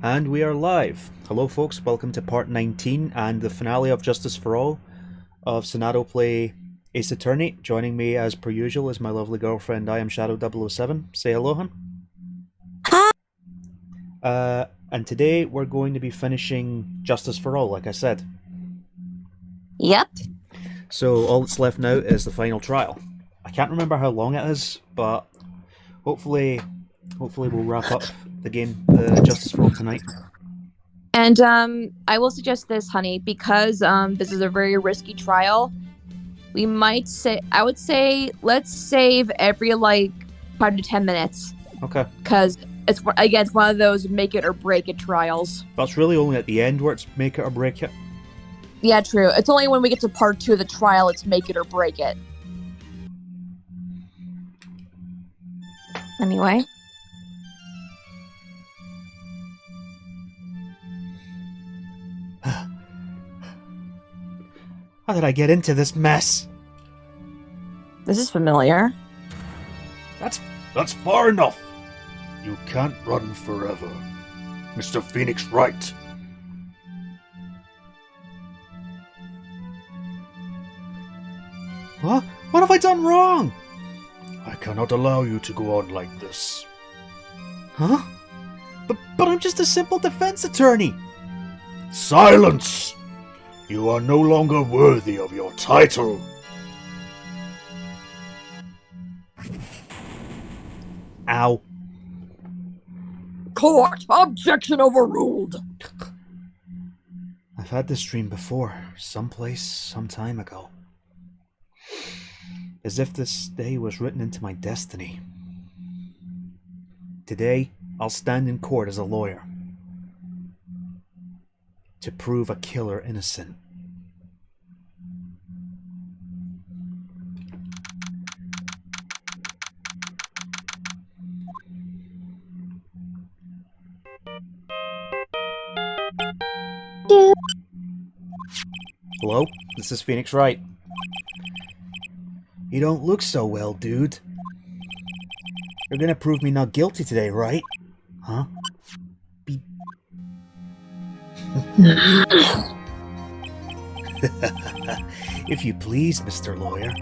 And we are live. Hello folks, welcome to part 19 and the finale of Justice for All of Sonadow play Ace Attorney. Joining me as per usual is my lovely girlfriend IMShadow007. Say hello, hon. Hi. And today we're going to be finishing Justice for All, like I said. Yep. So all that's left now is the final trial. I can't remember how long it is, but hopefully we'll wrap up the game, Justice for All, tonight. And I will suggest this, honey, because this is a very risky trial. We might I would say let's save every like 5 to 10 minutes. Okay. Because it's one of those make it or break it trials. That's really only at the end where it's make it or break it. Yeah, true. It's only when we get to part 2 of the trial it's make it or break it. Anyway. How did I get into this mess? This is familiar. That's far enough. You can't run forever. Mr. Phoenix Wright. What? What have I done wrong? I cannot allow you to go on like this. Huh? But I'm just a simple defense attorney. Silence! You are no longer worthy of your title. Ow. Court! Objection overruled! I've had this dream before, someplace, some time ago. As if this day was written into my destiny. Today, I'll stand in court as a lawyer. To prove a killer innocent. Hello, this is Phoenix Wright. You don't look so well, dude. You're gonna prove me not guilty today, right? Huh? If you please, Mr. Lawyer.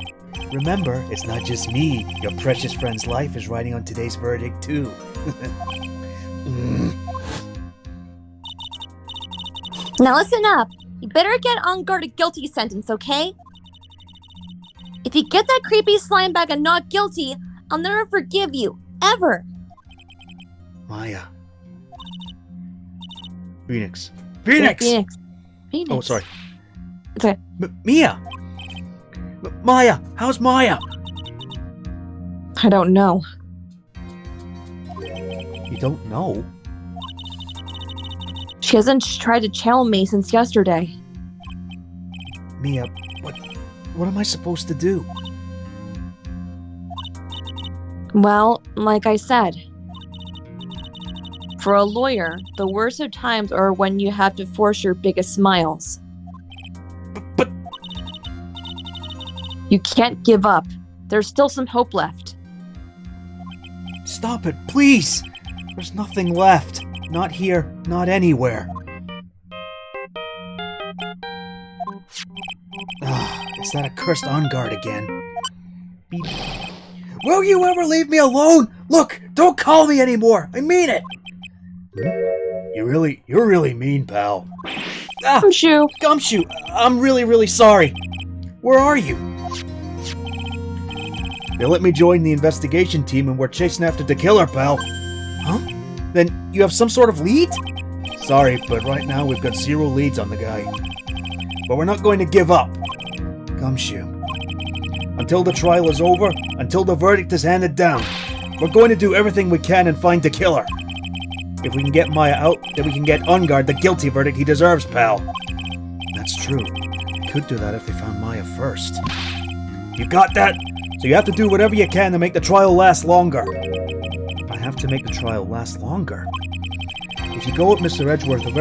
Remember, it's not just me. Your precious friend's life is riding on today's verdict, too. Now listen up. You better get Ungard a guilty sentence, okay? If you get that creepy slime bag and not guilty, I'll never forgive you. Ever. Maya. Phoenix. Phoenix! Yeah, Phoenix. Oh, sorry. It's okay. Mia! Maya! How's Maya? I don't know. You don't know? She hasn't tried to channel me since yesterday. Mia, what am I supposed to do? Well, like I said, for a lawyer, the worst of times are when you have to force your biggest smiles. But You can't give up. There's still some hope left. stop it, please! There's nothing left. Not here, not anywhere. Is that a cursed Ungard again? Will you ever leave me alone? Look, don't call me anymore. I mean it. You're really mean, pal. Gumshoe! Gumshoe, I'm really sorry. Where are you? They let me join the investigation team and we're chasing after the killer, pal. Huh? Then you have some sort of lead? Sorry, but right now we've got 0 leads on the guy. But we're not going to give up. Gumshoe. Until the trial is over, until the verdict is handed down, we're going to do everything we can and find the killer. If we can get Maya out, then we can get Ungard the guilty verdict he deserves, pal. That's true. We could do that if we found Maya first. You got that? So you have to do whatever you can to make the trial last longer. I have to make the trial last longer? If you go with Mr. Edgeworth with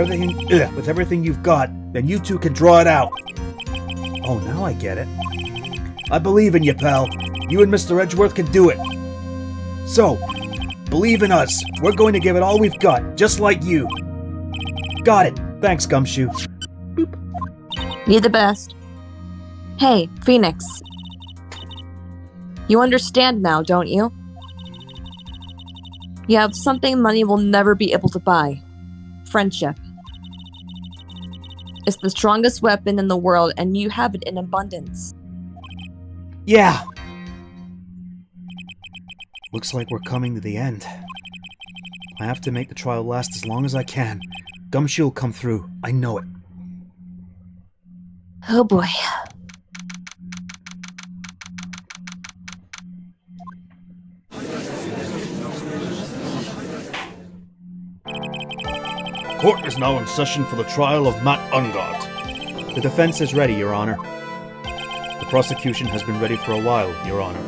everything you've got, then you two can draw it out. Oh, now I get it. I believe in you, pal. You and Mr. Edgeworth can do it. So, believe in us. We're going to give it all we've got, just like you. Got it. Thanks, Gumshoe. Boop. You're the best. Hey, Phoenix. You understand now, don't you? You have something money will never be able to buy. Friendship. It's the strongest weapon in the world, and you have it in abundance. Yeah. Looks like we're coming to the end. I have to make the trial last as long as I can. Gumshoe will come through. I know it. Oh boy. Court is now in session for the trial of Matt Ungard. The defense is ready, Your Honor. The prosecution has been ready for a while, Your Honor.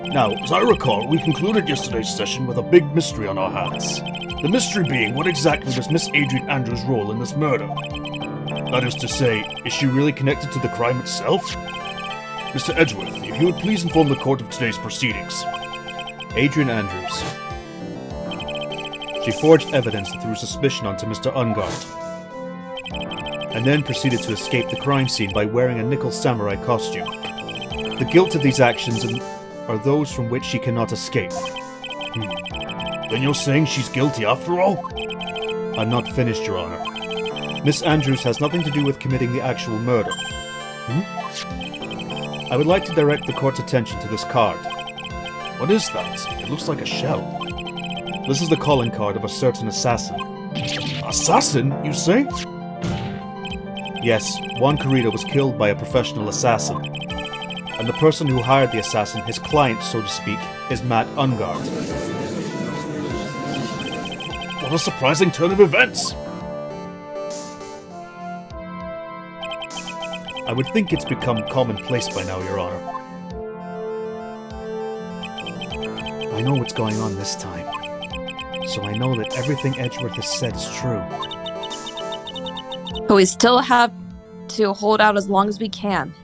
Now, as I recall, we concluded yesterday's session with a big mystery on our hands. The mystery being, what exactly was Miss Adrian Andrews' role in this murder? That is to say, is she really connected to the crime itself? Mr. Edgeworth, if you would please inform the court of today's proceedings. Adrian Andrews. She forged evidence that threw suspicion onto Mr. Ungard, and then proceeded to escape the crime scene by wearing a nickel samurai costume. The guilt of these actions are those from which she cannot escape. Then you're saying she's guilty after all? I'm not finished, Your Honor. Miss Andrews has nothing to do with committing the actual murder. I would like to direct the court's attention to this card. What is that? It looks like a shell. This is the calling card of a certain assassin. Assassin, you say? Yes, Juan Corrida was killed by a professional assassin. And the person who hired the assassin, his client, so to speak, is Matt Ungard. What a surprising turn of events! I would think it's become commonplace by now, Your Honor. I know what's going on this time. So I know that everything Edgeworth has said is true. But we still have to hold out as long as we can.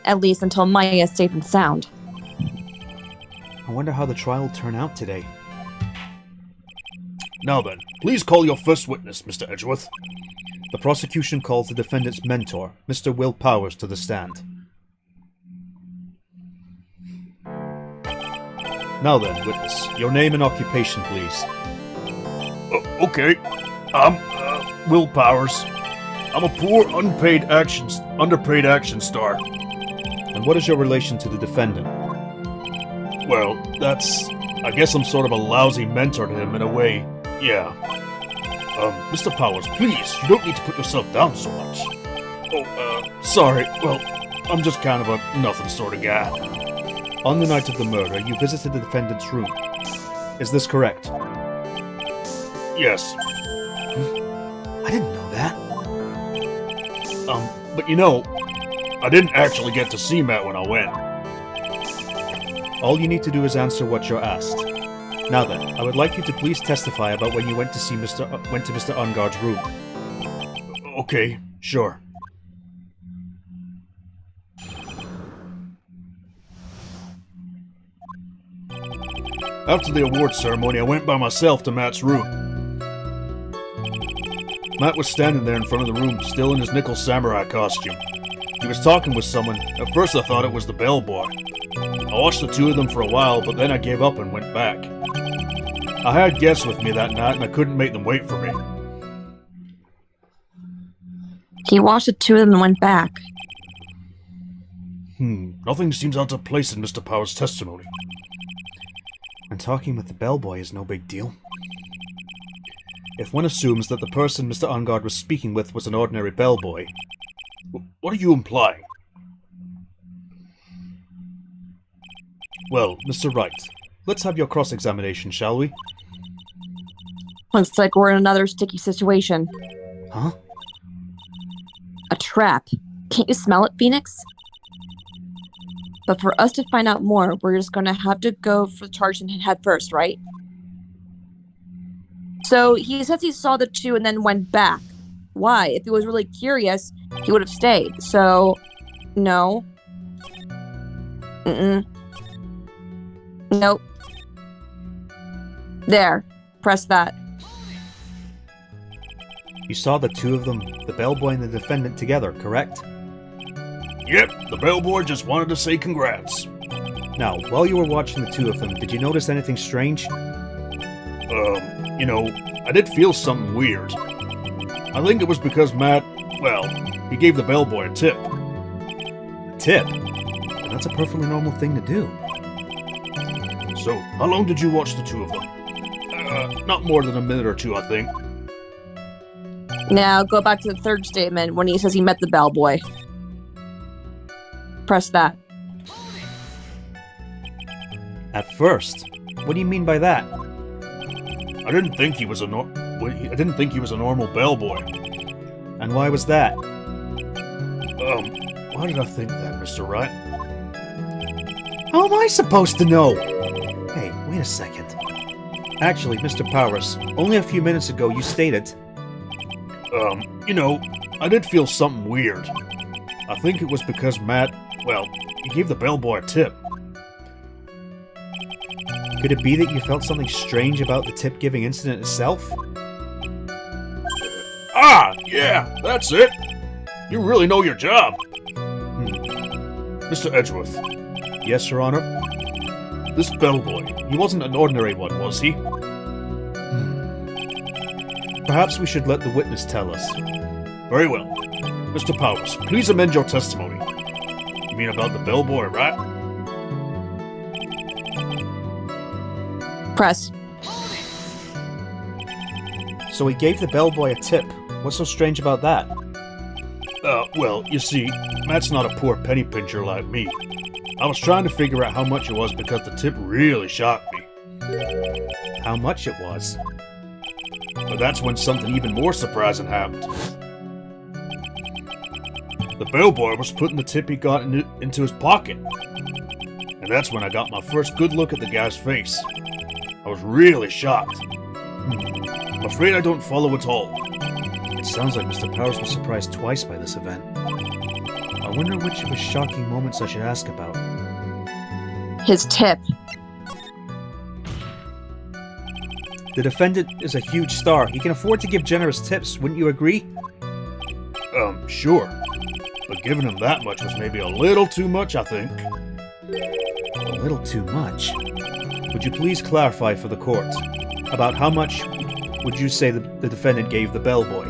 At least until Maya is safe and sound. I wonder how the trial will turn out today. Now then, please call your first witness, Mr. Edgeworth. The prosecution calls the defendant's mentor, Mr. Will Powers, to the stand. Now then, witness, your name and occupation, please. Okay. I'm, Will Powers. I'm a poor, underpaid action star. And what is your relation to the defendant? Well, I guess I'm sort of a lousy mentor to him in a way. Yeah. Mr. Powers, please, you don't need to put yourself down so much. Oh, sorry. Well, I'm just kind of a nothing sort of guy. On the night of the murder, you visited the defendant's room. Is this correct? Yes. I didn't know that. But you know, I didn't actually get to see Matt when I went. All you need to do is answer what you're asked. Now then, I would like you to please testify about when you went to Mr. Ungard's room. Okay, sure. After the awards ceremony, I went by myself to Matt's room. Matt was standing there in front of the room, still in his nickel samurai costume. He was talking with someone. At first I thought it was the bellboy. I watched the two of them for a while, but then I gave up and went back. I had guests with me that night, and I couldn't make them wait for me. He watched the two of them and went back. Nothing seems out of place in Mr. Power's testimony. And talking with the bellboy is no big deal. If one assumes that the person Mr. Ungard was speaking with was an ordinary bellboy... What are you implying? Well, Mr. Wright, let's have your cross-examination, shall we? Looks like we're in another sticky situation. Huh? A trap. Can't you smell it, Phoenix? But for us to find out more, we're just going to have to go for the charge and head first, right? So he says he saw the two and then went back. Why? If he was really curious, he would have stayed. So, no. Nope. There. Press that. You saw the two of them, the bellboy and the defendant, together, correct? Yep, the bellboy just wanted to say congrats. Now, while you were watching the two of them, did you notice anything strange? You know, I did feel something weird. I think it was because Matt, well, he gave the bellboy a tip. A tip? And that's a perfectly normal thing to do. So, how long did you watch the two of them? Not more than a minute or two, I think. Now, go back to the third statement when he says he met the bellboy. Press that. At first? What do you mean by that? I didn't think he was a normal bellboy. And why was that? Why did I think that, Mr. Wright? How am I supposed to know? Hey, wait a second. Actually, Mr. Powers, only a few minutes ago you stated... You know, I did feel something weird. I think it was because Matt, well, he gave the bellboy a tip. Could it be that you felt something strange about the tip-giving incident itself? Ah, yeah, that's it. You really know your job. Mr. Edgeworth. Yes, Your Honor? This bellboy, he wasn't an ordinary one, was he? Perhaps we should let the witness tell us. Very well. Mr. Powers, please amend your testimony. You mean about the bellboy, right? Press. So he gave the bellboy a tip. What's so strange about that? Well, you see, Matt's not a poor penny pincher like me. I was trying to figure out how much it was because the tip really shocked me. How much it was? But that's when something even more surprising happened. The bellboy was putting the tip he got into his pocket. And that's when I got my first good look at the guy's face. I was really shocked. I'm afraid I don't follow at all. It sounds like Mr. Powers was surprised twice by this event. I wonder which of his shocking moments I should ask about. His tip. The defendant is a huge star. He can afford to give generous tips, wouldn't you agree? Sure. But giving him that much was maybe a little too much, I think. A little too much? Would you please clarify for the court? About how much would you say the defendant gave the bellboy?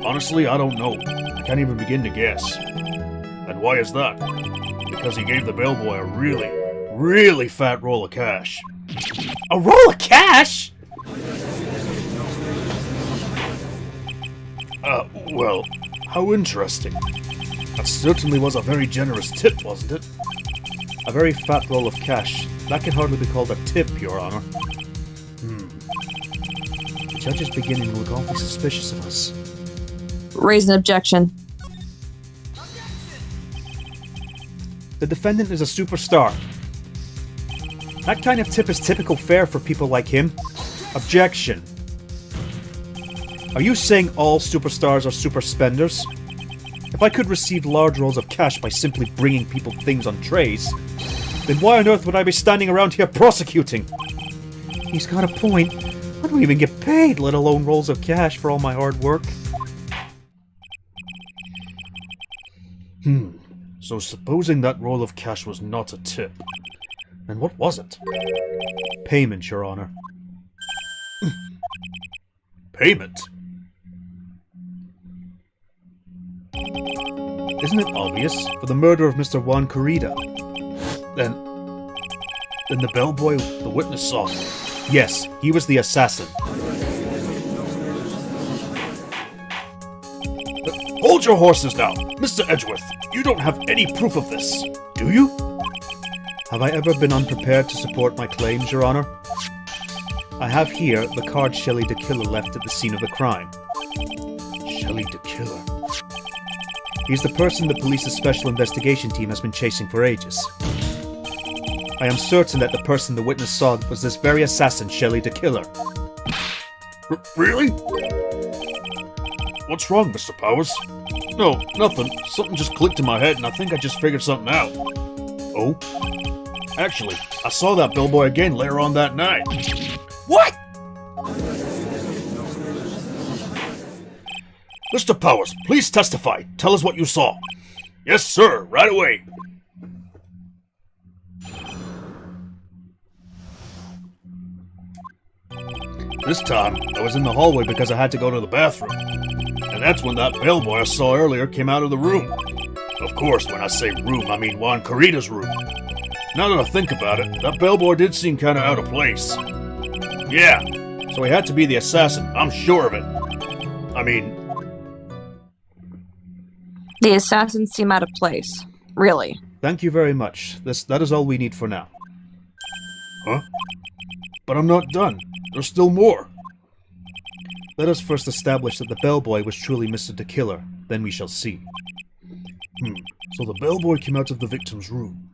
Honestly, I don't know. I can't even begin to guess. And why is that? Because he gave the bellboy a really, really fat roll of cash. A roll of cash?! Well, how interesting. That certainly was a very generous tip, wasn't it? A very fat roll of cash. That can hardly be called a tip, Your Honor. The judge is beginning to look awfully suspicious of us. Raise an objection. The defendant is a superstar. That kind of tip is typical fare for people like him. Objection. Are you saying all superstars are super spenders? If I could receive large rolls of cash by simply bringing people things on trays, then why on earth would I be standing around here prosecuting? He's got a point. I don't even get paid, let alone rolls of cash for all my hard work. So supposing that roll of cash was not a tip, then what was it? Payment, Your Honor. Payment? Isn't it obvious? For the murder of Mr. Juan Corrida. Then the bellboy the witness saw. Yes, he was the assassin. Hold your horses now! Mr. Edgeworth, you don't have any proof of this, do you? Have I ever been unprepared to support my claims, Your Honor? I have here the card Shelley de Killer left at the scene of the crime. Shelley de Killer. He's the person the police's special investigation team has been chasing for ages. I am certain that the person the witness saw was this very assassin, Shelley de Killer. Really? What's wrong, Mr. Powers? No, nothing. Something just clicked in my head and I think I just figured something out. Oh? Actually, I saw that bellboy again later on that night. What? Mr. Powers, please testify. Tell us what you saw. Yes, sir, right away. This time, I was in the hallway because I had to go to the bathroom. And that's when that bellboy I saw earlier came out of the room. Of course, when I say room, I mean Juan Corrida's room. Now that I think about it, that bellboy did seem kinda out of place. Yeah, so he had to be the assassin, I'm sure of it. I mean... The assassins seem out of place. Really. Thank you very much. That is all we need for now. Huh? But I'm not done. There's still more. Let us first establish that the bellboy was truly Mr. de Killer, then we shall see. So the bellboy came out of the victim's room.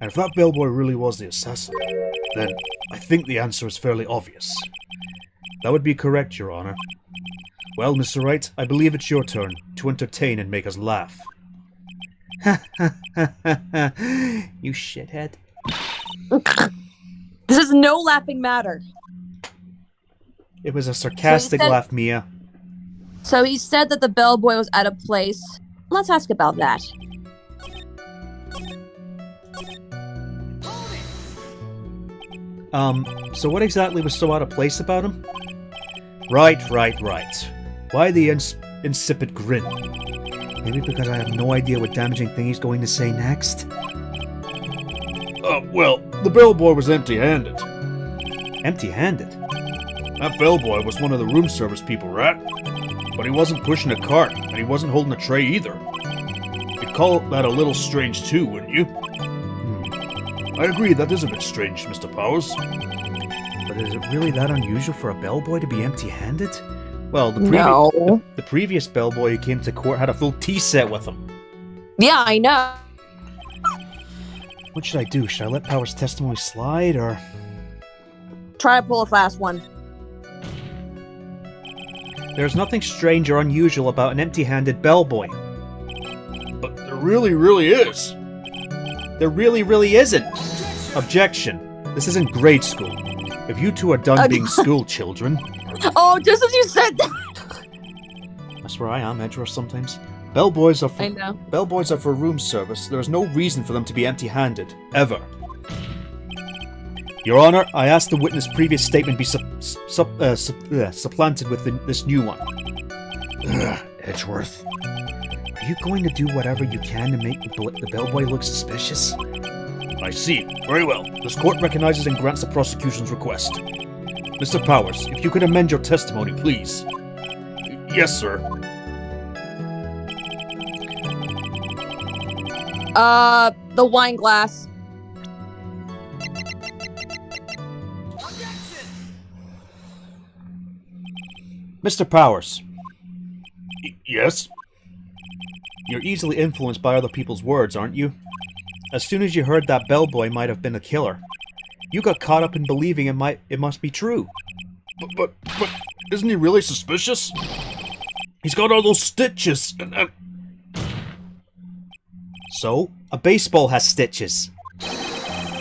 And if that bellboy really was the assassin, then I think the answer is fairly obvious. That would be correct, Your Honor. Well, Mr. Wright, I believe it's your turn to entertain and make us laugh. Ha ha ha ha ha! You shithead. This is no laughing matter. It was a sarcastic laugh, Mia. So he said that the bellboy was out of place. Let's ask about that. So what exactly was so out of place about him? Right. Why the insipid grin? Maybe because I have no idea what damaging thing he's going to say next? Well, the bellboy was empty-handed. Empty-handed? That bellboy was one of the room service people, right? But he wasn't pushing a cart, and he wasn't holding a tray either. You'd call that a little strange too, wouldn't you? I agree, that is a bit strange, Mr. Powers. But is it really that unusual for a bellboy to be empty-handed? Well, the previous bellboy who came to court had a full tea set with him. Yeah, I know. What should I do? Should I let Powers' testimony slide, or...? Try to pull a fast one. There's nothing strange or unusual about an empty-handed bellboy. But there really is. There really isn't. Objection. This isn't grade school. If you two are done being school children... Oh, just as you said that! That's where I am, Edgeworth, sometimes. Bellboys are for... I know. Bellboys are for room service. There is no reason for them to be empty-handed. Ever. Your Honor, I ask the witness' previous statement be supplanted with this new one. Edgeworth. Are you going to do whatever you can to make the bellboy look suspicious? I see. Very well. This court recognizes and grants the prosecution's request. Mr. Powers, if you could amend your testimony, please. Yes, sir. The wine glass. Mr. Powers, Yes? you're easily influenced by other people's words, aren't you? As soon as you heard that bellboy might have been a killer, you got caught up in believing it must be true. But isn't he really suspicious? He's got all those stitches and... So, a baseball has stitches.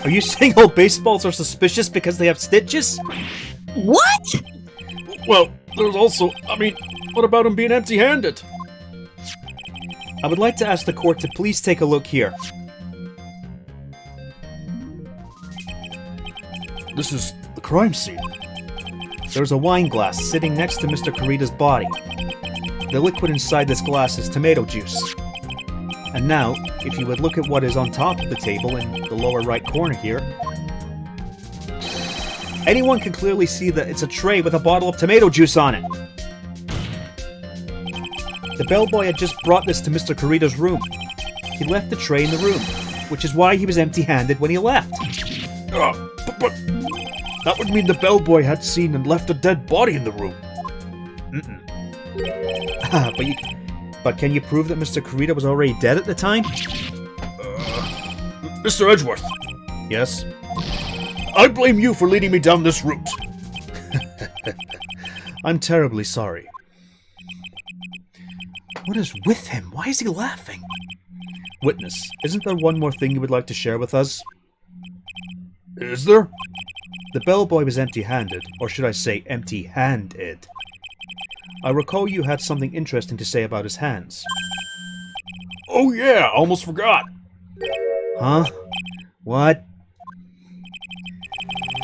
Are you saying all baseballs are suspicious because they have stitches? What? Well, there's also... I mean, what about him being empty-handed? I would like to ask the court to please take a look here. This is the crime scene. There's a wine glass sitting next to Mr. Kurita's body. The liquid inside this glass is tomato juice. And now, if you would look at what is on top of the table in the lower right corner here, anyone can clearly see that it's a tray with a bottle of tomato juice on it. The bellboy had just brought this to Mr. Kurita's room. He left the tray in the room, which is why he was empty-handed when he left. But that would mean the bellboy had seen and left a dead body in the room. But can you prove that Mr. Kurita was already dead at the time? Mr. Edgeworth, Yes. I blame you for leading me down this route. I'm terribly sorry. What is with him? Why is he laughing? Witness, isn't there one more thing you would like to share with us? Is there? The bellboy was empty-handed, or should I say empty-handed. I recall you had something interesting to say about his hands. Oh yeah, almost forgot. Huh? What?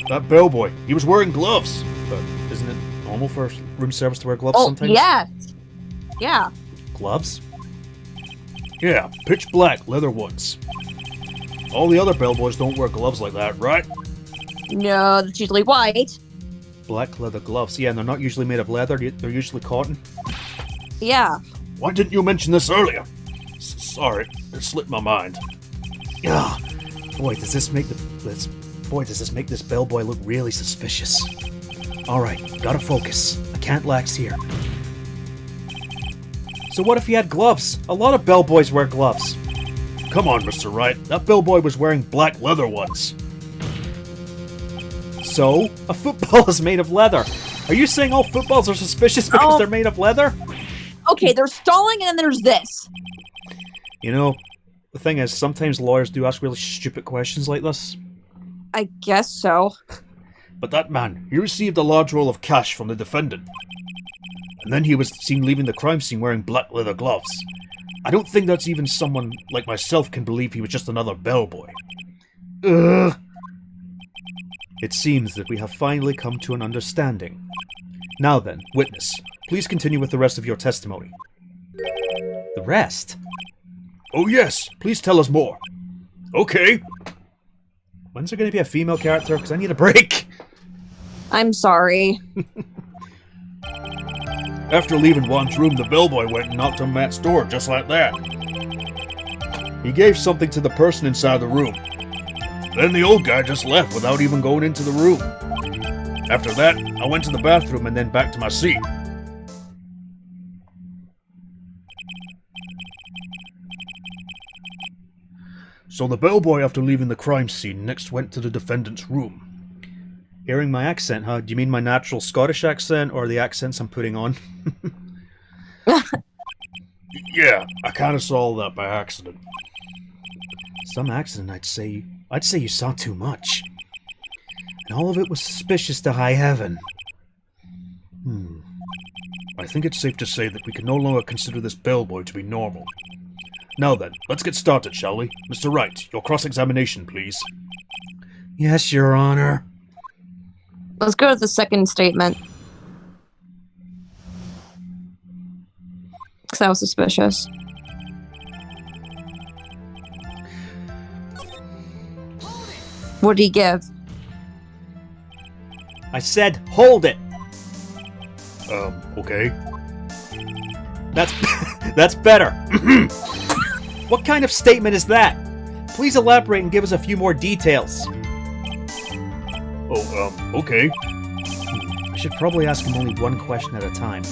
That bellboy, he was wearing gloves. But isn't it normal for room service to wear gloves Oh, sometimes? yes. Yeah. Gloves? Yeah, pitch black leather ones. All the other bellboys don't wear gloves like that, right? No, that's usually white. Black leather gloves. Yeah, and they're not usually made of leather, they're usually cotton. Yeah. Why didn't you mention this earlier? Sorry, it slipped my mind. Yeah. Boy, does this make this bellboy look really suspicious. Alright, gotta focus. I can't lax here. So what if he had gloves? A lot of bellboys wear gloves. Come on, Mr. Wright, that bellboy was wearing black leather ones. So, a football is made of leather. Are you saying all footballs are suspicious because they're made of leather? Okay, there's stalling and then there's this. You know, the thing is, sometimes lawyers do ask really stupid questions like this. I guess so. But that man, he received a large roll of cash from the defendant. And then he was seen leaving the crime scene wearing black leather gloves. I don't think that's even someone like myself can believe he was just another bellboy. Ugh. It seems that we have finally come to an understanding. Now then, witness, please continue with the rest of your testimony. The rest? Oh yes, please tell us more. Okay. When's there going to be a female character? Because I need a break. I'm sorry. After leaving Juan's room, the bellboy went and knocked on Matt's door, just like that. He gave something to the person inside the room. Then the old guy just left without even going into the room. After that, I went to the bathroom and then back to my seat. So the bellboy, after leaving the crime scene, next went to the defendant's room. Hearing my accent, huh? Do you mean my natural Scottish accent or the accents I'm putting on? Yeah, I kind of saw that by accident. Some accident, I'd say you saw too much. And all of it was suspicious to high heaven. I think it's safe to say that we can no longer consider this bellboy to be normal. Now then, let's get started, shall we? Mr. Wright, your cross-examination, please. Yes, Your Honor. Let's go to the second statement. Because that was suspicious. What did he give? I said, hold it! Okay. That's better. What kind of statement is that? please elaborate and give us a few more details. Oh, okay. I should probably ask him only one question at a time.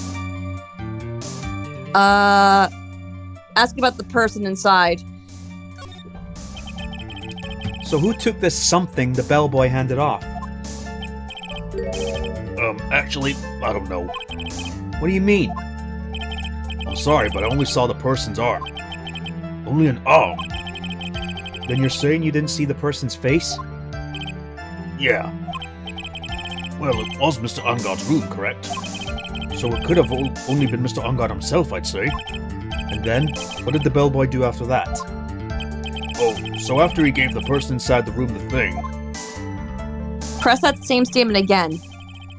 Ask about the person inside. So who took this something the bellboy handed off? Actually, I don't know. What do you mean? I'm sorry, but I only saw the person's arm. Only an arm. Then you're saying you didn't see the person's face? Yeah. Well, it was Mr. Ungard's room, correct? So it could have only been Mr. Ungard himself, I'd say. And then, what did the bellboy do after that? Oh, so after he gave the person inside the room the thing... Press that same statement again.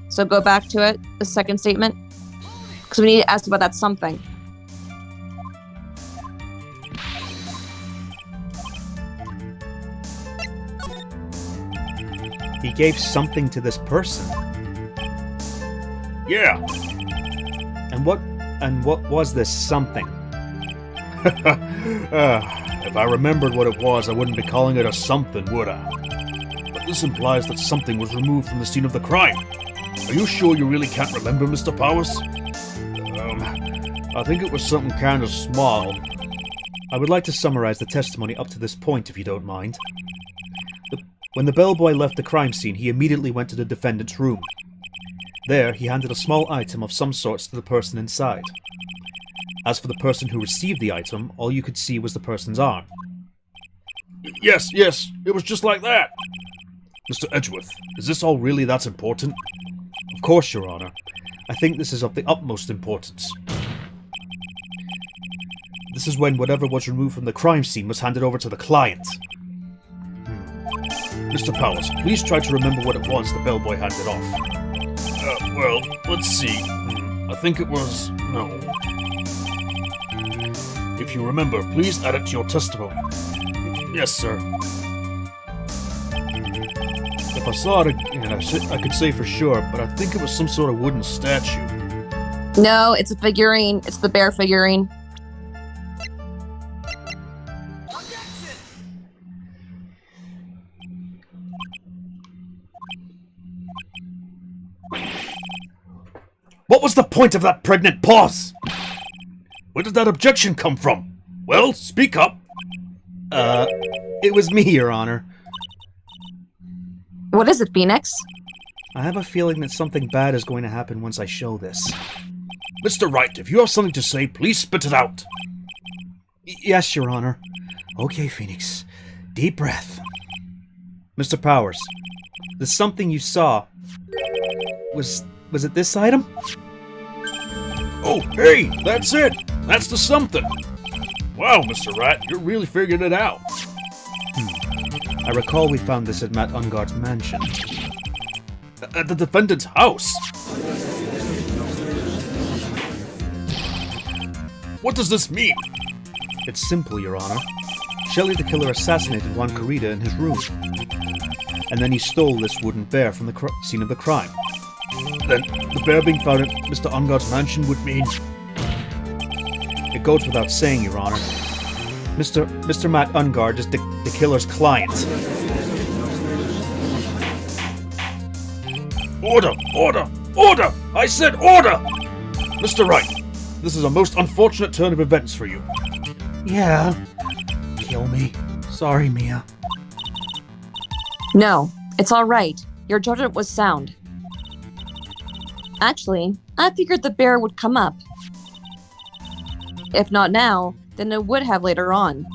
So go back to it, the second statement. Because we need to ask about that something. He gave something to this person. Yeah! And what was this something? If I remembered what it was, I wouldn't be calling it a something, would I? But this implies that something was removed from the scene of the crime. Are you sure you really can't remember, Mr. Powers? I think it was something kind of small. I would like to summarize the testimony up to this point, if you don't mind. When the bellboy left the crime scene, he immediately went to the defendant's room. There, he handed a small item of some sorts to the person inside. As for the person who received the item, all you could see was the person's arm. Yes, it was just like that. Mr. Edgeworth, is this all really that important? Of course, Your Honor. I think this is of the utmost importance. This is when whatever was removed from the crime scene was handed over to the client. Mr. Powers, please try to remember what it was the bellboy handed off. Well, let's see. I think it was... no. If you remember, please add it to your testimony. Yes, sir. If I saw it again, I could say for sure, but I think it was some sort of wooden statue. No, it's a figurine. It's the bear figurine. What was the point of that pregnant pause? Where did that objection come from? Well, speak up. It was me, Your Honor. What is it, Phoenix? I have a feeling that something bad is going to happen once I show this. Mr. Wright, if you have something to say, please spit it out. Yes, Your Honor. Okay, Phoenix. Deep breath. Mr. Powers, the something you saw... Was it this item? Oh, hey, that's it! That's the something! Wow, Mr. Wright, you're really figuring it out. I recall we found this at Matt Ungard's mansion. At the defendant's house? What does this mean? It's simple, Your Honor. Shelley the killer assassinated Juan Corrida in his room. And then he stole this wooden bear from the scene of the crime. Then the bear being found at Mr. Ungard's mansion would mean... It goes without saying, Your Honor. Mr. Matt Ungard is the killer's client. Order! Order! Order! I said order! Mr. Wright, this is a most unfortunate turn of events for you. Yeah. Kill me. Sorry, Mia. No, it's all right. Your judgment was sound. Actually, I figured the bear would come up. If not now, then it would have later on.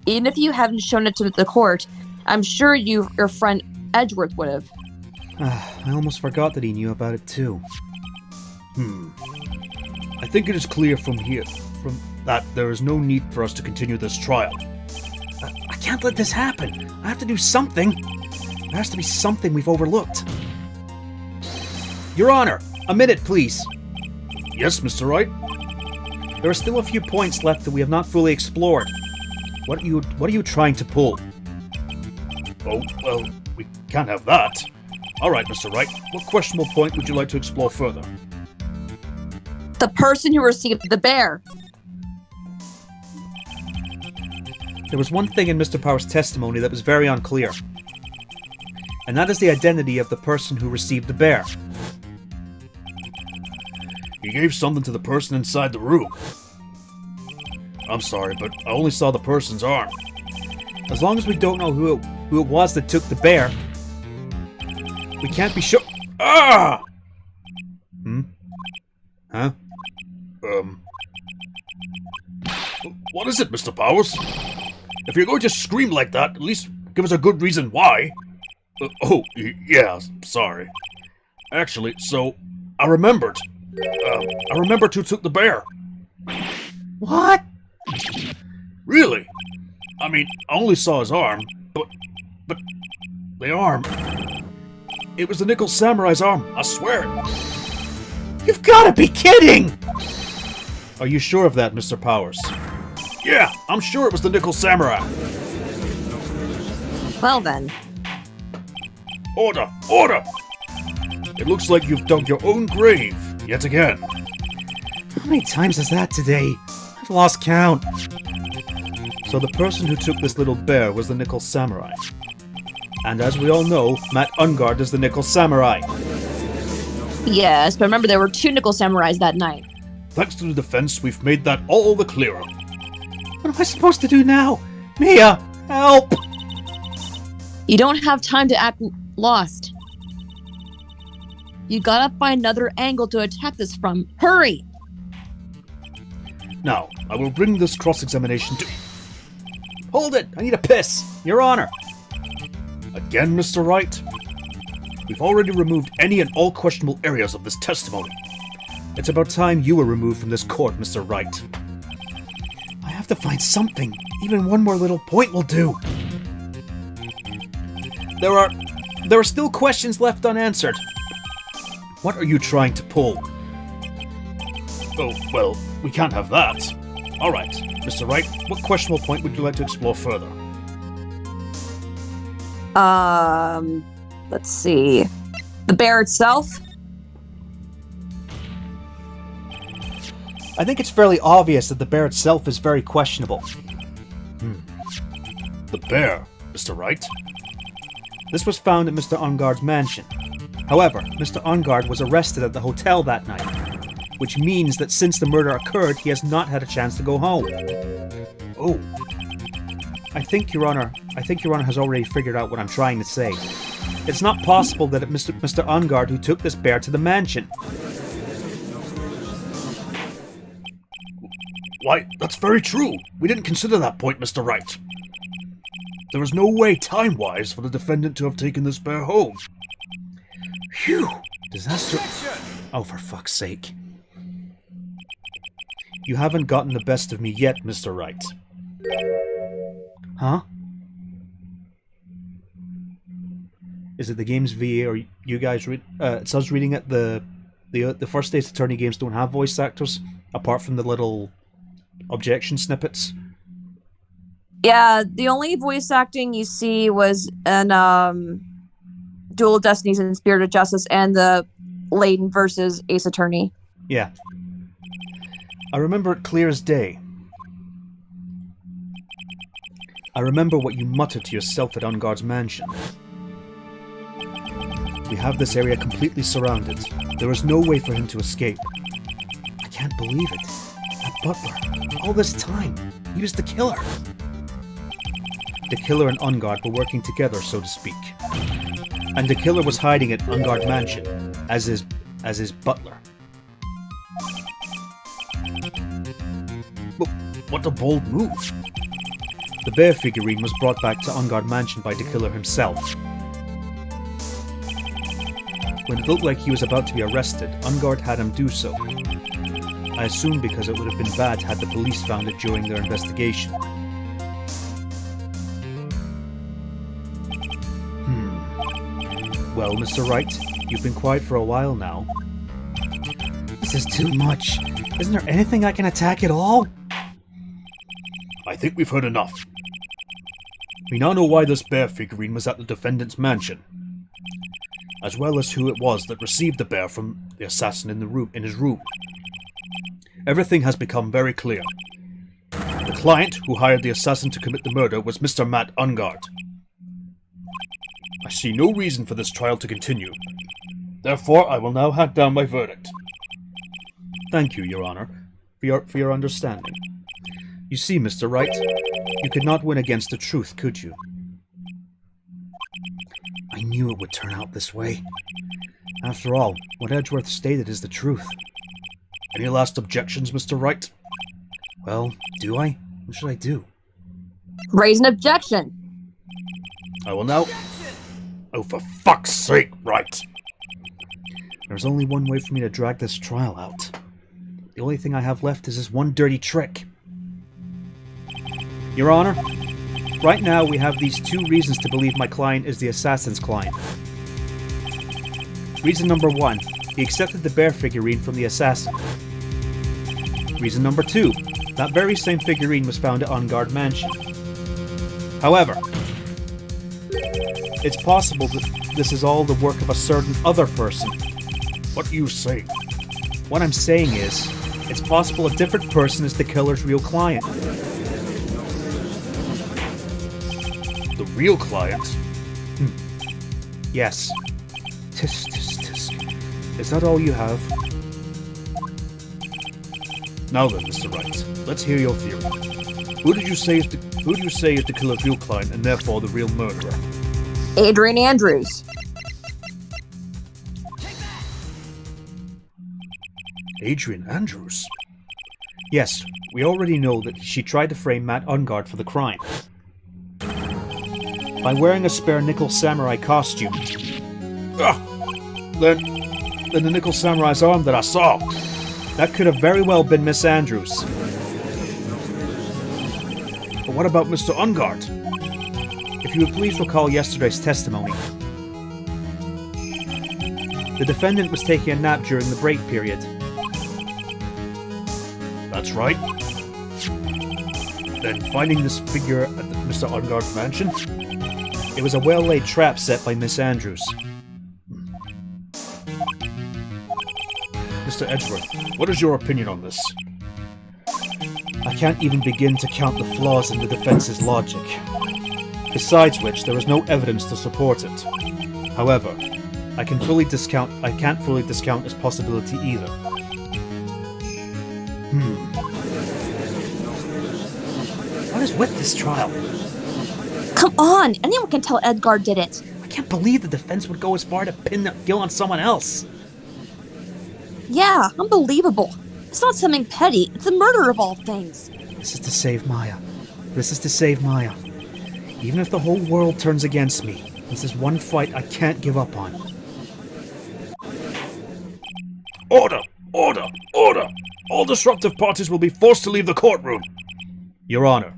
Even if you haven't shown it to the court, I'm sure your friend Edgeworth would have. I almost forgot that he knew about it too. I think it is clear from that there is no need for us to continue this trial. I can't let this happen. I have to do something. There has to be something we've overlooked. Your Honor, a minute, please. Yes, Mr. Wright? There are still a few points left that we have not fully explored. What are you trying to pull? Oh, well, we can't have that. All right, Mr. Wright, what questionable point would you like to explore further? The person who received the bear. there was one thing in Mr. Power's testimony that was very unclear. And that is the identity of the person who received the bear. He gave something to the person inside the room. I'm sorry, but I only saw the person's arm. As long as we don't know who it was that took the bear, we can't be sure. Ah! Huh? What is it, Mr. Powers? If you're going to scream like that, at least give us a good reason why. Yeah, sorry. Actually, so, I remembered. I remembered who took the bear. What? Really? I mean, I only saw his arm, but the arm... It was the Nickel Samurai's arm, I swear it. You've gotta be kidding! Are you sure of that, Mr. Powers? Yeah, I'm sure it was the Nickel Samurai. Well then. Order! Order! It looks like you've dug your own grave, yet again. How many times is that today? I've lost count. So the person who took this little bear was the Nickel Samurai. And as we all know, Matt Ungard is the Nickel Samurai. Yes, but remember there were 2 Nickel Samurais that night. Thanks to the defense, we've made that all the clearer. What am I supposed to do now? Mia, help! You don't have time to act lost. You gotta find another angle to attack this from. Hurry! Now, I will bring this cross-examination to... Hold it! I need a piss! Your Honor! Again, Mr. Wright? We've already removed any and all questionable areas of this testimony. It's about time you were removed from this court, Mr. Wright. I have to find something. Even one more little point will do. There are still questions left unanswered. What are you trying to pull? Oh, well, we can't have that. Alright, Mr. Wright, what questionable point would you like to explore further? Let's see. The bear itself? I think it's fairly obvious that the bear itself is very questionable. The bear, Mr. Wright? This was found at Mr. Ungard's mansion. However, Mr. Ungard was arrested at the hotel that night, which means that since the murder occurred, he has not had a chance to go home. Oh. I think Your Honor has already figured out what I'm trying to say. It's not possible that it was Mr. Ungard who took this bear to the mansion. Why, that's very true. We didn't consider that point, Mr. Wright. There was no way, time-wise, for the defendant to have taken this bear home. Phew! Disaster. Oh, for fuck's sake. You haven't gotten the best of me yet, Mr. Wright. Huh? Is it the game's VA or you guys read? It's us reading it. The first Ace Attorney games don't have voice actors, apart from the little objection snippets. Yeah, the only voice acting you see was in Duel of Destinies and Spirit of Justice and the Layden versus Ace Attorney. Yeah. I remember it clear as day. I remember what you muttered to yourself at Ungard's mansion. We have this area completely surrounded. There is no way for him to escape. I can't believe it. That butler, all this time, he was the killer. The killer and Ungard were working together, so to speak. And the killer was hiding at Ungard Mansion, as his butler. What a bold move. The bear figurine was brought back to Ungard Mansion by the killer himself. When it looked like he was about to be arrested, Ungard had him do so. I assume because it would have been bad had the police found it during their investigation. Well, Mr. Wright, you've been quiet for a while now. This is too much. Isn't there anything I can attack at all? I think we've heard enough. We now know why this bear figurine was at the defendant's mansion, as well as who it was that received the bear from the assassin in his room. Everything has become very clear. The client who hired the assassin to commit the murder was Mr. Matt Ungard. I see no reason for this trial to continue. Therefore, I will now hand down my verdict. Thank you, Your Honor, for your understanding. You see, Mr. Wright, you could not win against the truth, could you? I knew it would turn out this way. After all, what Edgeworth stated is the truth. Any last objections, Mr. Wright? Well, do I? What should I do? Raise an objection. I will now... Oh, for fuck's sake, Wright! There's only one way for me to drag this trial out. The only thing I have left is this one dirty trick. Your Honor, right now we have these two reasons to believe my client is the assassin's client. Reason number one, he accepted the bear figurine from the assassin. Reason number two, that very same figurine was found at Ungard Mansion. However, it's possible that this is all the work of a certain other person. What do you say? What I'm saying is, it's possible a different person is the killer's real client. The real client? Yes. Tisk, tisk, tisk. Is that all you have? Now then, Mr. Wright, let's hear your theory. Who do you say is the killer's real client and therefore the real murderer? Adrian Andrews. Adrian Andrews? Yes, we already know that she tried to frame Matt Ungard for the crime. By wearing a spare nickel samurai costume. Then the nickel samurai's arm that I saw. That could have very well been Miss Andrews. But what about Mr. Ungard? If you would please recall yesterday's testimony. The defendant was taking a nap during the break period. That's right. Then finding this figure at Mr. Ungard's mansion? It was a well-laid trap set by Miss Andrews. Mr. Edgeworth, what is your opinion on this? I can't even begin to count the flaws in the defense's logic. Besides which, there is no evidence to support it. However, I can't fully discount this possibility either. What is with this trial? Come on! Anyone can tell Edgar did it. I can't believe the defense would go as far to pin the guilt on someone else. Yeah, unbelievable. It's not something petty. It's a murder of all things. This is to save Maya. This is to save Maya. Even if the whole world turns against me, this is one fight I can't give up on. Order! Order! Order! All disruptive parties will be forced to leave the courtroom. Your Honor,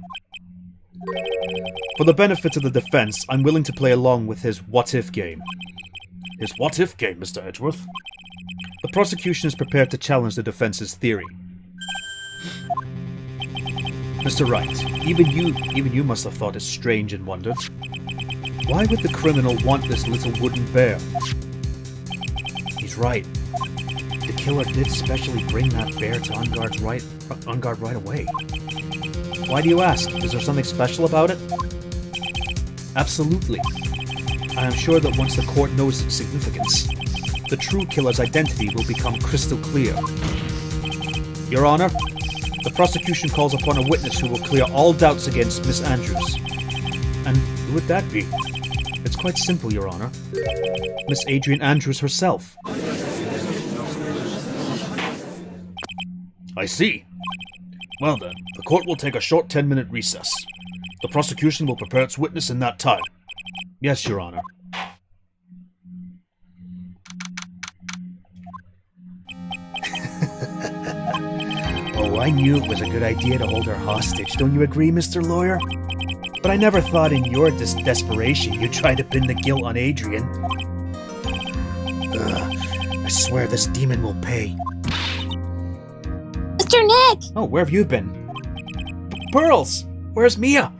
for the benefit of the defense, I'm willing to play along with his what-if game. His what-if game, Mr. Edgeworth? The prosecution is prepared to challenge the defense's theory. Mr. Wright, even you must have thought it strange and wondered. Why would the criminal want this little wooden bear? He's right. The killer did specially bring that bear to Ungard right away. Why do you ask? Is there something special about it? Absolutely. I am sure that once the court knows its significance, the true killer's identity will become crystal clear. Your Honor, the prosecution calls upon a witness who will clear all doubts against Miss Andrews. And who would that be? It's quite simple, Your Honor. Miss Adrian Andrews herself. I see. Well then, the court will take a short 10-minute recess. The prosecution will prepare its witness in that time. Yes, Your Honor. Oh, I knew it was a good idea to hold her hostage, don't you agree, Mr. Lawyer? But I never thought in your desperation you'd try to pin the guilt on Adrian. I swear this demon will pay. Mr. Nick! Oh, where have you been? Pearls! Where's Mia?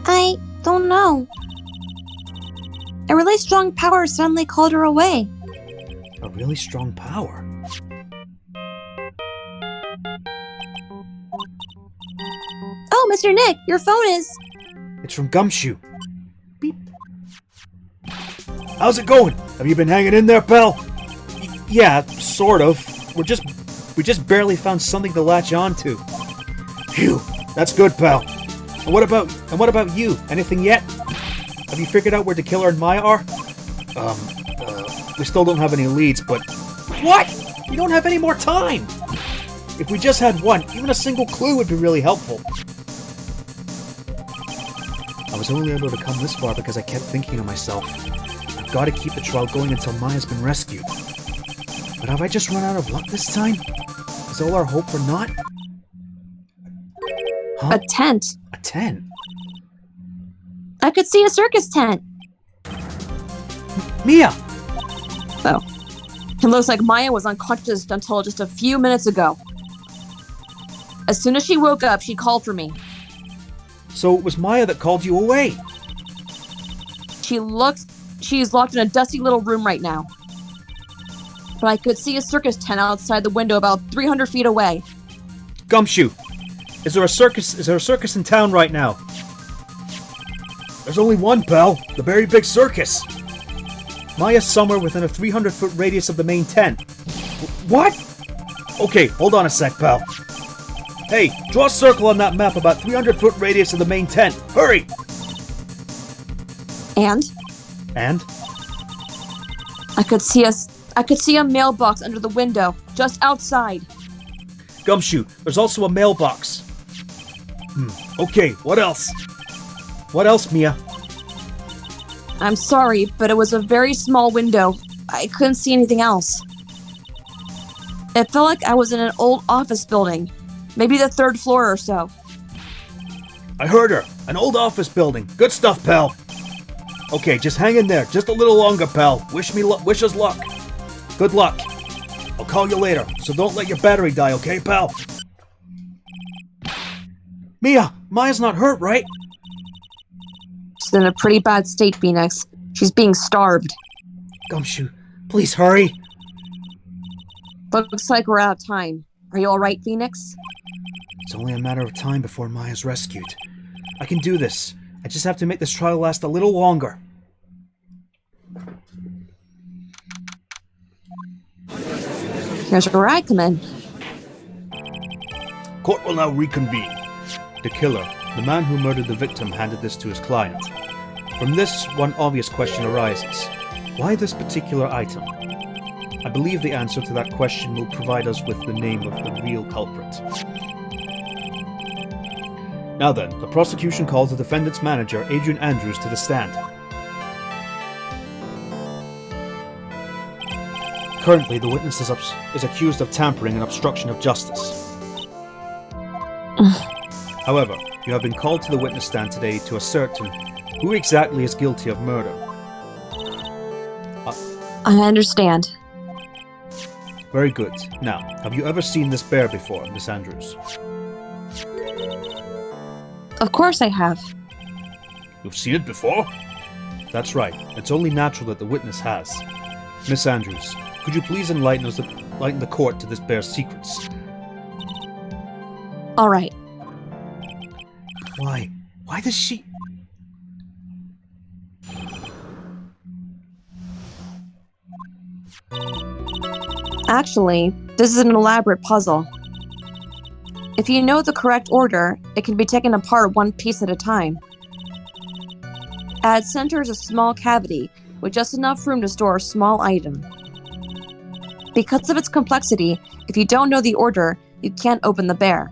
I don't know. A really strong power suddenly called her away. A really strong power? Mr. Nick, your phone is... It's from Gumshoe. Beep. How's it going? Have you been hanging in there, pal? Yeah, sort of. We just barely found something to latch on to. Phew, that's good, pal. And what about you? Anything yet? Have you figured out where the killer and Maya are? We still don't have any leads, but... What? We don't have any more time! If we just had one, even a single clue would be really helpful. I was only able to come this far because I kept thinking to myself, I've got to keep the trial going until Maya's been rescued. But have I just run out of luck this time? Is all our hope for naught? Huh? A tent. A tent? I could see a circus tent. Mia! Oh. It looks like Maya was unconscious until just a few minutes ago. As soon as she woke up, she called for me. So it was Maya that called you away? She's locked in a dusty little room right now. But I could see a circus tent outside the window about 300 feet away. Gumshoe! Is there a circus in town right now? There's only one, pal. The very big circus. Maya's somewhere within a 300-foot radius of the main tent. What? Okay, hold on a sec, pal. Hey, draw a circle on that map about 300-foot radius of the main tent. Hurry! And? And? I could see a mailbox under the window, just outside. Gumshoe, there's also a mailbox. Okay, what else? What else, Mia? I'm sorry, but it was a very small window. I couldn't see anything else. It felt like I was in an old office building. Maybe the 3rd floor or so. I heard her. An old office building. Good stuff, pal. Okay, just hang in there. Just a little longer, pal. Wish us luck. Good luck. I'll call you later, so don't let your battery die, okay, pal? Mia, Maya's not hurt, right? She's in a pretty bad state, Phoenix. She's being starved. Gumshoe, please hurry. Looks like we're out of time. Are you alright, Phoenix? It's only a matter of time before Maya's rescued. I can do this. I just have to make this trial last a little longer. Here's where I come in. Court will now reconvene. The killer, the man who murdered the victim, handed this to his client. From this, one obvious question arises. Why this particular item? I believe the answer to that question will provide us with the name of the real culprit. Now then, the prosecution calls the defendant's manager, Adrian Andrews, to the stand. Currently, the witness is accused of tampering and obstruction of justice. However, you have been called to the witness stand today to ascertain who exactly is guilty of murder. I understand. Very good. Now, have you ever seen this bear before, Miss Andrews? Of course I have. You've seen it before? That's right. It's only natural that the witness has. Miss Andrews, could you please enlighten the court to this bear's secrets? Alright. Why? Why does she... Actually, this is an elaborate puzzle. If you know the correct order, it can be taken apart one piece at a time. At its center is a small cavity with just enough room to store a small item. Because of its complexity, if you don't know the order, you can't open the bear.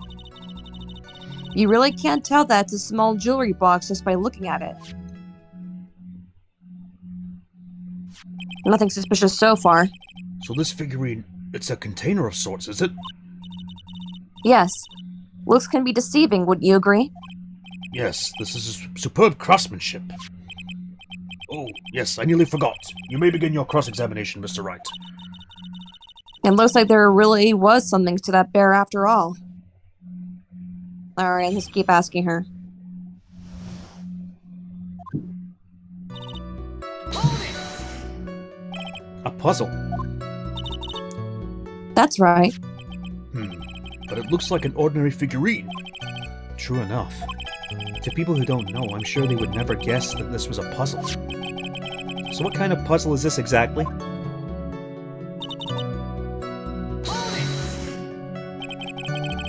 You really can't tell that it's a small jewelry box just by looking at it. Nothing suspicious so far. So this figurine, it's a container of sorts, is it? Yes. Looks can be deceiving, wouldn't you agree? Yes, this is superb craftsmanship. Oh, yes, I nearly forgot. You may begin your cross-examination, Mr. Wright. It looks like there really was something to that bear after all. Alright, let's keep asking her. A puzzle? That's right. But it looks like an ordinary figurine. True enough. To people who don't know, I'm sure they would never guess that this was a puzzle. So what kind of puzzle is this exactly?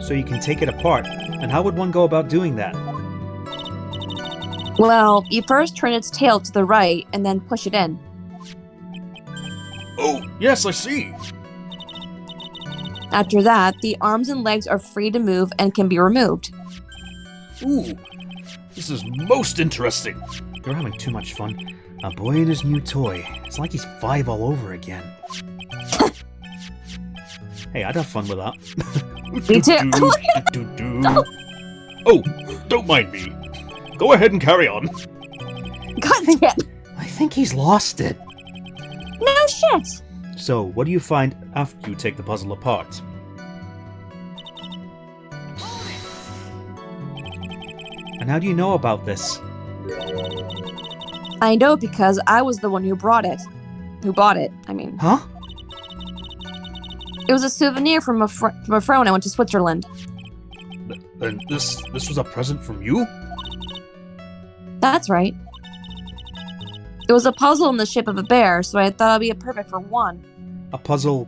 So you can take it apart. And how would one go about doing that? Well, you first turn its tail to the right and then push it in. Oh, yes, I see. After that, the arms and legs are free to move and can be removed. Ooh, this is most interesting. You're having too much fun. A boy and his new toy. It's like he's 5 all over again. Hey, I'd have fun with that. Me too. Oh, don't mind me. Go ahead and carry on. God damn. I think he's lost it. No shit. So, what do you find after you take the puzzle apart? And how do you know about this? I know because I was the one who bought it. Huh? It was a souvenir from a friend when I went to Switzerland. And this was a present from you? That's right. It was a puzzle in the shape of a bear, so I thought it'd be perfect for one. A puzzle...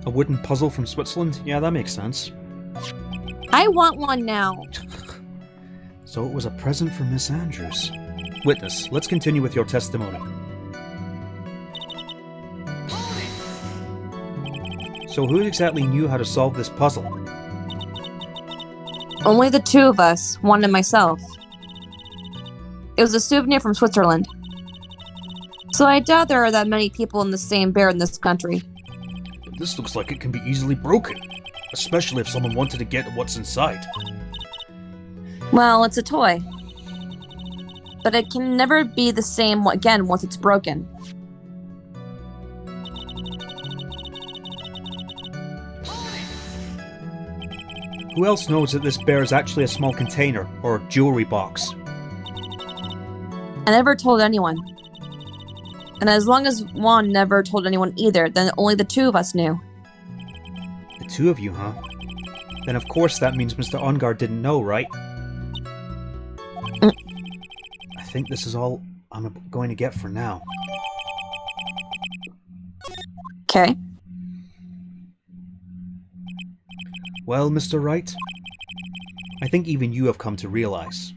a wooden puzzle from Switzerland? Yeah, that makes sense. I want one now. So it was a present from Miss Andrews. Witness, let's continue with your testimony. So who exactly knew how to solve this puzzle? Only the two of us, one and myself. It was a souvenir from Switzerland. So I doubt there are that many people in the same bear in this country. This looks like it can be easily broken, especially if someone wanted to get what's inside. Well, it's a toy. But it can never be the same again once it's broken. Who else knows that this bear is actually a small container, or jewelry box? I never told anyone. And as long as Juan never told anyone either, then only the two of us knew. The two of you, huh? Then of course that means Mr. Ungard didn't know, right? I think this is all I'm going to get for now. Okay. Well, Mr. Wright, I think even you have come to realize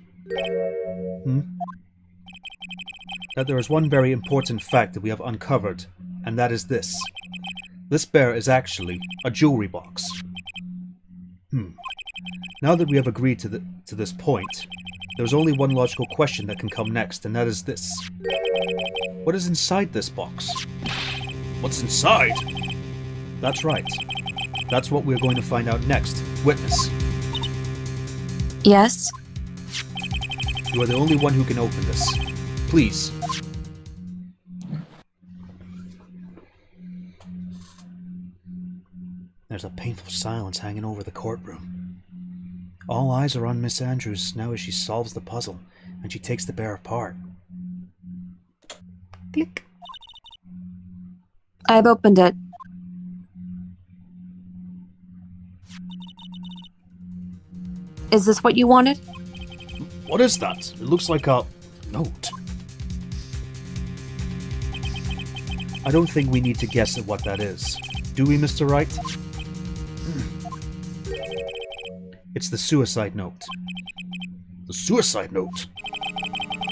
that there is one very important fact that we have uncovered, and that is this. This bear is actually a jewelry box. Now that we have agreed to this point, there's only one logical question that can come next, and that is this. What is inside this box? What's inside? That's right. That's what we're going to find out next. Witness, Yes? you are the only one who can open this. Please. There's a painful silence hanging over the courtroom. All eyes are on Miss Andrews now as she solves the puzzle, and she takes the bear apart. Click. I've opened it. Is this what you wanted? What is that? It looks like a note. I don't think we need to guess at what that is. Do we, Mr. Wright? It's the suicide note. The suicide note.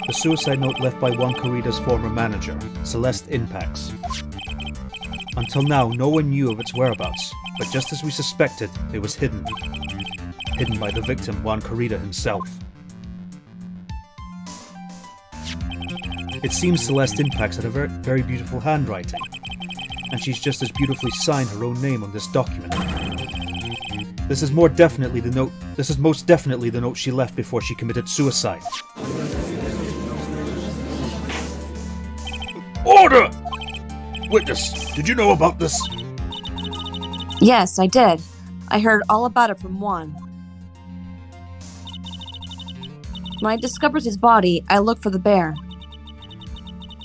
The suicide note left by Juan Corrida's former manager, Celeste Inpax. Until now, no one knew of its whereabouts, but just as we suspected, it was hidden. Hidden by the victim, Juan Corrida himself. It seems Celeste Inpax had a very beautiful handwriting, and she's just as beautifully signed her own name on this document. This is most definitely the note she left before she committed suicide. Order! Witness, did you know about this? Yes, I did. I heard all about it from Juan. When I discovered his body, I looked for the bear.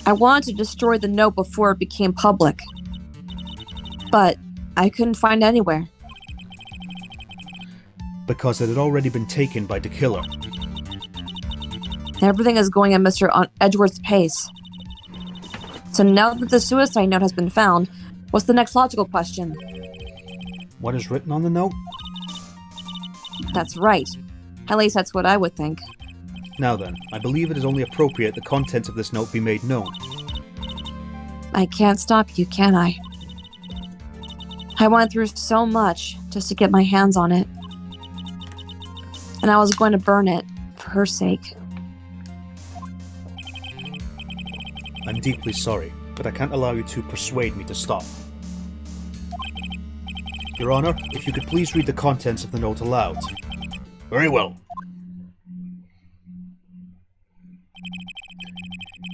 I wanted to destroy the note before it became public. But I couldn't find it anywhere. Because it had already been taken by the killer. Everything is going at Mr. Edgeworth's pace. So now that the suicide note has been found, what's the next logical question? What is written on the note? That's right. At least that's what I would think. Now then, I believe it is only appropriate the contents of this note be made known. I can't stop you, can I? I went through so much just to get my hands on it. And I was going to burn it for her sake. I'm deeply sorry, but I can't allow you to persuade me to stop. Your Honor, if you could please read the contents of the note aloud. Very well.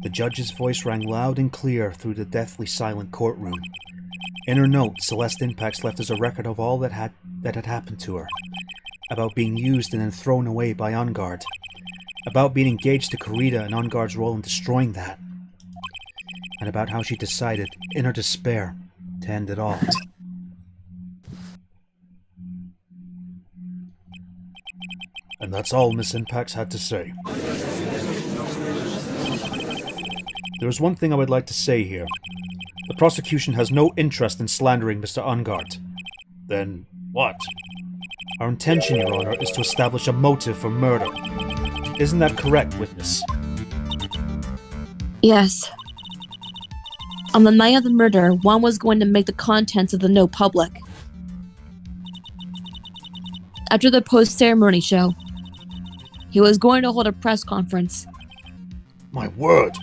The judge's voice rang loud and clear through the deathly silent courtroom. In her note, Celeste Impax left us a record of all that had happened to her. About being used and then thrown away by Ungard. About being engaged to Kurita and Ungard's role in destroying that. And about how she decided, in her despair, to end it all. And that's all Miss Impax had to say. There is one thing I would like to say here. The prosecution has no interest in slandering Mr. Ungard. Then what? Our intention, Your Honor, is to establish a motive for murder. Isn't that correct, witness? Yes. On the night of the murder, one was going to make the contents of the note public. After the post-ceremony show, he was going to hold a press conference. My word!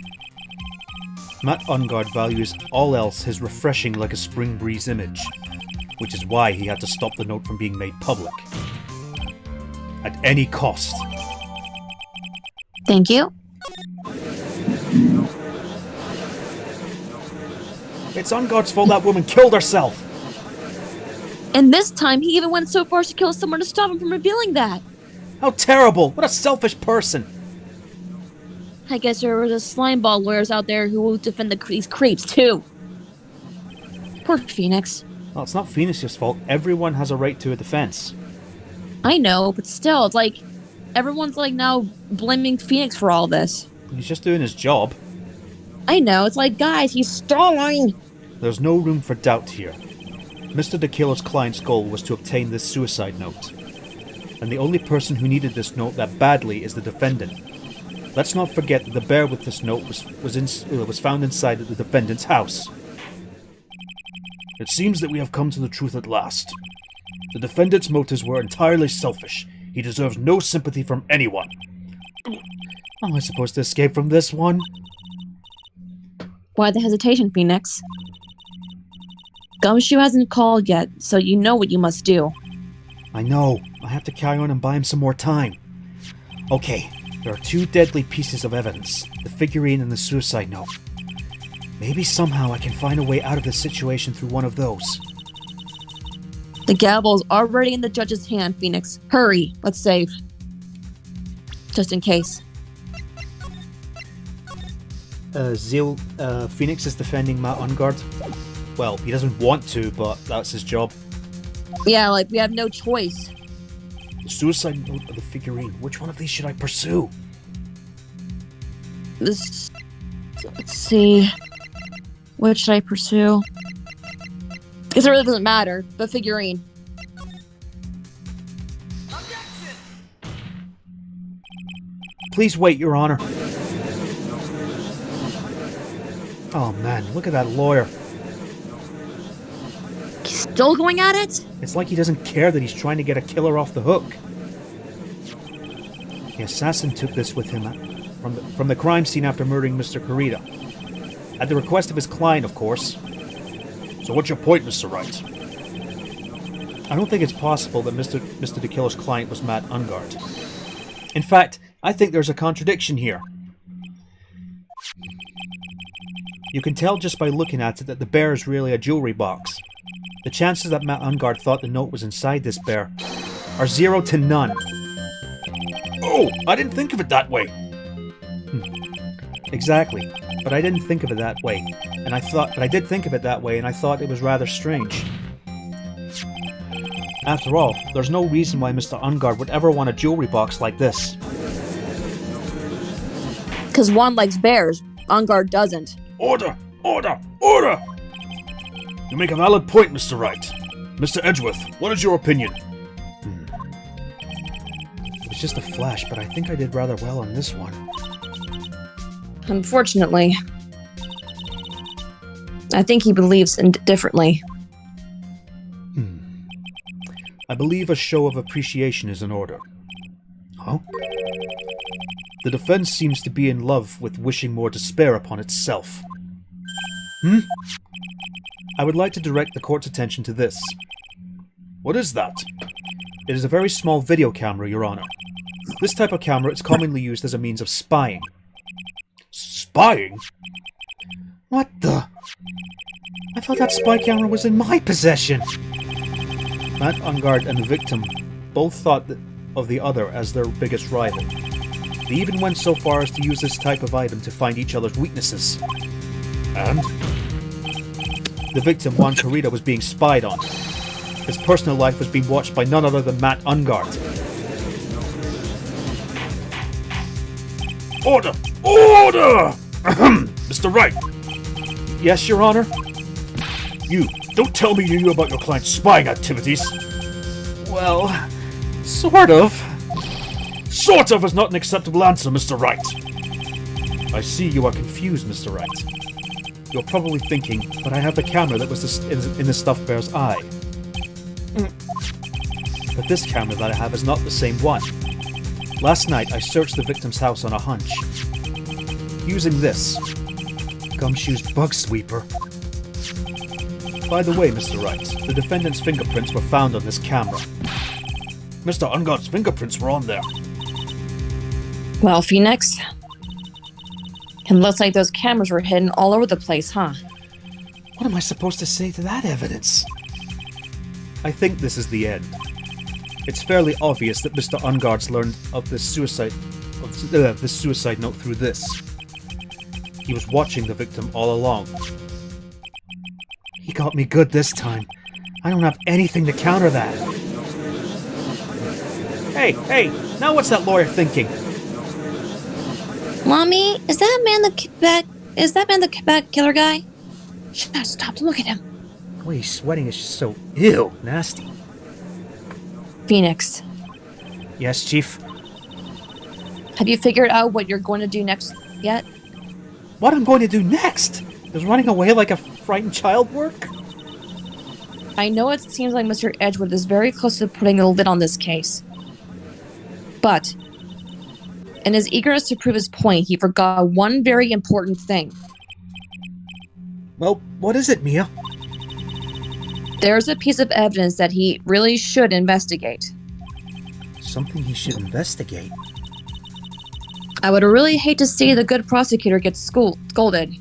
Matt Ungard values all else his refreshing like a spring breeze image, which is why he had to stop the note from being made public. At any cost. Thank you. It's Ungard's fault that woman killed herself! And this time, he even went so far as to kill someone to stop him from revealing that. How terrible! What a selfish person! I guess there were the slimeball lawyers out there who will defend these creeps, too. Poor Phoenix. Well, it's not Phoenix's fault. Everyone has a right to a defense. I know, but still, it's like, everyone's like now blaming Phoenix for all this. He's just doing his job. I know, it's like, guys, he's stalling! There's no room for doubt here. Mr. DeKiller's client's goal was to obtain this suicide note. And the only person who needed this note that badly is the defendant. Let's not forget that the bear with this note was found inside the defendant's house. It seems that we have come to the truth at last. The defendant's motives were entirely selfish. He deserves no sympathy from anyone. Am I supposed to escape from this one? Why the hesitation, Phoenix? Gumshoe hasn't called yet, so you know what you must do. I know. I have to carry on and buy him some more time. Okay, there are two deadly pieces of evidence. The figurine and the suicide note. Maybe somehow I can find a way out of this situation through one of those. The gavel's already in the judge's hand, Phoenix. Hurry, let's save. Just in case. Phoenix is defending Matt Ungard. Well, he doesn't want to, but that's his job. Yeah, like, we have no choice. The suicide note or the figurine? Which one of these should I pursue? Let's see. What should I pursue? Because it really doesn't matter, but figurine. Please wait, Your Honor. Oh man, look at that lawyer. He's still going at it? It's like he doesn't care that he's trying to get a killer off the hook. The assassin took this with him from the crime scene after murdering Mr. Kurita. At the request of his client, of course. So what's your point, Mr. Wright? I don't think it's possible that Mr. DeKiller's client was Matt Ungard. In fact, I think there's a contradiction here. You can tell just by looking at it that the bear is really a jewelry box. The chances that Matt Ungard thought the note was inside this bear are 0 to none. Oh, I didn't think of it that way. Exactly, but I didn't think of it that way, and I did think of it that way, and I thought it was rather strange. After all, there's no reason why Mr. Ungard would ever want a jewelry box like this. Because one likes bears, Ungard doesn't. Order! Order! Order! You make a valid point, Mr. Wright. Mr. Edgeworth, what is your opinion? It was just a flash, but I think I did rather well on this one. Unfortunately. I think he believes differently. I believe a show of appreciation is in order. Huh? The defense seems to be in love with wishing more despair upon itself. I would like to direct the court's attention to this. What is that? It is a very small video camera, Your Honor. This type of camera is commonly used as a means of spying. Spying? What the? I thought that spy camera was in my possession! Matt Ungard and the victim both thought of the other as their biggest rival. They even went so far as to use this type of item to find each other's weaknesses. And? The victim, Juan Carrera, was being spied on. His personal life was being watched by none other than Matt Ungard. Order! Order! Mr. Wright! Yes, Your Honor? You, don't tell me you knew about your client's spying activities. Well, sort of. Sort of is not an acceptable answer, Mr. Wright. I see you are confused, Mr. Wright. You're probably thinking, but I have the camera that was in the stuffed bear's eye. But this camera that I have is not the same one. Last night, I searched the victim's house on a hunch. Using this Gumshoe's bug sweeper. By the way, Mr. Wright, the defendant's fingerprints were found on this camera. Mr. Ungard's fingerprints were on there. Well, Phoenix, it looks like those cameras were hidden all over the place, huh? What am I supposed to say to that evidence? I think this is the end. It's fairly obvious that Mr. Ungard's learned of this suicide note through this. He was watching the victim all along. He got me good this time. I don't have anything to counter that. Hey, now what's that lawyer thinking? Mommy, is that man the Quebec killer guy? Shut, stop, look at him. The way he's sweating is just so nasty. Phoenix, Yes, Chief? have you figured out what you're going to do next yet? What I'm going to do next? Does running away like a frightened child work? I know it seems like Mr. Edgeworth is very close to putting a lid on this case. But, in his eagerness to prove his point, he forgot one very important thing. Well, what is it, Mia? There's a piece of evidence that he really should investigate. Something he should investigate? I would really hate to see the good prosecutor get scolded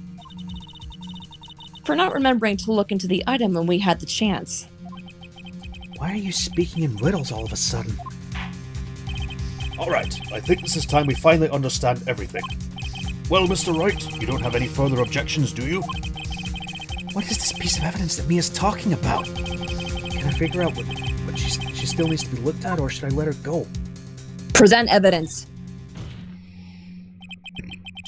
for not remembering to look into the item when we had the chance. Why are you speaking in riddles all of a sudden? Alright, I think this is time we finally understand everything. Well, Mr. Wright, you don't have any further objections, do you? What is this piece of evidence that Mia's talking about? Can I figure out what she still needs to be looked at, or should I let her go? Present evidence.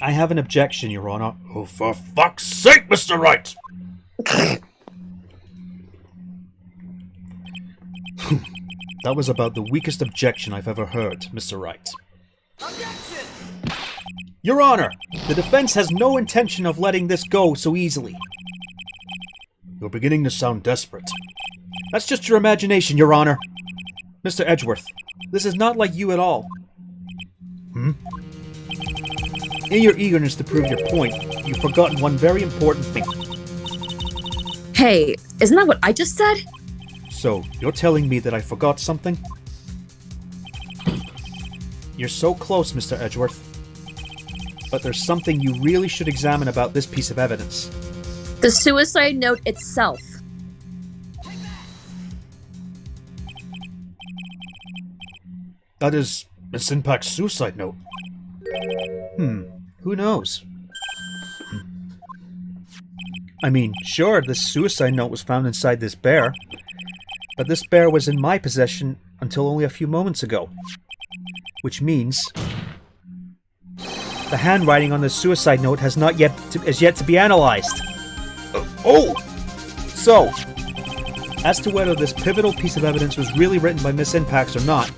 I have an objection, Your Honor. Oh, for fuck's sake, Mr. Wright! That was about the weakest objection I've ever heard, Mr. Wright. Objection! Your Honor, the defense has no intention of letting this go so easily. You're beginning to sound desperate. That's just your imagination, Your Honor. Mr. Edgeworth, this is not like you at all. In your eagerness to prove your point, you've forgotten one very important thing. Hey, isn't that what I just said? So, you're telling me that I forgot something? You're so close, Mr. Edgeworth. But there's something you really should examine about this piece of evidence. The suicide note itself. That is Miss Impact's suicide note. Who knows? I mean, sure, this suicide note was found inside this bear, but this bear was in my possession until only a few moments ago. Which means... The handwriting on the suicide note has not yet to be analyzed. Oh! So, as to whether this pivotal piece of evidence was really written by Miss Impax or not,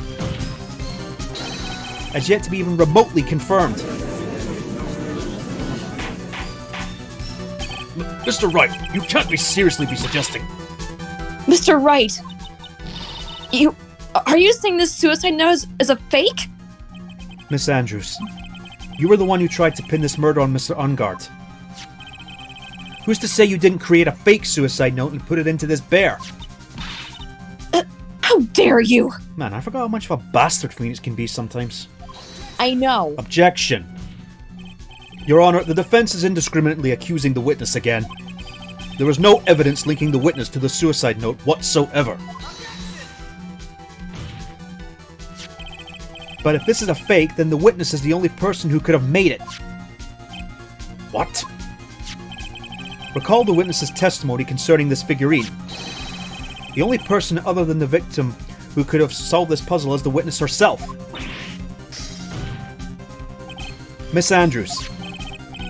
has yet to be even remotely confirmed. Mr. Wright, you can't seriously be suggesting... Mr. Wright, are you saying this suicide note is a fake? Miss Andrews, you were the one who tried to pin this murder on Mr. Ungard. Who's to say you didn't create a fake suicide note and put it into this bear? How dare you! Man, I forgot how much of a bastard Phoenix can be sometimes. I know. Objection. Your Honor, the defense is indiscriminately accusing the witness again. There is no evidence linking the witness to the suicide note whatsoever. But if this is a fake, then the witness is the only person who could have made it. What? Recall the witness's testimony concerning this figurine. The only person other than the victim who could have solved this puzzle is the witness herself. Miss Andrews,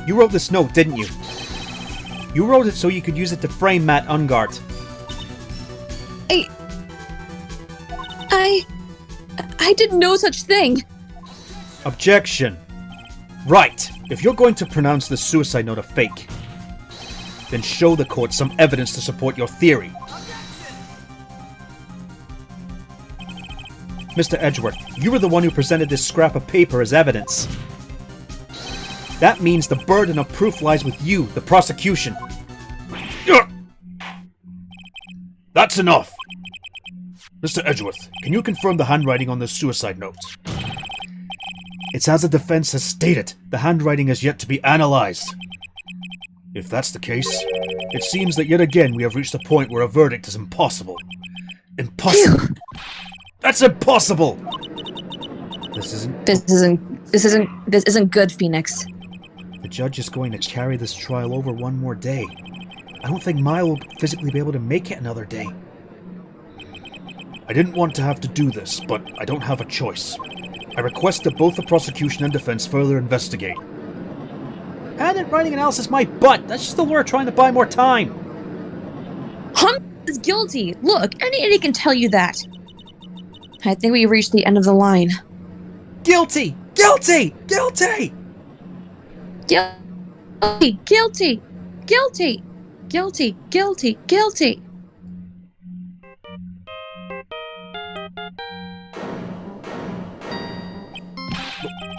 you wrote this note, didn't you? You wrote it so you could use it to frame Matt Ungard. I did no such thing. Objection. Right. If you're going to pronounce the suicide note a fake, then show the court some evidence to support your theory. Mr. Edgeworth, you were the one who presented this scrap of paper as evidence. That means the burden of proof lies with you, the prosecution. That's enough! Mr. Edgeworth, can you confirm the handwriting on this suicide note? It's as the defense has stated. The handwriting is yet to be analyzed. If that's the case, it seems that yet again we have reached a point where a verdict is impossible. Impossible! That's impossible! This isn't good, Phoenix. The judge is going to carry this trial over one more day. I don't think Mile will physically be able to make it another day. I didn't want to have to do this, but I don't have a choice. I request that both the prosecution and defense further investigate. Handwriting analysis my butt! That's just the lawyer trying to buy more time! Hunt is guilty! Look, any idiot can tell you that. I think we reached the end of the line. Guilty! Guilty! Guilty! Guilty! Guilty! Guilty! Guilty! Guilty! Guilty!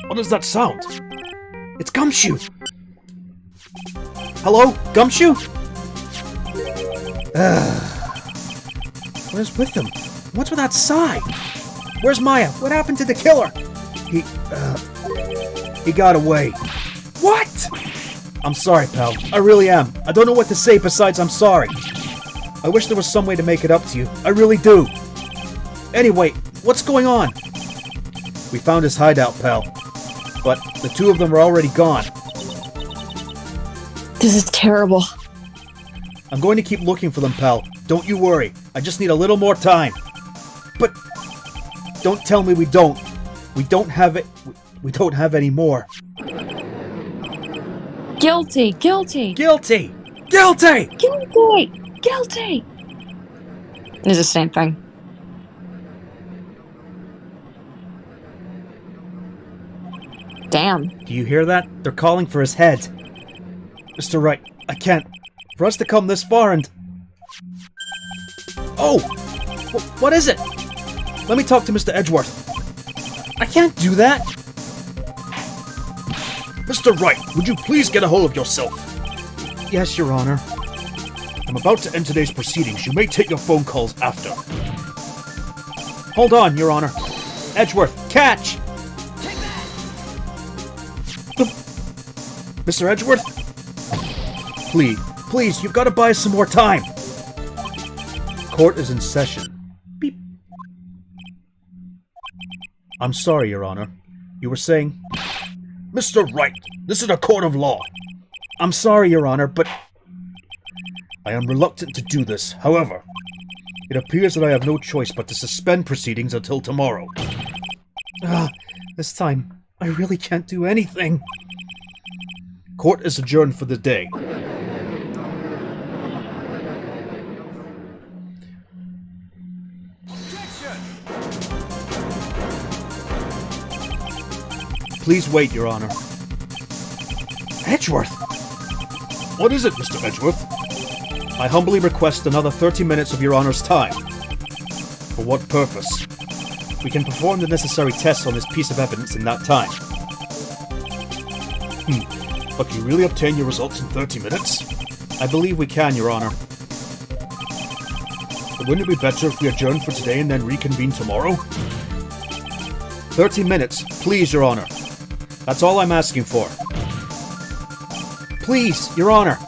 What does that sound? It's Gumshoe! Hello? Gumshoe? What is with him? What's with that sigh? Where's Maya? What happened to the killer? He got away. What? I'm sorry, pal. I really am. I don't know what to say besides I'm sorry. I wish there was some way to make it up to you. I really do. Anyway, what's going on? We found his hideout, pal. But the two of them are already gone. This is terrible. I'm going to keep looking for them, pal. Don't you worry. I just need a little more time. But don't tell me we don't. We don't have it. We don't have any more. Guilty! Guilty! Guilty! Guilty! Guilty! Guilty! It's the same thing. Damn. Do you hear that? They're calling for his head. Mr. Wright, I can't. For us to come this far and... Oh! What is it? Let me talk to Mr. Edgeworth. I can't do that! Mr. Wright, would you please get a hold of yourself? Yes, Your Honor. I'm about to end today's proceedings. You may take your phone calls after. Hold on, Your Honor. Edgeworth, catch! Mr. Edgeworth? Please, you've got to buy us some more time. Court is in session. Beep. I'm sorry, Your Honor. You were saying... Mr. Wright, this is a court of law. I'm sorry, Your Honor, but... I am reluctant to do this. However, it appears that I have no choice but to suspend proceedings until tomorrow. This time, I really can't do anything. Court is adjourned for the day. Please wait, Your Honor. Edgeworth! What is it, Mr. Edgeworth? I humbly request another 30 minutes of Your Honor's time. For what purpose? We can perform the necessary tests on this piece of evidence in that time. But can you really obtain your results in 30 minutes? I believe we can, Your Honor. But wouldn't it be better if we adjourn for today and then reconvene tomorrow? 30 minutes, please, Your Honor. That's all I'm asking for. Please, Your Honor.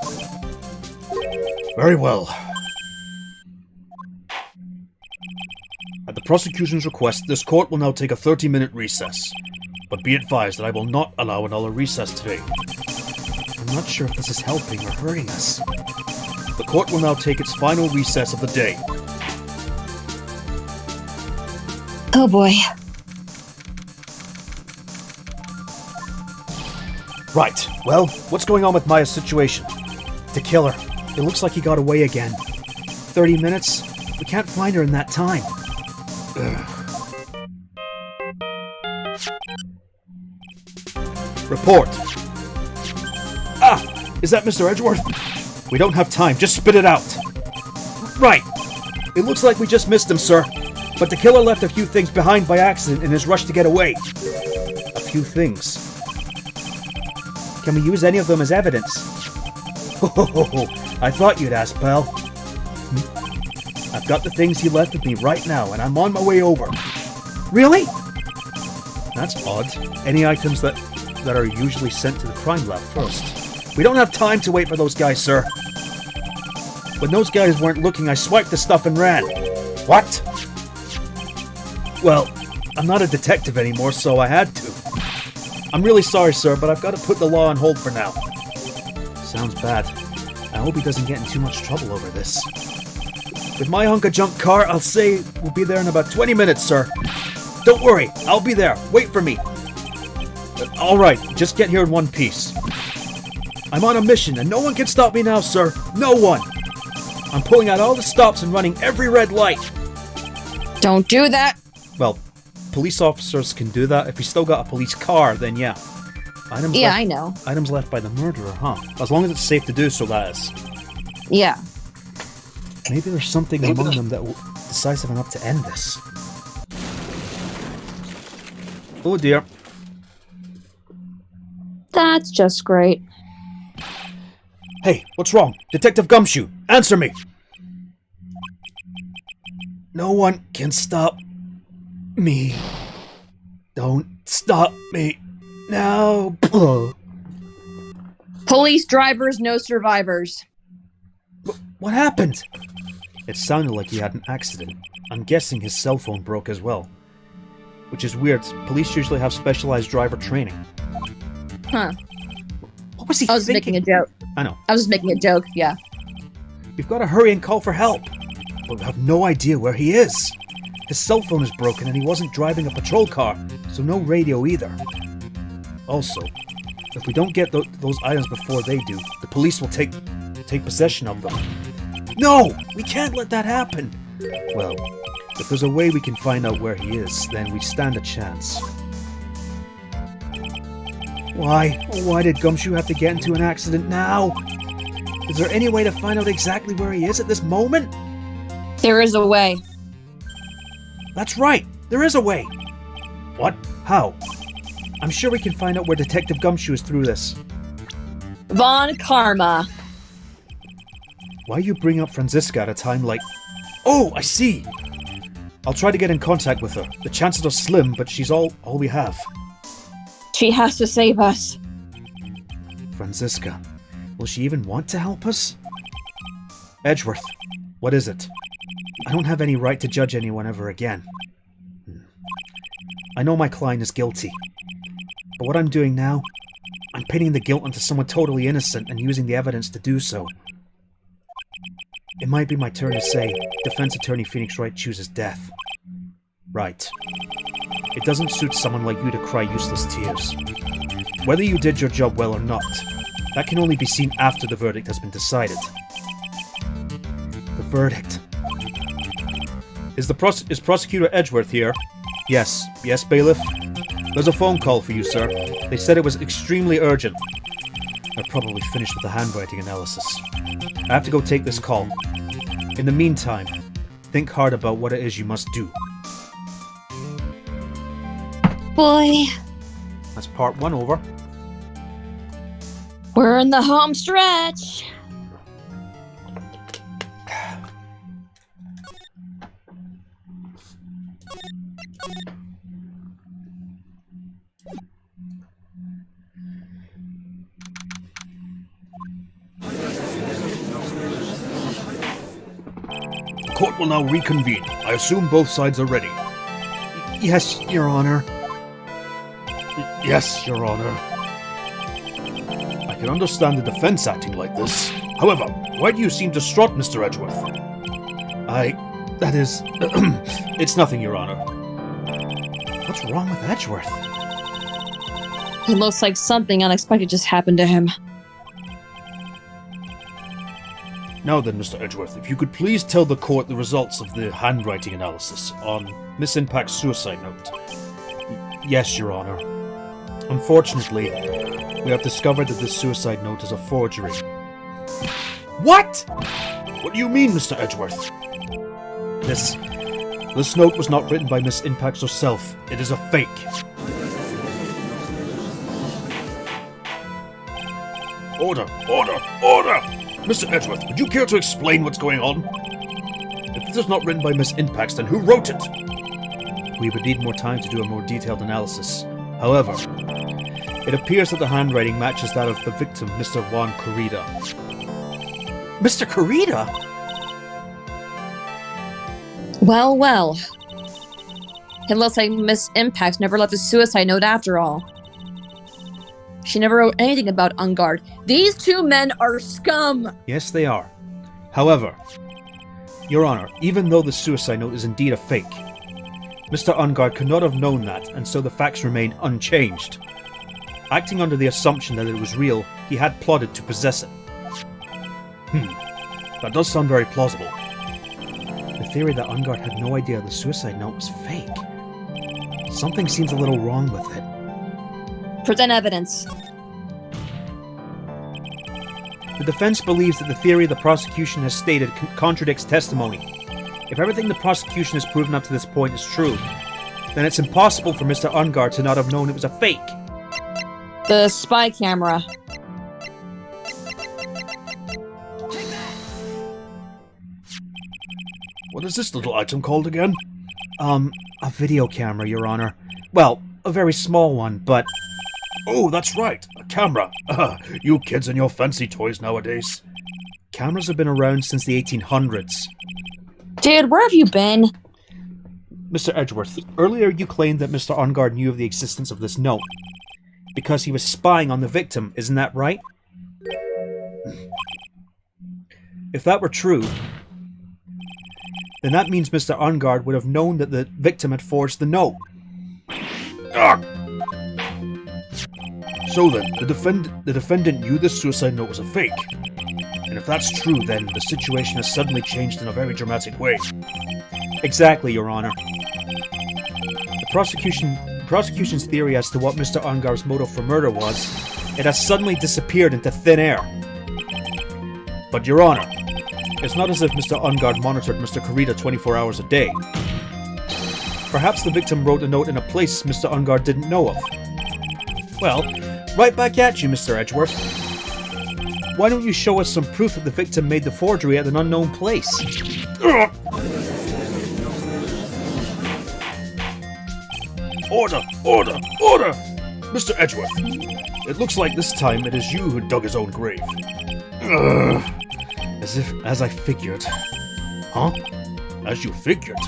Very well. At the prosecution's request, this court will now take a 30-minute recess. But be advised that I will not allow another recess today. I'm not sure if this is helping or hurting us. The court will now take its final recess of the day. Oh boy. Right, well, what's going on with Maya's situation? The killer. It looks like he got away again. 30 minutes? We can't find her in that time. Report. Ah! Is that Mr. Edgeworth? We don't have time. Just spit it out. Right! It looks like we just missed him, sir. But the killer left a few things behind by accident in his rush to get away. A few things. Can we use any of them as evidence? Oh, I thought you'd ask, pal. I've got the things he left with me right now, and I'm on my way over. Really? That's odd. Any items that are usually sent to the crime lab first. We don't have time to wait for those guys, sir. When those guys weren't looking, I swiped the stuff and ran. What? Well, I'm not a detective anymore, so I had to. I'm really sorry, sir, but I've got to put the law on hold for now. Sounds bad. I hope he doesn't get in too much trouble over this. With my hunk of junk car, I'll say we'll be there in about 20 minutes, sir. Don't worry, I'll be there. Wait for me. All right, just get here in one piece. I'm on a mission, and no one can stop me now, sir. No one. I'm pulling out all the stops and running every red light. Don't do that. Well, police officers can do that. If you still got a police car, then yeah. I know. Items left by the murderer, huh? As long as it's safe to do so, that is. Yeah. Maybe there's something among them that will decisive enough to end this. Oh dear. That's just great. Hey, what's wrong? Detective Gumshoe, answer me! No one can stop me. Don't stop me now. Police drivers, no survivors. What happened? It sounded like he had an accident. I'm guessing his cell phone broke as well. Which is weird. Police usually have specialized driver training. Huh. What was he I was thinking? making a joke. I know. I was just making a joke, yeah. We've got to hurry and call for help. But we have no idea where he is. His cell phone is broken and he wasn't driving a patrol car, so no radio either. Also, if we don't get those items before they do, the police will take possession of them. No! We can't let that happen! Well, if there's a way we can find out where he is, then we stand a chance. Why? Why did Gumshoe have to get into an accident now? Is there any way to find out exactly where he is at this moment? There is a way. That's right! There is a way! What? How? I'm sure we can find out where Detective Gumshoe is through this. Von Karma. Why you bring up Franziska at a time like... Oh, I see! I'll try to get in contact with her. The chances are slim, but she's all we have. She has to save us. Franziska. Will she even want to help us? Edgeworth, what is it? I don't have any right to judge anyone ever again. I know my client is guilty. But what I'm doing now, I'm pinning the guilt onto someone totally innocent and using the evidence to do so. It might be my turn to say, Defense Attorney Phoenix Wright chooses death. Right. It doesn't suit someone like you to cry useless tears. Whether you did your job well or not, That can only be seen after the verdict has been decided. The verdict. Is Prosecutor Edgeworth here? Yes. Yes, Bailiff? There's a phone call for you, sir. They said it was extremely urgent. They're probably finished with the handwriting analysis. I have to go take this call. In the meantime, think hard about what it is you must do. Boy, That's part 1 over. we're in the home stretch. The court will now reconvene. I assume both sides are ready. Yes, Your Honor. Yes, Your Honor. I can understand the defense acting like this. However, why do you seem distraught, Mr. Edgeworth? That is... It's nothing, Your Honor. What's wrong with Edgeworth? It looks like something unexpected just happened to him. Now then, Mr. Edgeworth, if you could please tell the court the results of the handwriting analysis on Miss Impact's suicide note. Yes, Your Honor. Unfortunately, we have discovered that this suicide note is a forgery. What? What do you mean, Mr. Edgeworth? This note was not written by Miss Impact herself. It is a fake. Order! Order! Order! Mr. Edgeworth, would you care to explain what's going on? If this is not written by Miss Impacts, then who wrote it? We would need more time to do a more detailed analysis. However, it appears that the handwriting matches that of the victim, Mr. Juan Corrida. Mr. Corrida? Well, well. It looks like Miss Impact never left a suicide note after all. She never wrote anything about Ungard. These two men are scum! Yes, they are. However, Your Honor, even though the suicide note is indeed a fake, Mr. Ungard could not have known that, and so the facts remain unchanged. Acting under the assumption that it was real, he had plotted to possess it. That does sound very plausible. The theory that Ungard had no idea the suicide note was fake. Something seems a little wrong with it. Present evidence. The defense believes that the theory the prosecution has stated contradicts testimony. If everything the prosecution has proven up to this point is true, then it's impossible for Mr. Ungard to not have known it was a fake. The spy camera. What is this little item called again? A video camera, Your Honor. Well, a very small one, but... Oh, that's right, a camera. You kids and your fancy toys nowadays. Cameras have been around since the 1800s. Dude, where have you been? Mr. Edgeworth, earlier you claimed that Mr. Ungard knew of the existence of this note because he was spying on the victim, isn't that right? If that were true, then that means Mr. Ungard would have known that the victim had forged the note. Ah! So then, the defendant knew this suicide note was a fake. And if that's true, then the situation has suddenly changed in a very dramatic way. Exactly, Your Honor. The prosecution's theory as to what Mr. Ungard's motive for murder was, it has suddenly disappeared into thin air. But, Your Honor, it's not as if Mr. Ungard monitored Mr. Corrida 24 hours a day. Perhaps the victim wrote a note in a place Mr. Ungard didn't know of. Well, right back at you, Mr. Edgeworth. Why don't you show us some proof that the victim made the forgery at an unknown place? Order! Order! Order! Mr. Edgeworth, it looks like this time it is you who dug his own grave. As I figured. Huh? As you figured?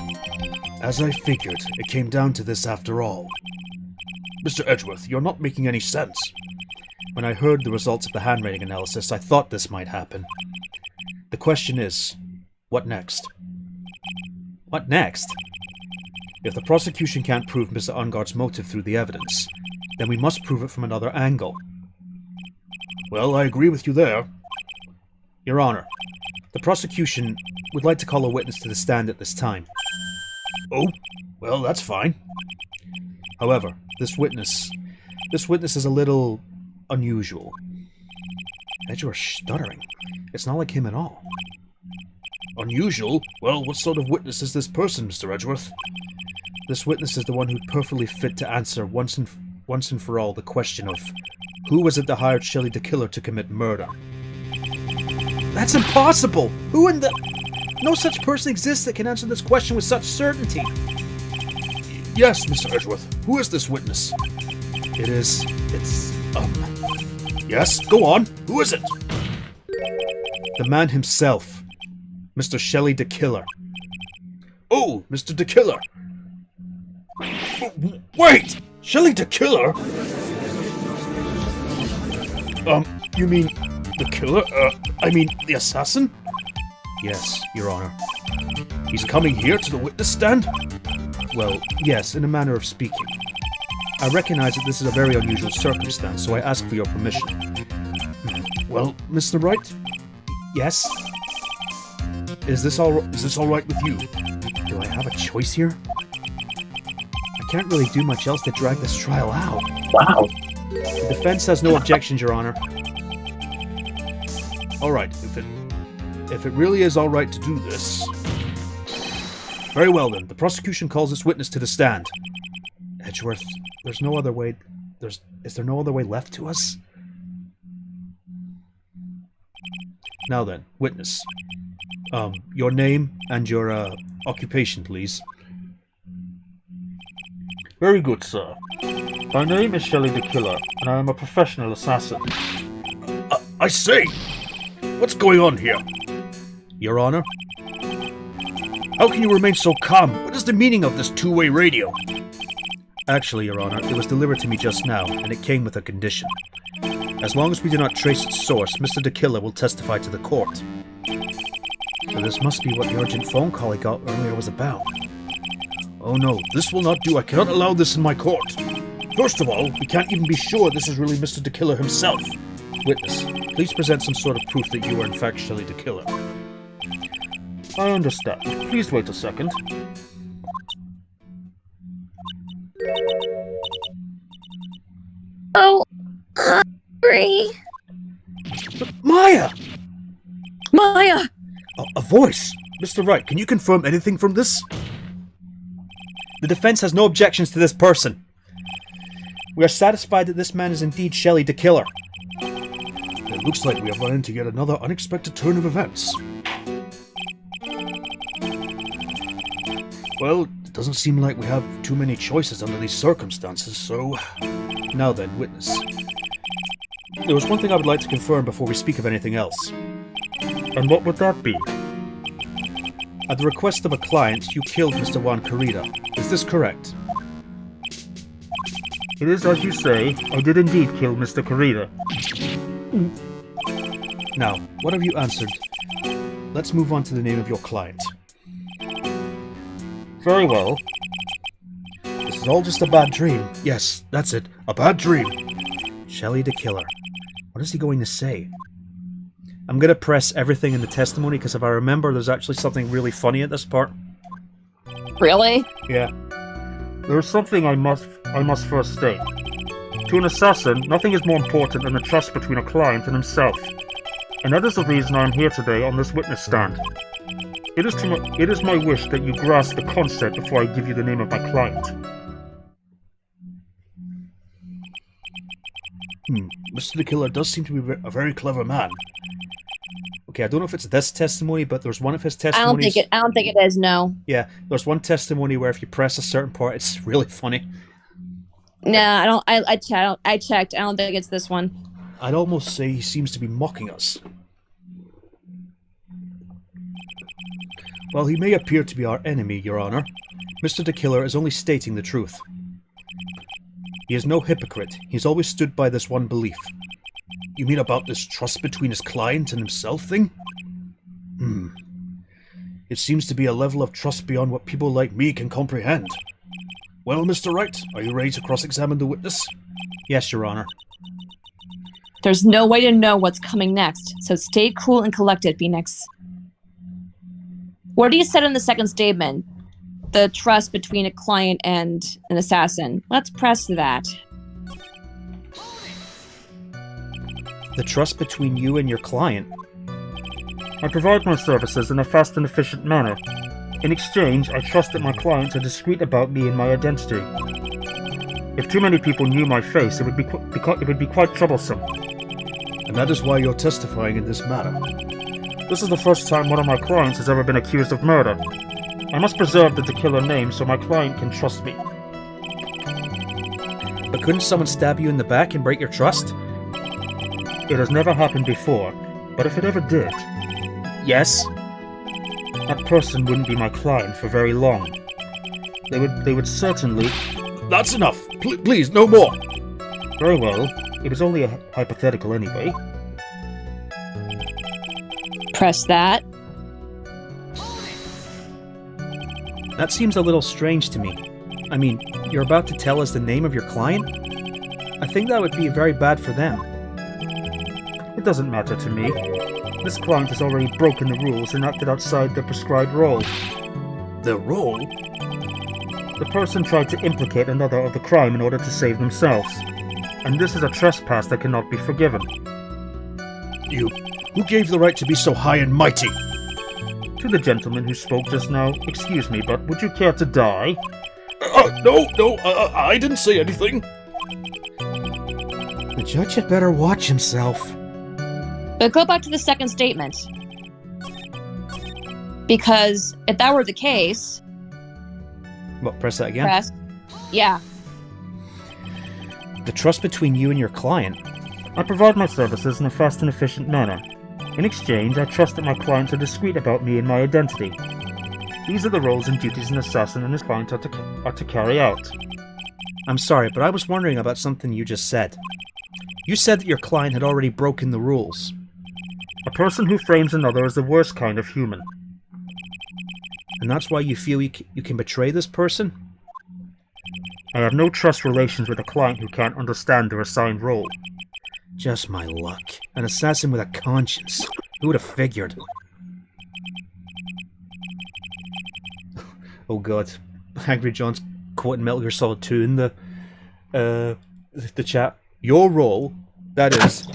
As I figured, it came down to this after all. Mr. Edgeworth, you're not making any sense. When I heard the results of the handwriting analysis, I thought this might happen. The question is, what next? What next? If the prosecution can't prove Mr. Ungard's motive through the evidence, then we must prove it from another angle. Well, I agree with you there. Your Honor, the prosecution would like to call a witness to the stand at this time. Oh, well, that's fine. However, this witness is a little unusual. Edgeworth's stuttering. It's not like him at all. Unusual? Well, what sort of witness is this person, Mr. Edgeworth? This witness is the one who's perfectly fit to answer once and for all the question of who was it that hired Shelley the killer to commit murder? That's impossible! Who in the... No such person exists that can answer this question with such certainty. Yes, Mr. Edgeworth. Who is this witness? Yes, go on. Who is it? The man himself. Mr. Shelley the Killer. Oh, Mr. the Killer. Wait! Shelley the Killer? You mean the killer? I mean the assassin? Yes, Your Honor. He's coming here to the witness stand? Well, yes, in a manner of speaking. I recognize that this is a very unusual circumstance, so I ask for your permission. Well, Mr. Wright? Yes? Is this all right with you? Do I have a choice here? I can't really do much else to drag this trial out. Wow. The defense has no objections, Your Honor. All right, if it really is all right to do this... Very well then, the prosecution calls this witness to the stand. Edgeworth, there's no other way... Is there no other way left to us? Now then, witness. Your name and your, occupation, please. Very good, sir. My name is Shelley the Killer, and I am a professional assassin. I say! What's going on here? Your Honor? How can you remain so calm? What is the meaning of this two-way radio? Actually, Your Honor, it was delivered to me just now, and it came with a condition. As long as we do not trace its source, Mr. the Killer will testify to the court. So this must be what the urgent phone call I got earlier was about. Oh no, this will not do. I cannot allow this in my court. First of all, we can't even be sure this is really Mr. the Killer himself. Witness, please present some sort of proof that you are in fact Shelley the Killer. I understand. Please wait a second. Oh, hungry. Maya! Maya! A voice! Mr. Wright, can you confirm anything from this? The defense has no objections to this person. We are satisfied that this man is indeed Shelley the Killer. It looks like we have run into yet another unexpected turn of events. Well, it doesn't seem like we have too many choices under these circumstances, so... Now then, witness. There was one thing I would like to confirm before we speak of anything else. And what would that be? At the request of a client, you killed Mr. Juan Carrera. Is this correct? It is as you say, I did indeed kill Mr. Carrera. Now, what have you answered? Let's move on to the name of your client. Very well. This is all just a bad dream. Yes, that's it. A bad dream. Shelley the Killer. What is he going to say? I'm going to press everything in the testimony because if I remember, there's actually something really funny at this part. Really? Yeah. There is something I must first state. To an assassin, nothing is more important than the trust between a client and himself. And that is the reason I am here today on this witness stand. It is my wish that you grasp the concept before I give you the name of my client. Mr. the Killer does seem to be a very clever man. Okay, I don't know if it's this testimony, but there's one of his testimonies... I don't think it is, no. Yeah, there's one testimony where if you press a certain part, it's really funny. Nah, I don't. I checked. I don't think it's this one. I'd almost say he seems to be mocking us. While he may appear to be our enemy, Your Honor, Mr. the Killer is only stating the truth. He is no hypocrite. He's always stood by this one belief. You mean about this trust between his client and himself thing? It seems to be a level of trust beyond what people like me can comprehend. Well, Mr. Wright, are you ready to cross-examine the witness? Yes, Your Honor. There's no way to know what's coming next, so stay cool and collected, Phoenix. What do you said in the second statement? The trust between a client and an assassin. Let's press that. The trust between you and your client. I provide my services in a fast and efficient manner. In exchange, I trust that my clients are discreet about me and my identity. If too many people knew my face, it would be quite troublesome. And that is why you're testifying in this matter. This is the first time one of my clients has ever been accused of murder. I must preserve the killer name so my client can trust me. But couldn't someone stab you in the back and break your trust? It has never happened before, but if it ever did, Yes. that person wouldn't be my client for very long. They would certainly... That's enough. Please, no more. Very well. It was only a hypothetical anyway. Press that. That seems a little strange to me. I mean, you're about to tell us the name of your client? I think that would be very bad for them. It doesn't matter to me. This client has already broken the rules and acted outside their prescribed role. Their role? The person tried to implicate another of the crime in order to save themselves. And this is a trespass that cannot be forgiven. You. Who gave the right to be so high and mighty? To the gentleman who spoke just now, excuse me, but would you care to die? No, I didn't say anything. The judge had better watch himself. But go back to the second statement. Because if that were the case... What, press that again? Press. Yeah. The trust between you and your client. I provide my services in a fast and efficient manner. In exchange, I trust that my clients are discreet about me and my identity. These are the roles and duties an assassin and his client are to carry out. I'm sorry, but I was wondering about something you just said. You said that your client had already broken the rules. A person who frames another is the worst kind of human. And that's why you feel you can betray this person? I have no trust relations with a client who can't understand their assigned role. Just my luck. An assassin with a conscience. Who would have figured? Oh god. Angry John's quoting Metal Gear Solid 2 in the chat. Your role, that is,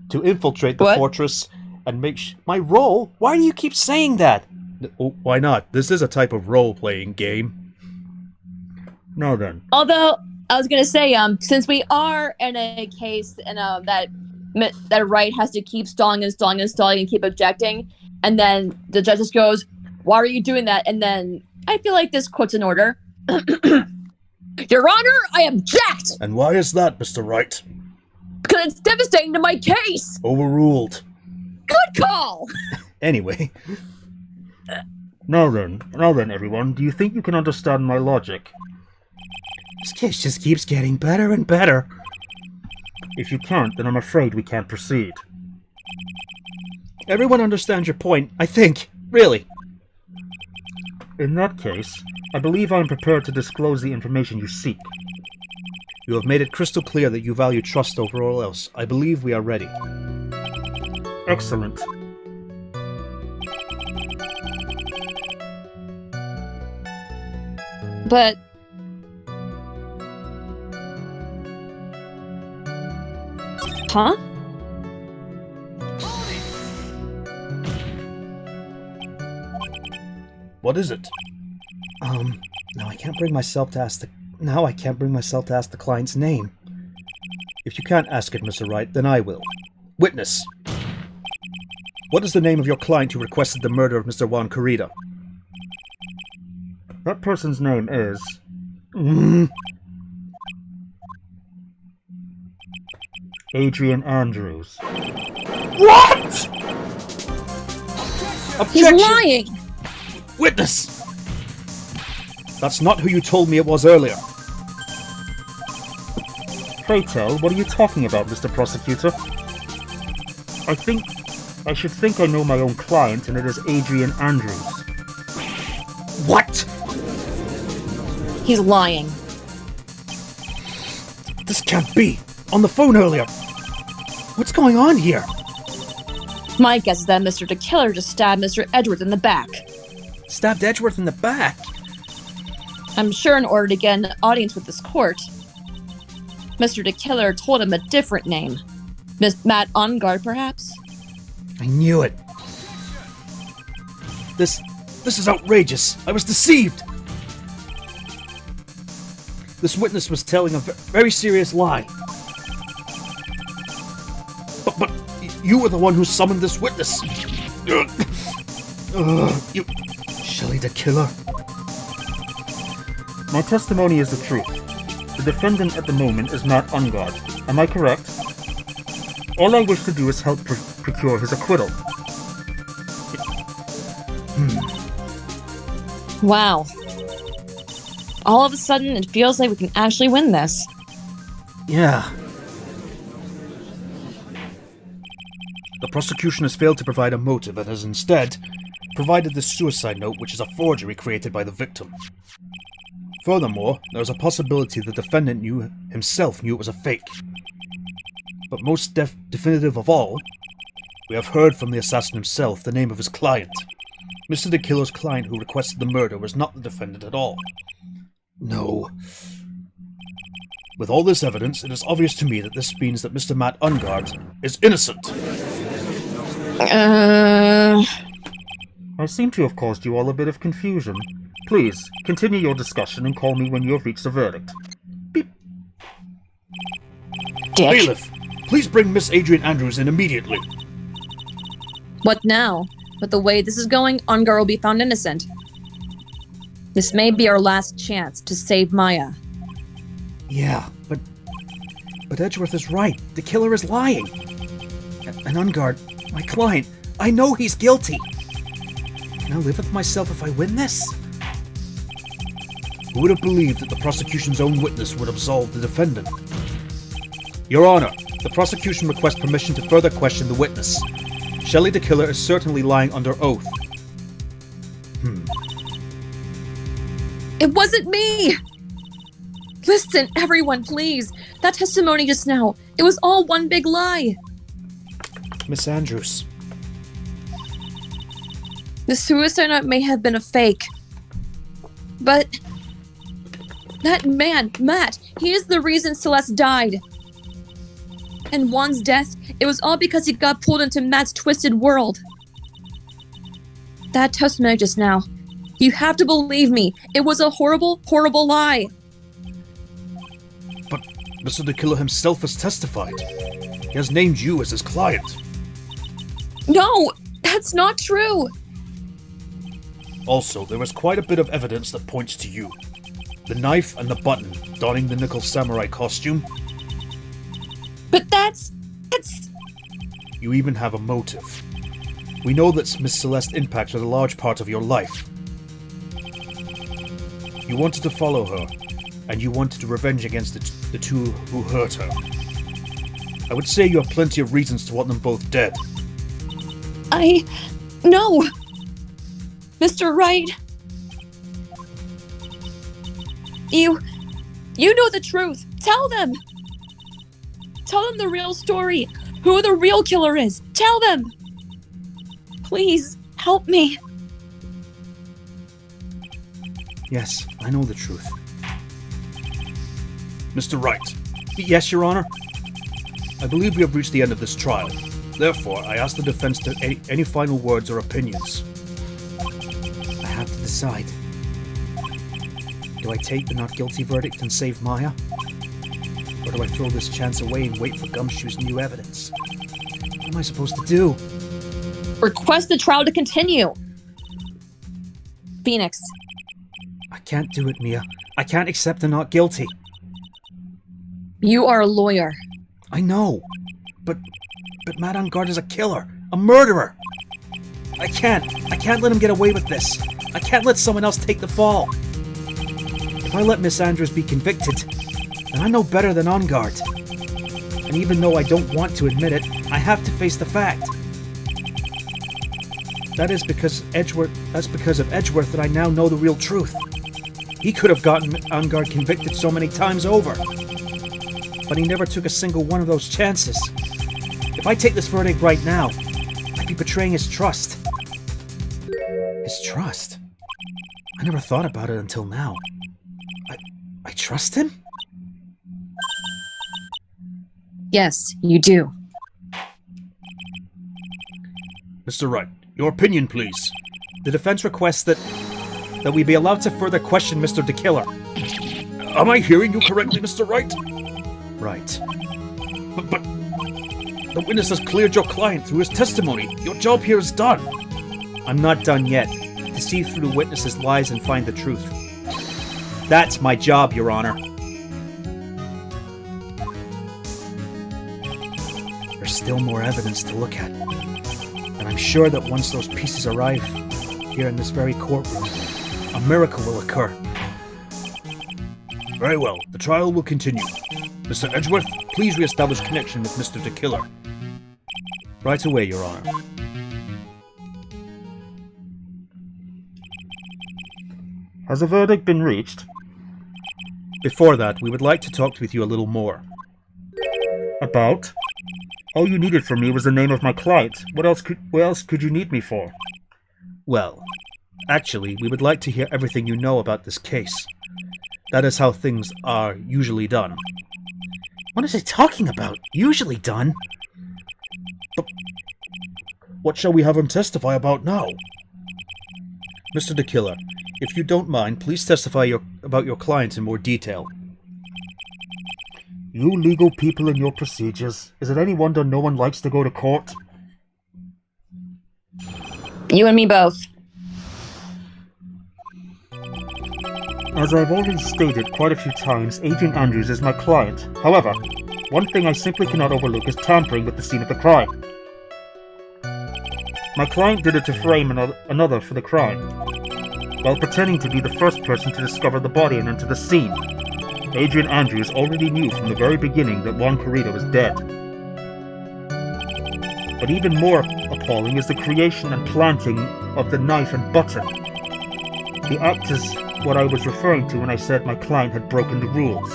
to infiltrate the fortress and make my role? Why do you keep saying that? Oh, why not? This is a type of role-playing game. Now then. Although, I was gonna say, since we are in a case, that Wright has to keep stalling and keep objecting, and then the judge just goes, "Why are you doing that?" And then I feel like this quote's in order. Your Honor, I object! And why is that, Mr. Wright? Because it's devastating to my case! Overruled. Good call! Anyway. Now then, everyone, do you think you can understand my logic? This case just keeps getting better and better. If you can't, then I'm afraid we can't proceed. Everyone understands your point, I think. Really. In that case, I believe I am prepared to disclose the information you seek. You have made it crystal clear that you value trust over all else. I believe we are ready. Excellent. But... Huh? What is it? Now I can't bring myself to ask the client's name. If you can't ask it, Mr. Wright, then I will. Witness. What is the name of your client who requested the murder of Mr. Juan Corrida? That person's name is... Adrian Andrews. What?! He's lying! Witness! That's not who you told me it was earlier. Pray tell, what are you talking about, Mr. Prosecutor? I should think I know my own client, and it is Adrian Andrews. What?! He's lying. This can't be! On the phone earlier! What's going on here? My guess is that Mr. the Killer just stabbed Mr. Edwards in the back. Stabbed Edgeworth in the back? I'm sure in order to get an audience with this court, Mr. the Killer told him a different name. Matt Ungard, perhaps? I knew it. This is outrageous. I was deceived. This witness was telling a very serious lie. But you were the one who summoned this witness. You, Shelley the Killer. My testimony is the truth. The defendant at the moment is Matt Ungard. Am I correct? All I wish to do is help procure his acquittal. Wow. All of a sudden, it feels like we can actually win this. Yeah. The prosecution has failed to provide a motive and has instead provided this suicide note, which is a forgery created by the victim. Furthermore, there is a possibility the defendant himself knew it was a fake. But most definitive of all, we have heard from the assassin himself the name of his client. Mr. the Killer's client who requested the murder was not the defendant at all. No. With all this evidence, it is obvious to me that this means that Mr. Matt Ungard is innocent. I seem to have caused you all a bit of confusion. Please, continue your discussion and call me when you have reached a verdict. Beep. Dick. Bailiff, please bring Miss Adrian Andrews in immediately. What now? With the way this is going, Ungard will be found innocent. This may be our last chance to save Maya. Yeah, but Edgeworth is right. The killer is lying. And Ungard, my client, I know he's guilty. Can I live with myself if I win this? Who would have believed that the prosecution's own witness would absolve the defendant? Your Honor, the prosecution requests permission to further question the witness. Shelley the Killer is certainly lying under oath. It wasn't me! Listen, everyone, please. That testimony just now, it was all one big lie. Miss Andrews. The suicide note may have been a fake. But that man, Matt, he is the reason Celeste died. And Juan's death, it was all because he got pulled into Matt's twisted world. That testimony just now, you have to believe me. It was a horrible, horrible lie. But Mr. the Killer himself has testified. He has named you as his client. No, that's not true. Also, there is quite a bit of evidence that points to you. The knife and the button, donning the nickel samurai costume. But that's... You even have a motive. We know that Miss Celeste impacted a large part of your life. You wanted to follow her, and you wanted to revenge against the two who hurt her. I would say you have plenty of reasons to want them both dead. No! Mr. Wright! You know the truth! Tell them! Tell them the real story! Who the real killer is! Tell them! Please, help me! Yes, I know the truth. Mr. Wright, Yes, Your Honor? I believe we have reached the end of this trial. Therefore, I ask the defense to any final words or opinions. I have to decide. Do I take the not guilty verdict and save Maya? Or do I throw this chance away and wait for Gumshoe's new evidence? What am I supposed to do? Request the trial to continue! Phoenix. I can't do it, Mia. I can't accept the not guilty. You are a lawyer. I know. But Matt Ungard is a killer. A murderer. I can't let him get away with this. I can't let someone else take the fall. If I let Miss Andrews be convicted, then I'm no better than Ungard. And even though I don't want to admit it, I have to face the fact. That's because of Edgeworth that I now know the real truth. He could have gotten Ungard convicted so many times over. But he never took a single one of those chances. If I take this verdict right now, I'd be betraying his trust. His trust? I never thought about it until now. I trust him? Yes, you do. Mr. Wright, your opinion, please. The defense requests that we be allowed to further question Mr. the Killer. Am I hearing you correctly, Mr. Wright? Right. But the witness has cleared your client through his testimony. Your job here is done. I'm not done yet. To see through the witness's lies and find the truth. That's my job, Your Honor. There's still more evidence to look at. And I'm sure that once those pieces arrive here in this very courtroom, a miracle will occur. Very well. The trial will continue. Mr. Edgeworth, please re-establish connection with Mr. the Killer. Right away, Your Honor. Has a verdict been reached? Before that, we would like to talk with you a little more. About? All you needed from me was the name of my client. What else could you need me for? Well, actually, we would like to hear everything you know about this case. That is how things are usually done. What is he talking about? Usually done? But what shall we have him testify about now? Mr. the Killer, if you don't mind, please testify about your client in more detail. You legal people and your procedures. Is it any wonder no one likes to go to court? You and me both. As I've already stated quite a few times, Adrian Andrews is my client. However, one thing I simply cannot overlook is tampering with the scene of the crime. My client did it to frame another for the crime, while pretending to be the first person to discover the body and enter the scene. Adrian Andrews already knew from the very beginning that Juan Corrida was dead. But even more appalling is the creation and planting of the knife and button. The act is what I was referring to when I said my client had broken the rules.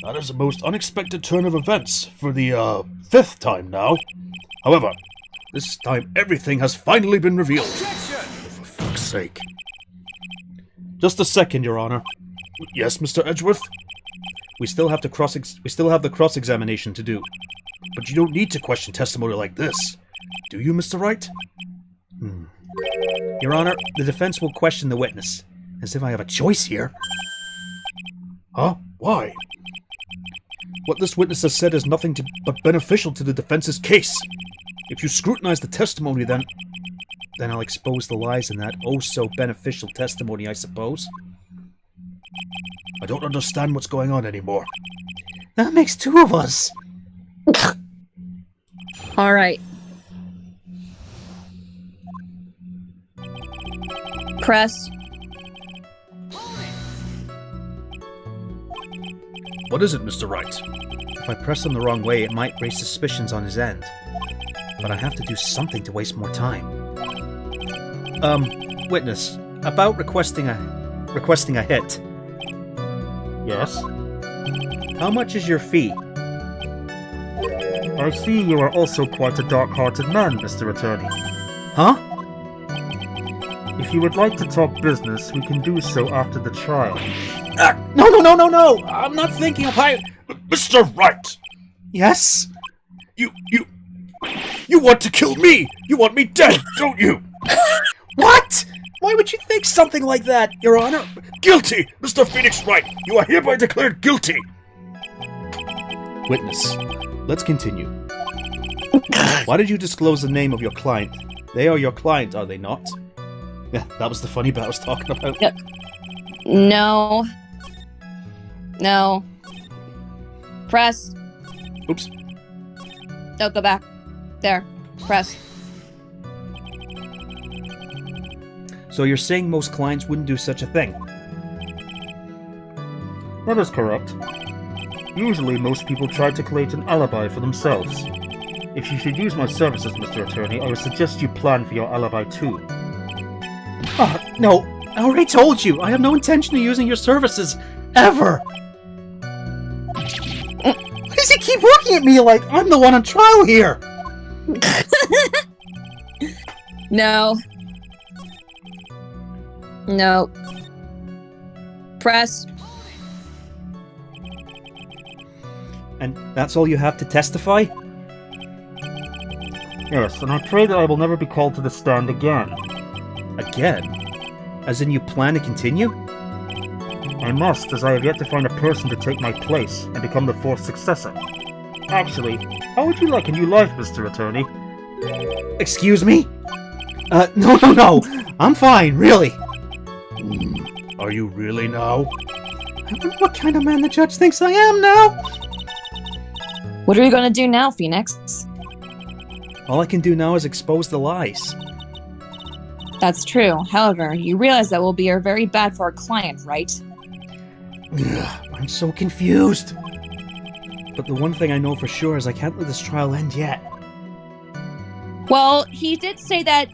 That is a most unexpected turn of events for the, fifth time now. However, this time everything has finally been revealed. Oh, for fuck's sake. Just a second, Your Honor. Yes, Mr. Edgeworth? We still have the cross-examination to do. But you don't need to question testimony like this. Do you, Mr. Wright? Your Honor, the defense will question the witness. As if I have a choice here. Huh? Why? What this witness has said is nothing but beneficial to the defense's case. If you scrutinize the testimony, then I'll expose the lies in that oh-so-beneficial testimony, I suppose. I don't understand what's going on anymore. That makes two of us! All right. Press. What is it, Mr. Wright? If I press him the wrong way, it might raise suspicions on his end. But I have to do something to waste more time. Witness, about requesting a hit. Yes? How much is your fee? I see you are also quite a dark-hearted man, Mr. Attorney. Huh? If you would like to talk business, we can do so after the trial. No! I'm not thinking of hiring... Mr. Wright! Yes? You want to kill me! You want me dead, don't you? What? Why would you think something like that, Your Honor? Guilty! Mr. Phoenix Wright, you are hereby declared guilty! Witness, let's continue. Why did you disclose the name of your client? They are your client, are they not? Yeah, that was the funny bit I was talking about. Yep. No. Press. Oops. No, go back. There. Press. So you're saying most clients wouldn't do such a thing? That is correct. Usually, most people try to create an alibi for themselves. If you should use my services, Mr. Attorney, I would suggest you plan for your alibi too. No, I already told you, I have no intention of using your services, ever! you keep looking at me like I'm the one on trial here? No. No. Press. And that's all you have to testify? Yes, and I pray that I will never be called to the stand again. Again? As in you plan to continue? I must, as I have yet to find a person to take my place and become the fourth successor. Actually, how would you like a new life, Mr. Attorney? Excuse me? No. I'm fine, really. Are you really now? I wonder what kind of man the judge thinks I am now. What are you gonna do now, Phoenix? All I can do now is expose the lies. That's true. However, you realize that will be very bad for our client, right? I'm so confused. But the one thing I know for sure is I can't let this trial end yet. Well, he did say that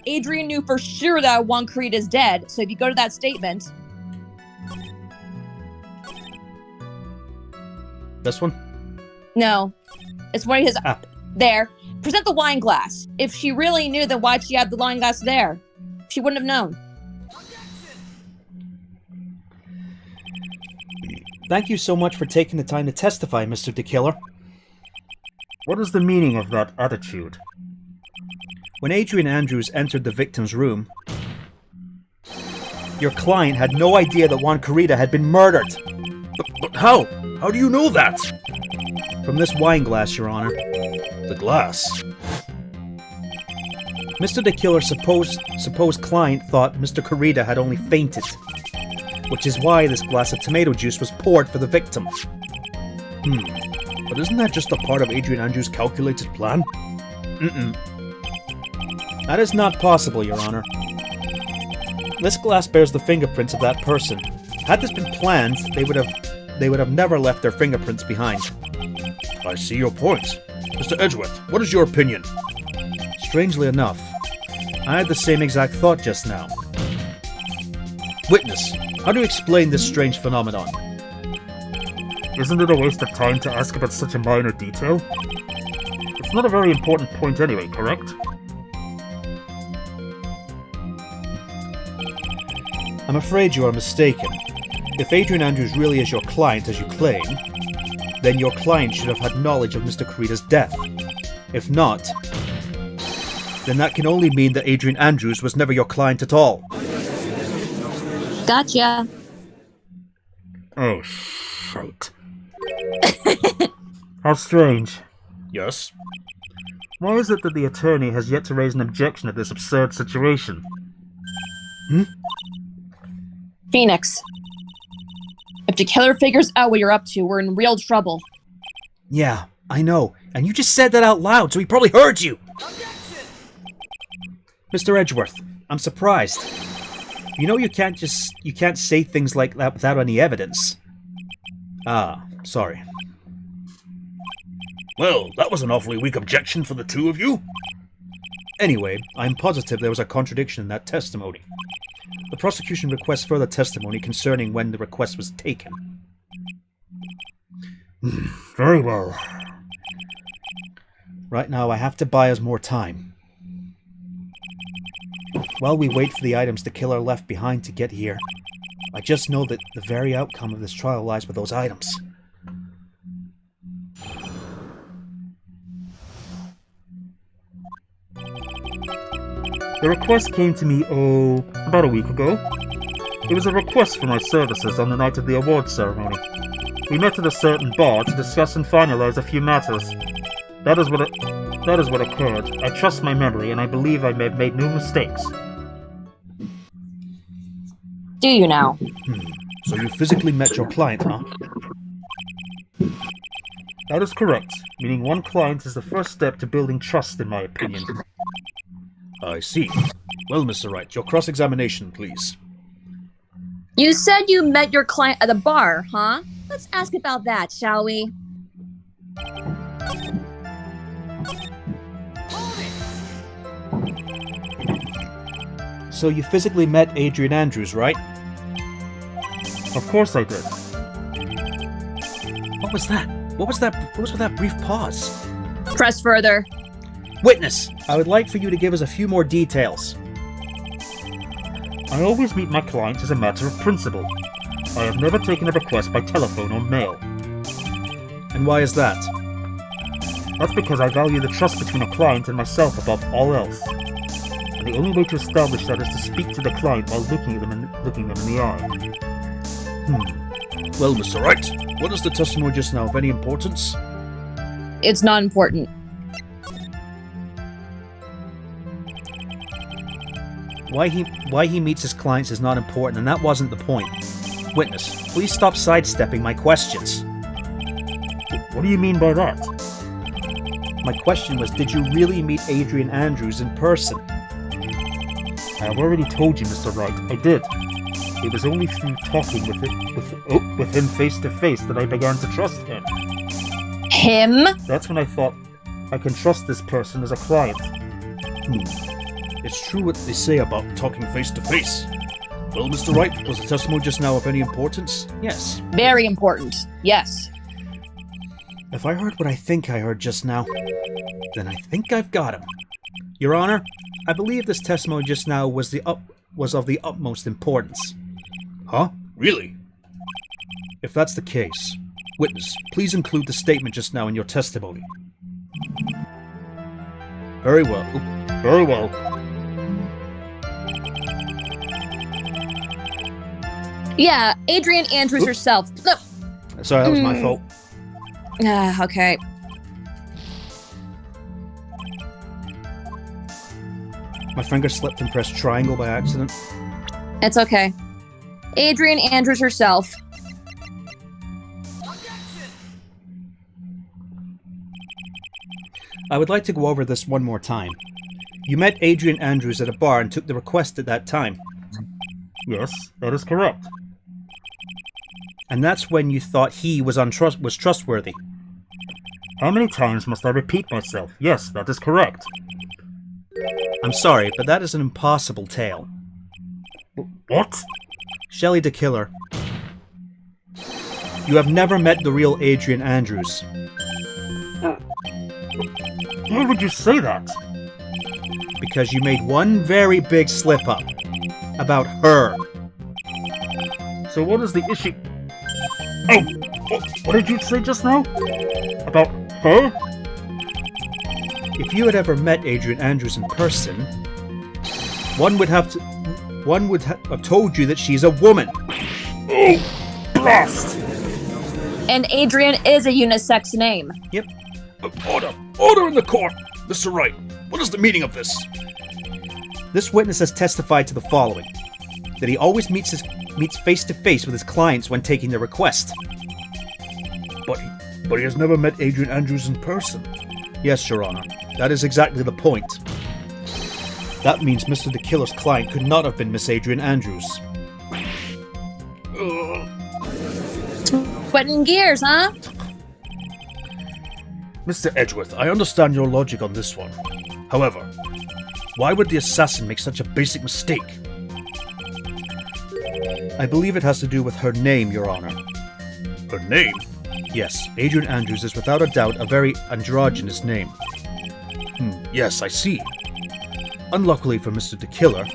Adrian knew for sure that Ungard is dead, so if you go to that statement... This one? No. It's what he has... Ah. There. Present the wine glass. If she really knew, then why'd she have the wine glass there? She wouldn't have known. Thank you so much for taking the time to testify, Mr. the Killer. What is the meaning of that attitude? When Adrian Andrews entered the victim's room, your client had no idea that Juan Corrida had been murdered. But how? How do you know that? From this wine glass, Your Honor. The glass. Mr. the Killer's supposed client thought Mr. Corrida had only fainted, which is why this glass of tomato juice was poured for the victim. But isn't that just a part of Adrian Andrews' calculated plan? That is not possible, Your Honor. This glass bears the fingerprints of that person. Had this been planned, they would have never left their fingerprints behind. I see your point. Mr. Edgeworth, what is your opinion? Strangely enough, I had the same exact thought just now. Witness, how do you explain this strange phenomenon? Isn't it a waste of time to ask about such a minor detail? It's not a very important point anyway, correct? I'm afraid you are mistaken. If Adrian Andrews really is your client, as you claim, then your client should have had knowledge of Mr. Corrida's death. If not, then that can only mean that Adrian Andrews was never your client at all. Gotcha. Oh, shite. How strange. Yes? Why is it that the attorney has yet to raise an objection at this absurd situation? Phoenix. If the killer figures out what you're up to, we're in real trouble. Yeah, I know. And you just said that out loud, so he probably heard you! Mr. Edgeworth, I'm surprised. You know you can't say things like that without any evidence. Ah, sorry. Well, that was an awfully weak objection for the two of you. Anyway, I'm positive there was a contradiction in that testimony. The prosecution requests further testimony concerning when the request was taken. Very well. Right now, I have to buy us more time. While we wait for the items the killer left behind to get here, I just know that the very outcome of this trial lies with those items. The request came to me, about a week ago. It was a request for my services on the night of the awards ceremony. We met at a certain bar to discuss and finalize a few matters. That is what occurred. I trust my memory, and I believe I have made no mistakes. Do you now? So you physically met your client, huh? That is correct, meaning one client is the first step to building trust, in my opinion. I see. Well, Mr. Wright, your cross-examination, please. You said you met your client at a bar, huh? Let's ask about that, shall we? So you physically met Adrian Andrews, right? Of course I did. What was that? What was with that brief pause? Press further. Witness, I would like for you to give us a few more details. I always meet my clients as a matter of principle. I have never taken a request by telephone or mail. And why is that? That's because I value the trust between a client and myself above all else. And the only way to establish that is to speak to the client while looking them in the eye. Well, Mr. Wright, what is the testimony just now of any importance? It's not important. Why he meets his clients is not important, and that wasn't the point. Witness, please stop sidestepping my questions. What do you mean by that? My question was, did you really meet Adrian Andrews in person? I have already told you, Mr. Wright, I did. It was only through talking with him face to face that I began to trust him. Him? That's when I thought, I can trust this person as a client. It's true what they say about talking face to face. Well, Mr. Wright, was the testimony just now of any importance? Yes. Very important. Yes. If I heard what I think I heard just now, then I think I've got him. Your Honor, I believe this testimony just now was of the utmost importance. Huh? Really? If that's the case, witness, please include the statement just now in your testimony. Very well. Very well. Yeah, Adrian Andrews herself. No. Sorry, that was my fault. Okay. My finger slipped and pressed triangle by accident. It's okay. Adrian Andrews herself. I would like to go over this one more time. You met Adrian Andrews at a bar and took the request at that time. Yes, that is correct. And that's when you thought he was trustworthy. How many times must I repeat myself? Yes, that is correct. I'm sorry, but that is an impossible tale. What? Shelley the Killer. You have never met the real Adrian Andrews. Why would you say that? Because you made one very big slip-up. About her. So what is the issue? Oh! What did you say just now? About her? If you had ever met Adrian Andrews in person, one would have told you that she's a woman. Oh, blast! And Adrian is a unisex name. Yep. Order! Order in the court! Mr. Wright, what is the meaning of this? This witness has testified to the following. That he always meets face to face with his clients when taking their request. But he has never met Adrian Andrews in person. Yes, Your Honor. That is exactly the point. That means Mr. the Killer's client could not have been Miss Adrian Andrews. Sweating gears, huh? Mr. Edgeworth, I understand your logic on this one. However, why would the assassin make such a basic mistake? I believe it has to do with her name, Your Honor. Her name? Yes, Adrian Andrews is without a doubt a very androgynous name. Yes, I see. Unluckily for Mr. the Killer,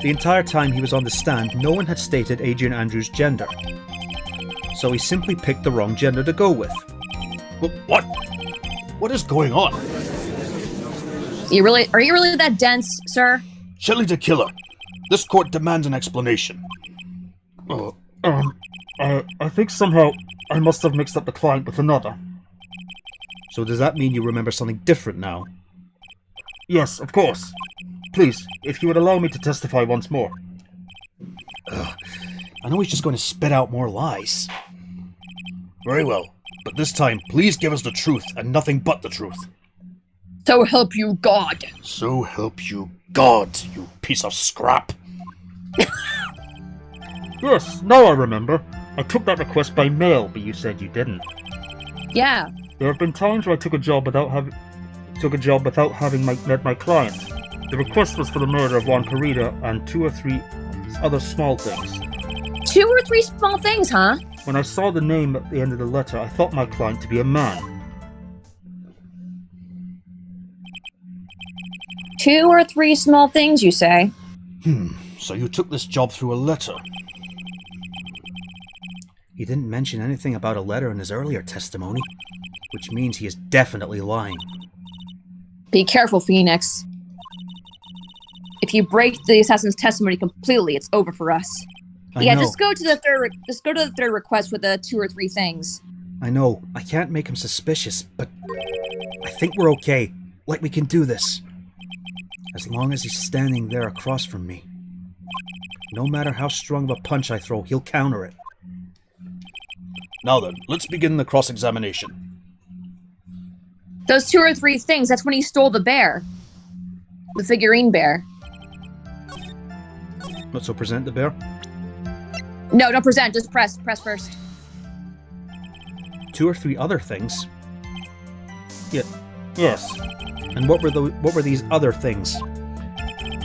the entire time he was on the stand, no one had stated Adrian Andrews' gender. So he simply picked the wrong gender to go with. What? What is going on? Are you really that dense, sir? Shelley the Killer, this court demands an explanation. I think somehow I must have mixed up the client with another. So does that mean you remember something different now? Yes, of course. Please, if you would allow me to testify once more. I know he's just going to spit out more lies. Very well, but this time, please give us the truth and nothing but the truth. So help you God. So help you God, you piece of scrap. Yes, now I remember. I took that request by mail, but you said you didn't. Yeah. There have been times where I took a job without having met my client. The request was for the murder of Juan Carrera and 2 or 3 other small things. 2 or 3 small things, huh? When I saw the name at the end of the letter, I thought my client to be a man. 2 or 3 small things, you say? So you took this job through a letter. He didn't mention anything about a letter in his earlier testimony, which means he is definitely lying. Be careful, Phoenix. If you break the assassin's testimony completely, it's over for us. I Yeah, know. just go to the third request with the 2 or 3 things. I know, I can't make him suspicious, but I think we're okay. Like we can do this. As long as he's standing there across from me. No matter how strong of a punch I throw, he'll counter it. Now then, let's begin the cross-examination. Those 2 or 3 things, that's when he stole the bear. The figurine bear. Not so present the bear. No, don't present, just press. Press first. 2 or 3 other things. Yes, And what were these other things?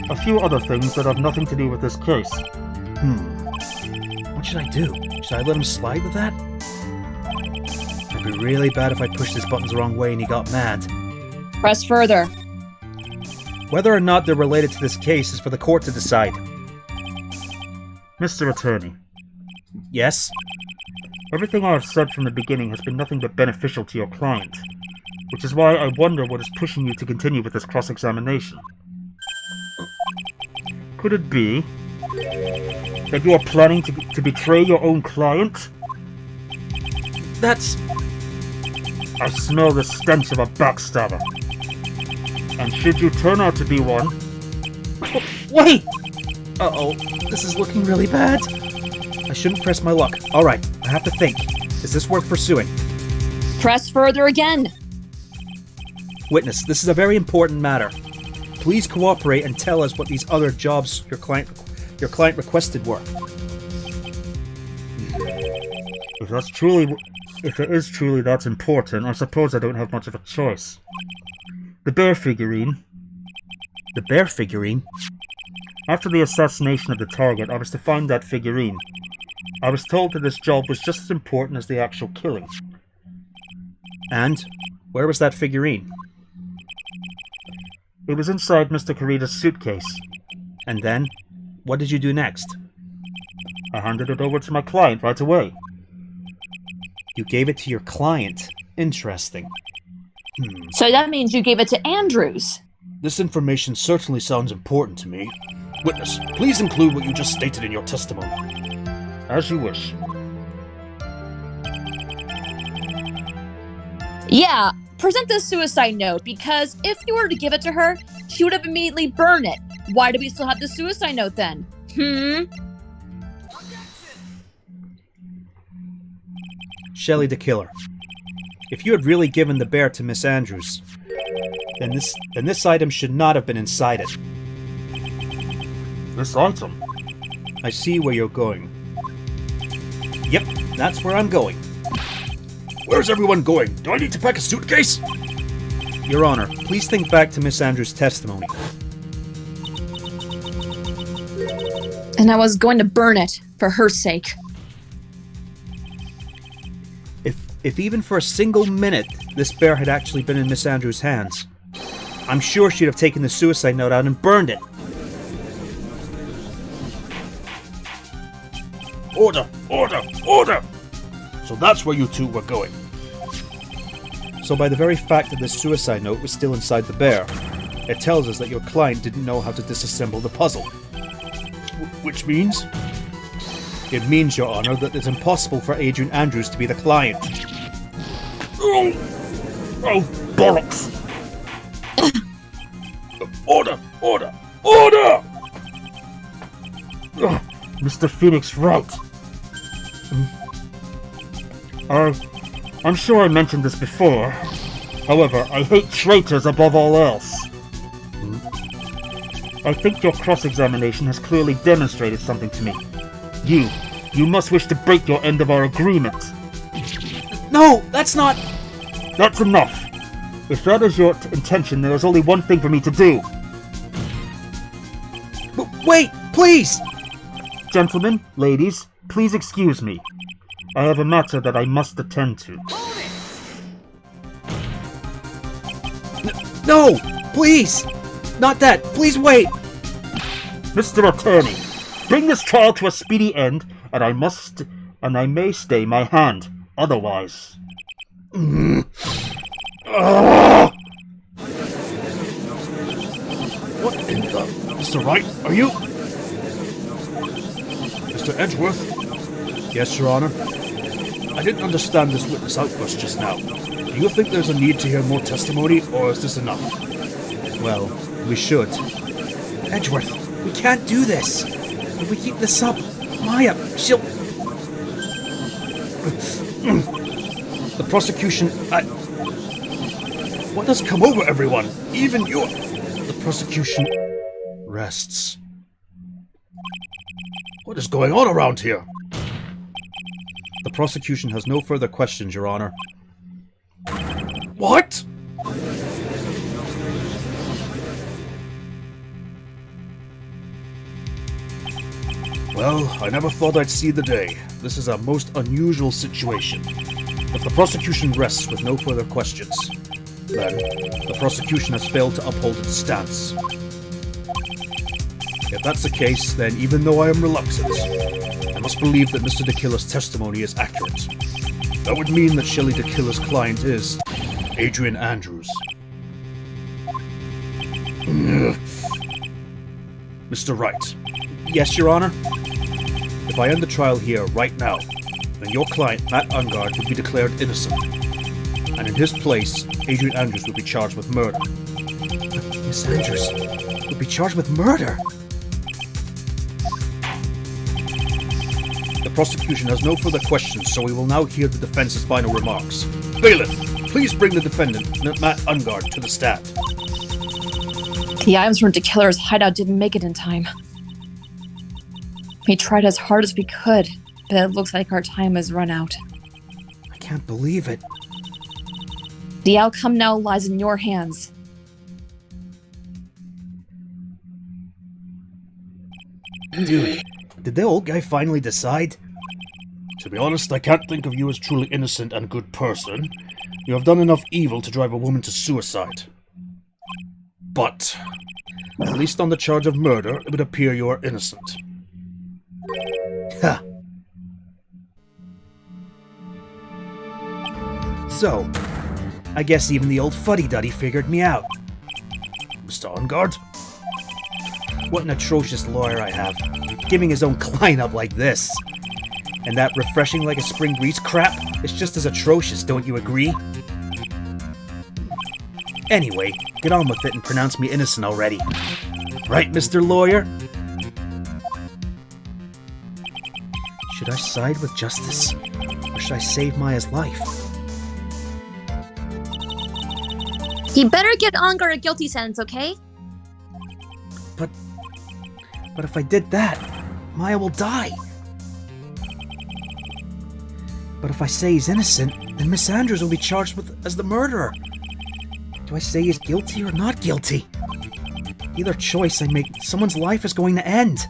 a few other things that have nothing to do with this case. What should I do? Should I let him slide with that? It'd be really bad if I pushed his buttons the wrong way and he got mad. Press further. Whether or not they're related to this case is for the court to decide. Mr. Attorney, Yes? everything I have said from the beginning has been nothing but beneficial to your client, which is why I wonder what is pushing you to continue with this cross-examination. Could it be that you are planning to betray your own client? That's... I smell the stench of a backstabber. And should you turn out to be one... Wait! Uh-oh, this is looking really bad. I shouldn't press my luck. Alright, I have to think. Is this worth pursuing? Press further again. Witness, this is a very important matter. Please cooperate and tell us what these other jobs your client requested were. If it is truly that important, I suppose I don't have much of a choice. The bear figurine. The bear figurine? After the assassination of the target, I was to find that figurine. I was told that this job was just as important as the actual killing. And where was that figurine? It was inside Mr. Karida's suitcase. And then, what did you do next? I handed it over to my client right away. You gave it to your client. Interesting. So that means you gave it to Andrews. This information certainly sounds important to me. Witness, please include what you just stated in your testimony. As you wish. Yeah, present the suicide note, because if you were to give it to her, she would have immediately burned it. Why do we still have the suicide note then? Shelley the Killer. If you had really given the bear to Miss Andrews, then this item should not have been inside it. This item? I see where you're going. Yep, that's where I'm going. Where's everyone going? Do I need to pack a suitcase? Your Honor, please think back to Miss Andrews' testimony. And I was going to burn it, for her sake. If even for a single minute this bear had actually been in Miss Andrews' hands, I'm sure she'd have taken the suicide note out and burned it. Order! Order! Order! So that's where you two were going. So by the very fact that this suicide note was still inside the bear, it tells us that your client didn't know how to disassemble the puzzle. Which means? It means, Your Honor, that it's impossible for Adrian Andrews to be the client. Oh, bollocks! Order! Order! Order! Mr. Phoenix, right. I'm sure I mentioned this before. However, I hate traitors above all else. I think your cross-examination has clearly demonstrated something to me. You must wish to break your end of our agreement. No, that's not... That's enough. If that is your intention, there is only one thing for me to do. Wait, please! Gentlemen, ladies, please excuse me. I have a matter that I must attend to. No! Please! Not that! Please wait! Mr. Attorney, bring this trial to a speedy end, and I may stay my hand. Otherwise... What in the... Mr. Wright, are you... Mr. Edgeworth? Yes, Your Honor? I didn't understand this witness outburst just now. Do you think there's a need to hear more testimony, or is this enough? Well, we should. Edgeworth, we can't do this! If we keep this up, Maya, she'll... The prosecution... What has come over everyone? Even you... The prosecution... rests. What is going on around here? The prosecution has no further questions, Your Honor. What? Well, I never thought I'd see the day. This is a most unusual situation. If the prosecution rests with no further questions, then the prosecution has failed to uphold its stance. If that's the case, then even though I am reluctant, I must believe that Mr. DeKiller's testimony is accurate. That would mean that Shelley DeKiller's client is Adrian Andrews. Mr. Wright. Yes, Your Honor? If I end the trial here, right now, then your client, Matt Ungard, would be declared innocent. And in his place, Adrian Andrews would be charged with murder. Miss Andrews would be charged with murder? The prosecution has no further questions, so we will now hear the defense's final remarks. Bailiff, please bring the defendant, Matt Ungard, to the stand. The items from DeKiller's hideout didn't make it in time. We tried as hard as we could, but it looks like our time has run out. I can't believe it. The outcome now lies in your hands. Dude, did the old guy finally decide? To be honest, I can't think of you as truly innocent and good person. You have done enough evil to drive a woman to suicide. But, at least on the charge of murder, it would appear you are innocent. Ha! So, I guess even the old fuddy-duddy figured me out. Mr. Ungard? What an atrocious lawyer I have, giving his own client up like this. And that refreshing like a spring breeze crap is just as atrocious, don't you agree? Anyway, get on with it and pronounce me innocent already. Right, Mr. Lawyer? Should I side with justice, or should I save Maya's life? You better get Ungard a guilty sentence, okay? But if I did that, Maya will die. But if I say he's innocent, then Miss Andrews will be charged as the murderer. Do I say he's guilty or not guilty? Either choice I make, someone's life is going to end.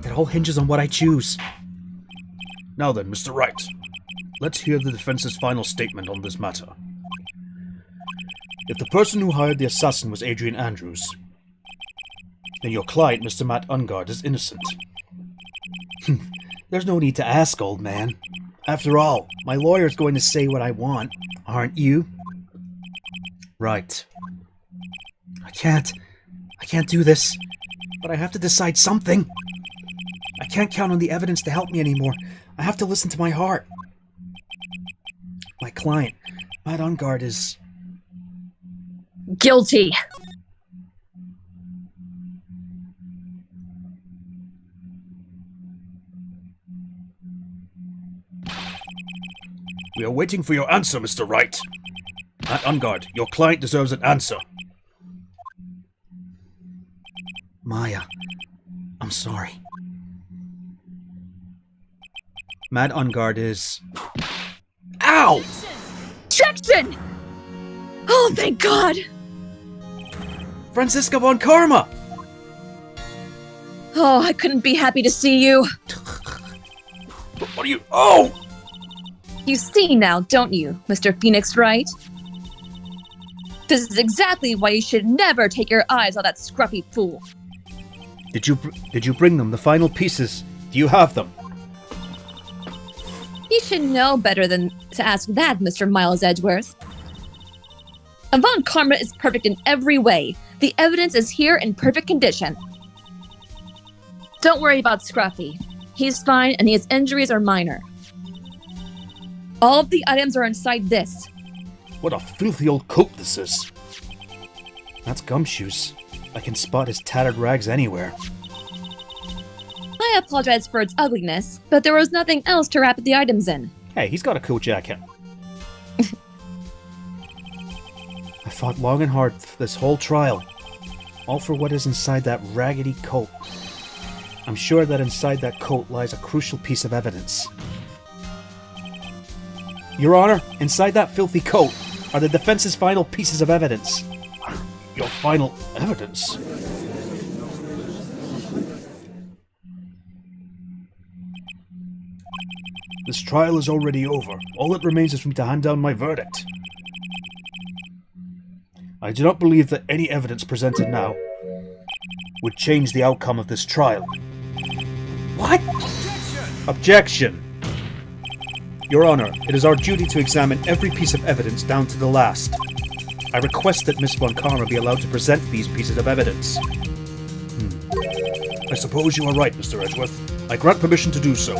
It all hinges on what I choose. Now then, Mr. Wright, let's hear the defense's final statement on this matter. If the person who hired the assassin was Adrian Andrews, then your client, Mr. Matt Ungard, is innocent. There's no need to ask, old man. After all, my lawyer's going to say what I want, aren't you? Right. I can't do this, but I have to decide something. I can't count on the evidence to help me anymore. I have to listen to my heart. My client, Matt Ungard, is... Guilty! We are waiting for your answer, Mr. Wright. Matt Ungard, your client deserves an answer. Maya, I'm sorry. Matt Ungard is... Ow! Jackson! Oh, thank God! Franziska von Karma! Oh, I couldn't be happy to see you. What are you? Oh! You see now, don't you, Mr. Phoenix Wright? This is exactly why you should never take your eyes off that scruffy fool. Did you bring them, the final pieces? Do you have them? You should know better than to ask that, Mr. Miles Edgeworth. Avant Karma is perfect in every way. The evidence is here in perfect condition. Don't worry about Scruffy. He's fine and his injuries are minor. All of the items are inside this. What a filthy old coat this is. That's Gumshoes. I can spot his tattered rags anywhere. I apologize for its ugliness, but there was nothing else to wrap the items in. Hey, he's got a coat jacket. I fought long and hard this whole trial. All for what is inside that raggedy coat. I'm sure that inside that coat lies a crucial piece of evidence. Your Honor, inside that filthy coat are the defense's final pieces of evidence. Your final evidence? This trial is already over. All that remains is for me to hand down my verdict. I do not believe that any evidence presented now would change the outcome of this trial. What? Objection! Your Honor, it is our duty to examine every piece of evidence down to the last. I request that Miss Von Karma be allowed to present these pieces of evidence. I suppose you are right, Mr. Edgeworth. I grant permission to do so.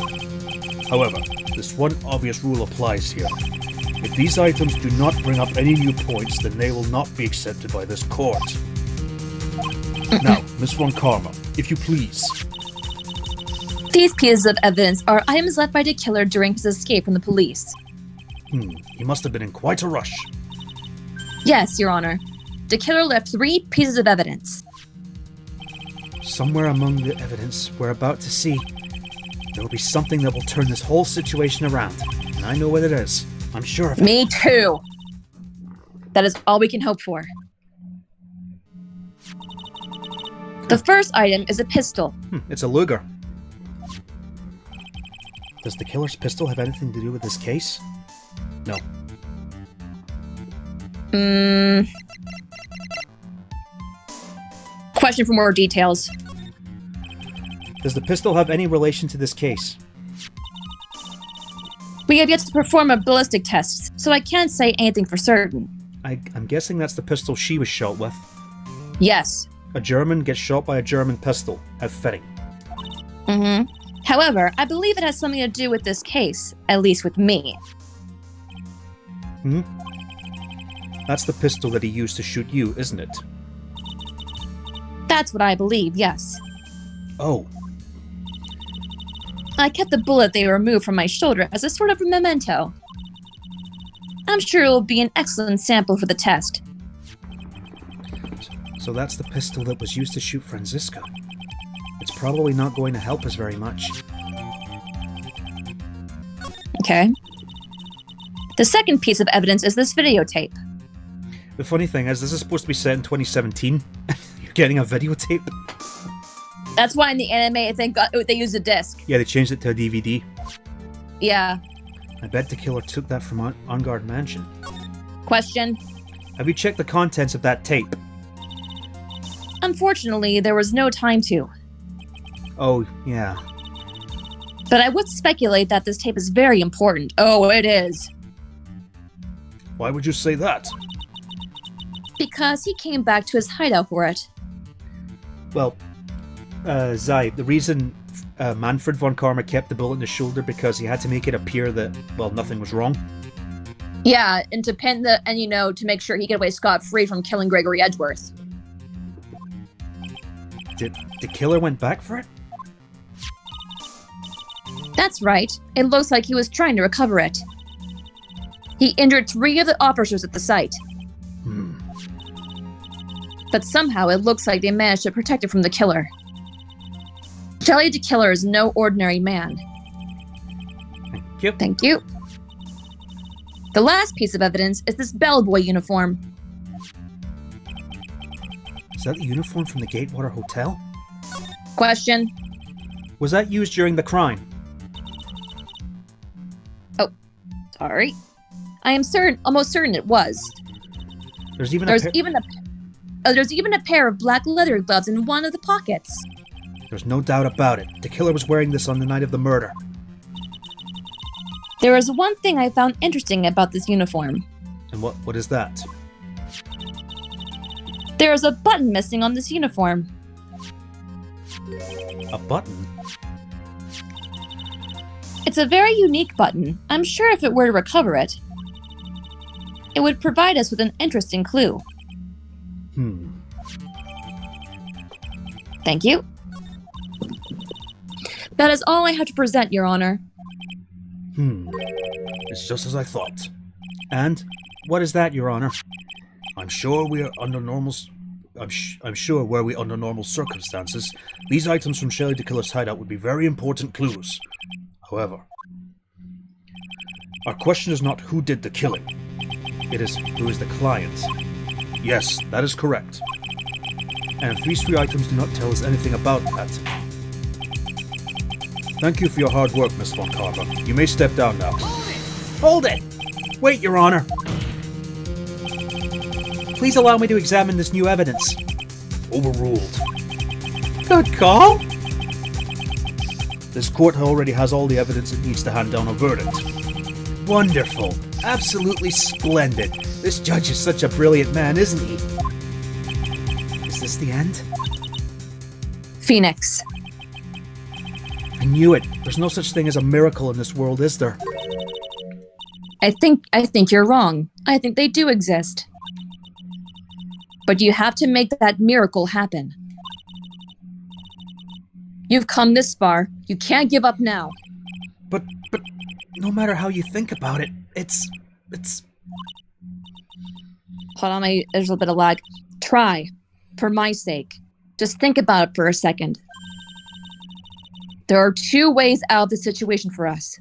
However, this one obvious rule applies here. If these items do not bring up any new points, then they will not be accepted by this court. Now, Miss Von Karma, if you please. These pieces of evidence are items left by the killer during his escape from the police. He must have been in quite a rush. Yes, Your Honor. The killer left 3 pieces of evidence. Somewhere among the evidence we're about to see, there will be something that will turn this whole situation around. And I know what it is. I'm sure of it. Me too. That is all we can hope for. The first item is a pistol. It's a Luger. Does the killer's pistol have anything to do with this case? No. Question for more details. Does the pistol have any relation to this case? We have yet to perform a ballistic test, so I can't say anything for certain. I'm guessing that's the pistol she was shot with. Yes. A German gets shot by a German pistol. How fitting. However, I believe it has something to do with this case, at least with me. That's the pistol that he used to shoot you, isn't it? That's what I believe, yes. Oh. I kept the bullet they removed from my shoulder as a sort of memento. I'm sure it will be an excellent sample for the test. So that's the pistol that was used to shoot Franziska. It's probably not going to help us very much. Okay. The second piece of evidence is this videotape. The funny thing is, this is supposed to be set in 2017. You're getting a videotape? That's why in the anime they used a disc. Yeah, they changed it to a DVD. Yeah. I bet the killer took that from Ungard Mansion. Question? Have you checked the contents of that tape? Unfortunately, there was no time to. Oh, yeah. But I would speculate that this tape is very important. Oh, it is. Why would you say that? Because he came back to his hideout for it. Well, Zai, the reason Manfred von Karma kept the bullet in his shoulder because he had to make it appear that, well, nothing was wrong. Yeah, and to make sure he get away scot-free from killing Gregory Edgeworth. Did the killer went back for it? That's right. It looks like he was trying to recover it. He injured 3 of the officers at the site. But somehow it looks like they managed to protect it from the killer. Charlie the Killer is no ordinary man. Thank you. Thank you. The last piece of evidence is this Bellboy uniform. Is that the uniform from the Gatewater Hotel? Question. Was that used during the crime? Sorry. I am almost certain it was. There's even There's even a pair of black leather gloves in one of the pockets. There's no doubt about it. The killer was wearing this on the night of the murder. There is one thing I found interesting about this uniform. And what is that? There is a button missing on this uniform. A button? It's a very unique button. I'm sure if it were to recover it, it would provide us with an interesting clue. Thank you. That is all I have to present, Your Honor. It's just as I thought. And what is that, Your Honor? I'm sure we are under normal... I'm sure were we under normal circumstances, these items from Shelley the Killer's hideout would be very important clues. However, our question is not who did the killing. It is who is the client. Yes, that is correct. And if these three items do not tell us anything about that... Thank you for your hard work, Miss Von Carver. You may step down now. Hold it! Wait, Your Honor! Please allow me to examine this new evidence. Overruled. Good call! This court already has all the evidence it needs to hand down a verdict. Wonderful. Absolutely splendid. This judge is such a brilliant man, isn't he? Is this the end? Phoenix. I knew it. There's no such thing as a miracle in this world, is there? I think you're wrong. I think they do exist. But you have to make that miracle happen. You've come this far. You can't give up now. But no matter how you think about it, it's... Hold on, there's a little bit of lag. Try. For my sake. Just think about it for a second. There are two ways out of the situation for us.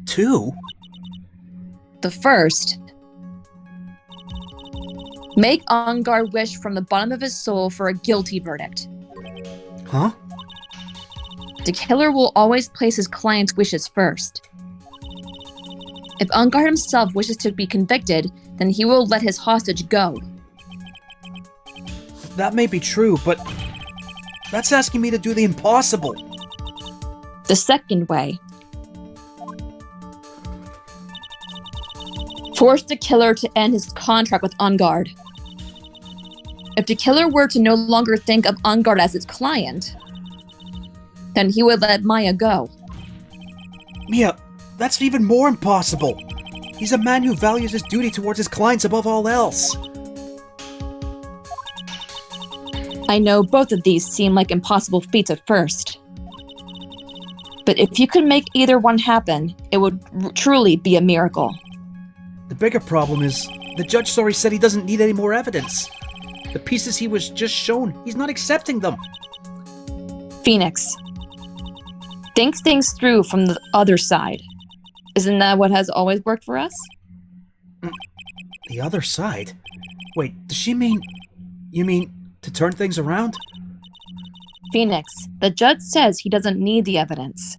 Two? The first. Make Ungard wish from the bottom of his soul for a guilty verdict. Huh? The killer will always place his client's wishes first. If Ungard himself wishes to be convicted, then he will let his hostage go. That may be true, but that's asking me to do the impossible. The second way. Force the killer to end his contract with Ungard. If the killer were to no longer think of Ungard as his client, then he would let Maya go. Mia, that's even more impossible. He's a man who values his duty towards his clients above all else. I know both of these seem like impossible feats at first. But if you could make either one happen, it would truly be a miracle. The bigger problem is, the judge already said he doesn't need any more evidence. The pieces he was just shown, he's not accepting them. Phoenix. Think things through from the other side. Isn't that what has always worked for us? The other side? Wait, does she mean... You mean, to turn things around? Phoenix, the judge says he doesn't need the evidence.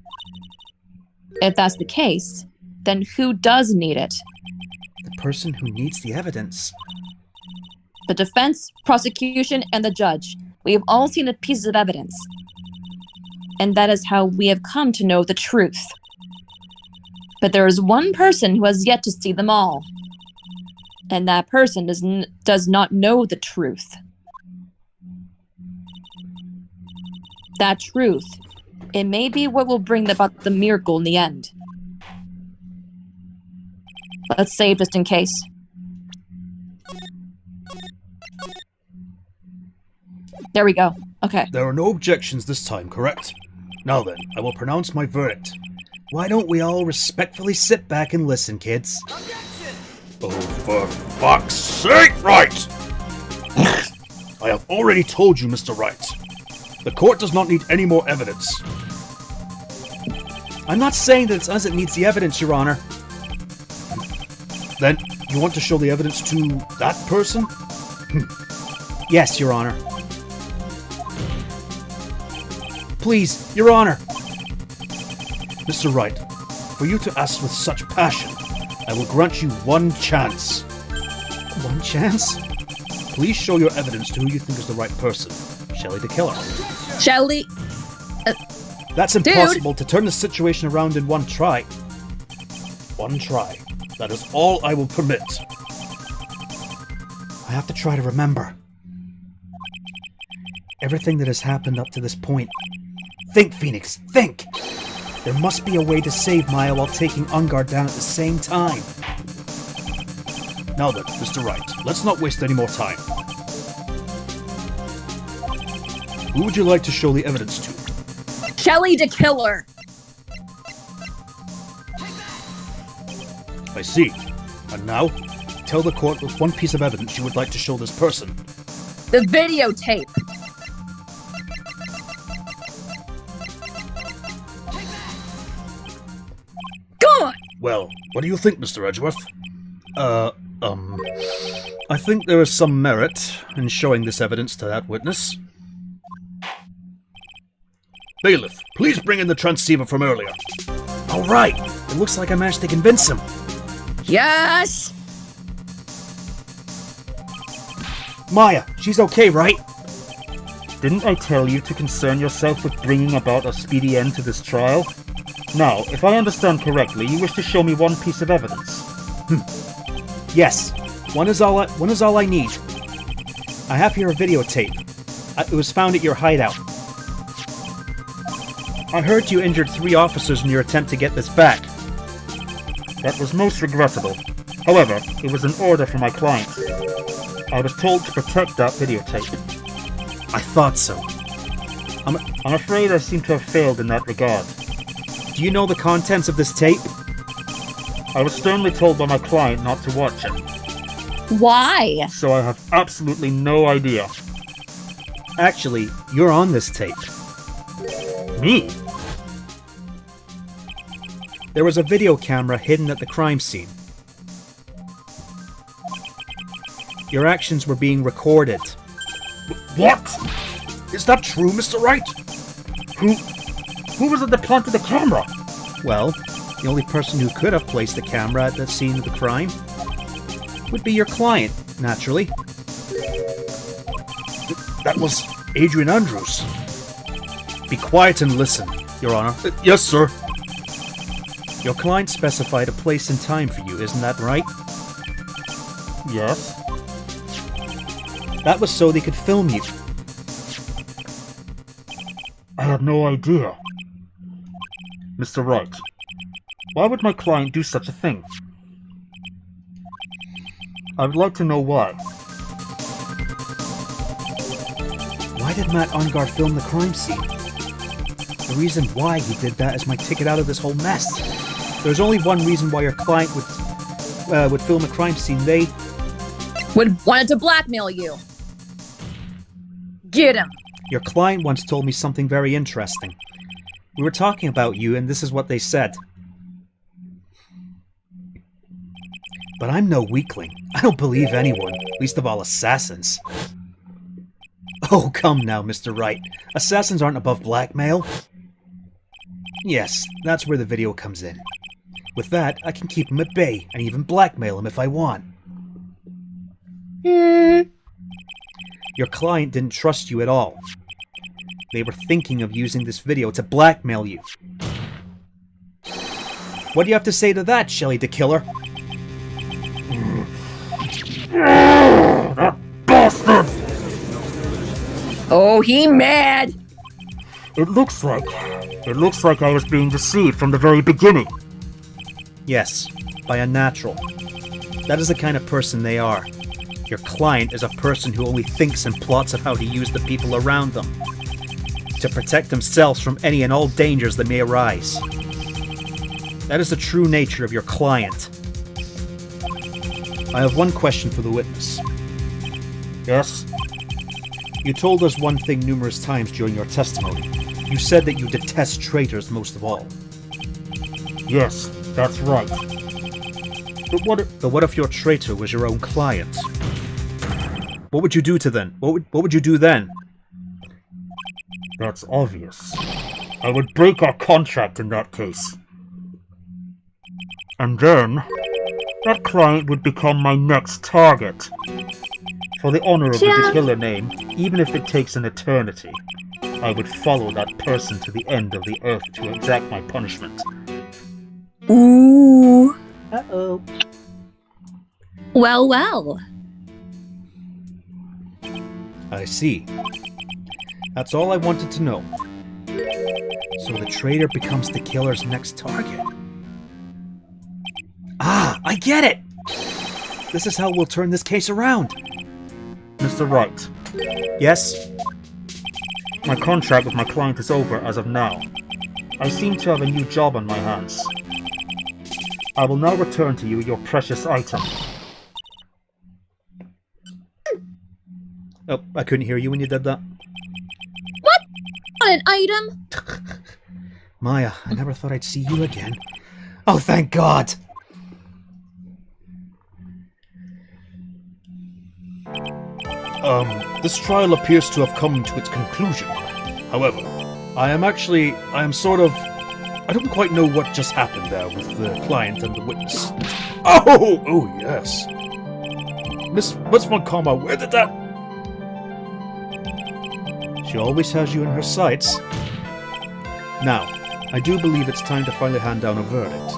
If that's the case, then who does need it? The person who needs the evidence. The defense, prosecution, and the judge. We have all seen the pieces of evidence. And that is how we have come to know the truth. But there is one person who has yet to see them all. And that person does not know the truth. That truth, it may be what will bring about the miracle in the end. Let's save just in case. There we go. Okay. There are no objections this time, correct? Now then, I will pronounce my verdict. Why don't we all respectfully sit back and listen, kids? Oh, for fuck's sake, Wright! I have already told you, Mr. Wright. The court does not need any more evidence. I'm not saying that it's us that needs the evidence, Your Honor. Then, you want to show the evidence to that person? Yes, Your Honor. Please, Your Honor. Mr. Wright, for you to ask with such passion, I will grant you one chance. One chance? Please show your evidence to who you think is the right person. Shelley the Killer. Shelley. That's impossible to turn the situation around in one try. One try. That is all I will permit. I have to try to remember everything that has happened up to this point. Think, Phoenix, think! There must be a way to save Maya while taking Ungard down at the same time. Now then, Mr. Wright, let's not waste any more time. Who would you like to show the evidence to? Shelley the Killer. I see. And now, tell the court with one piece of evidence you would like to show this person. The videotape. Go on! Well, what do you think, Mr. Edgeworth? I think there is some merit in showing this evidence to that witness. Bailiff, please bring in the transceiver from earlier. All right, it looks like I managed to convince him. Yes! Maya, she's okay, right? Didn't I tell you to concern yourself with bringing about a speedy end to this trial? Now, if I understand correctly, you wish to show me one piece of evidence. Yes, one is all I need. I have here a videotape. It was found at your hideout. I heard you injured 3 officers in your attempt to get this back. That was most regrettable. However, it was an order from my client. I was told to protect that videotape. I thought so. I'm afraid I seem to have failed in that regard. Do you know the contents of this tape? I was sternly told by my client not to watch it, Why? so I have absolutely no idea. Actually, you're on this tape. Me? There was a video camera hidden at the crime scene. Your actions were being recorded. What? Is that true, Mr. Wright? Who was it that planted the camera? Well, the only person who could have placed the camera at the scene of the crime would be your client, naturally. That was Adrian Andrews. Be quiet and listen, Your Honor. Yes, sir. Your client specified a place and time for you, isn't that right? Yes. That was so they could film you. I had no idea. Mr. Wright, why would my client do such a thing? I would like to know why. Why did Matt Ungard film the crime scene? The reason why he did that is my ticket out of this whole mess. There's only one reason why your client would film a crime scene. They Wanted to blackmail you. Get him. Your client once told me something very interesting. We were talking about you, and this is what they said. But I'm no weakling. I don't believe anyone, least of all assassins. Oh, come now, Mr. Wright. Assassins aren't above blackmail. Yes, that's where the video comes in. With that, I can keep him at bay, and even blackmail him if I want. Your client didn't trust you at all. They were thinking of using this video to blackmail you. What do you have to say to that, Shelley the Killer? That bastard! Oh, he mad. It looks like I was being deceived from the very beginning. Yes, by a natural. That is the kind of person they are. Your client is a person who only thinks and plots of how to use the people around them to protect themselves from any and all dangers that may arise. That is the true nature of your client. I have one question for the witness. Yes? You told us one thing numerous times during your testimony. You said that you detest traitors most of all. Yes, that's right. But what if your traitor was your own client? What would you do to them? What would you do then? That's obvious. I would break our contract in that case. And then, that client would become my next target. For the honor of the killer name, even if it takes an eternity, I would follow that person to the end of the earth to exact my punishment. Ooh. Uh-oh. Well, well. I see. That's all I wanted to know. So the traitor becomes the killer's next target. Ah, I get it! This is how we'll turn this case around. Mr. Wright, Yes? my contract with my client is over as of now. I seem to have a new job on my hands. I will now return to you your precious item. Oh, I couldn't hear you when you did that. What an item! Maya, I never thought I'd see you again. Oh, thank God! This trial appears to have come to its conclusion. However, I don't quite know what just happened there with the client and the witness. Oh, yes. Miss Von Karma, where did that... She always has you in her sights. Now, I do believe it's time to finally hand down a verdict.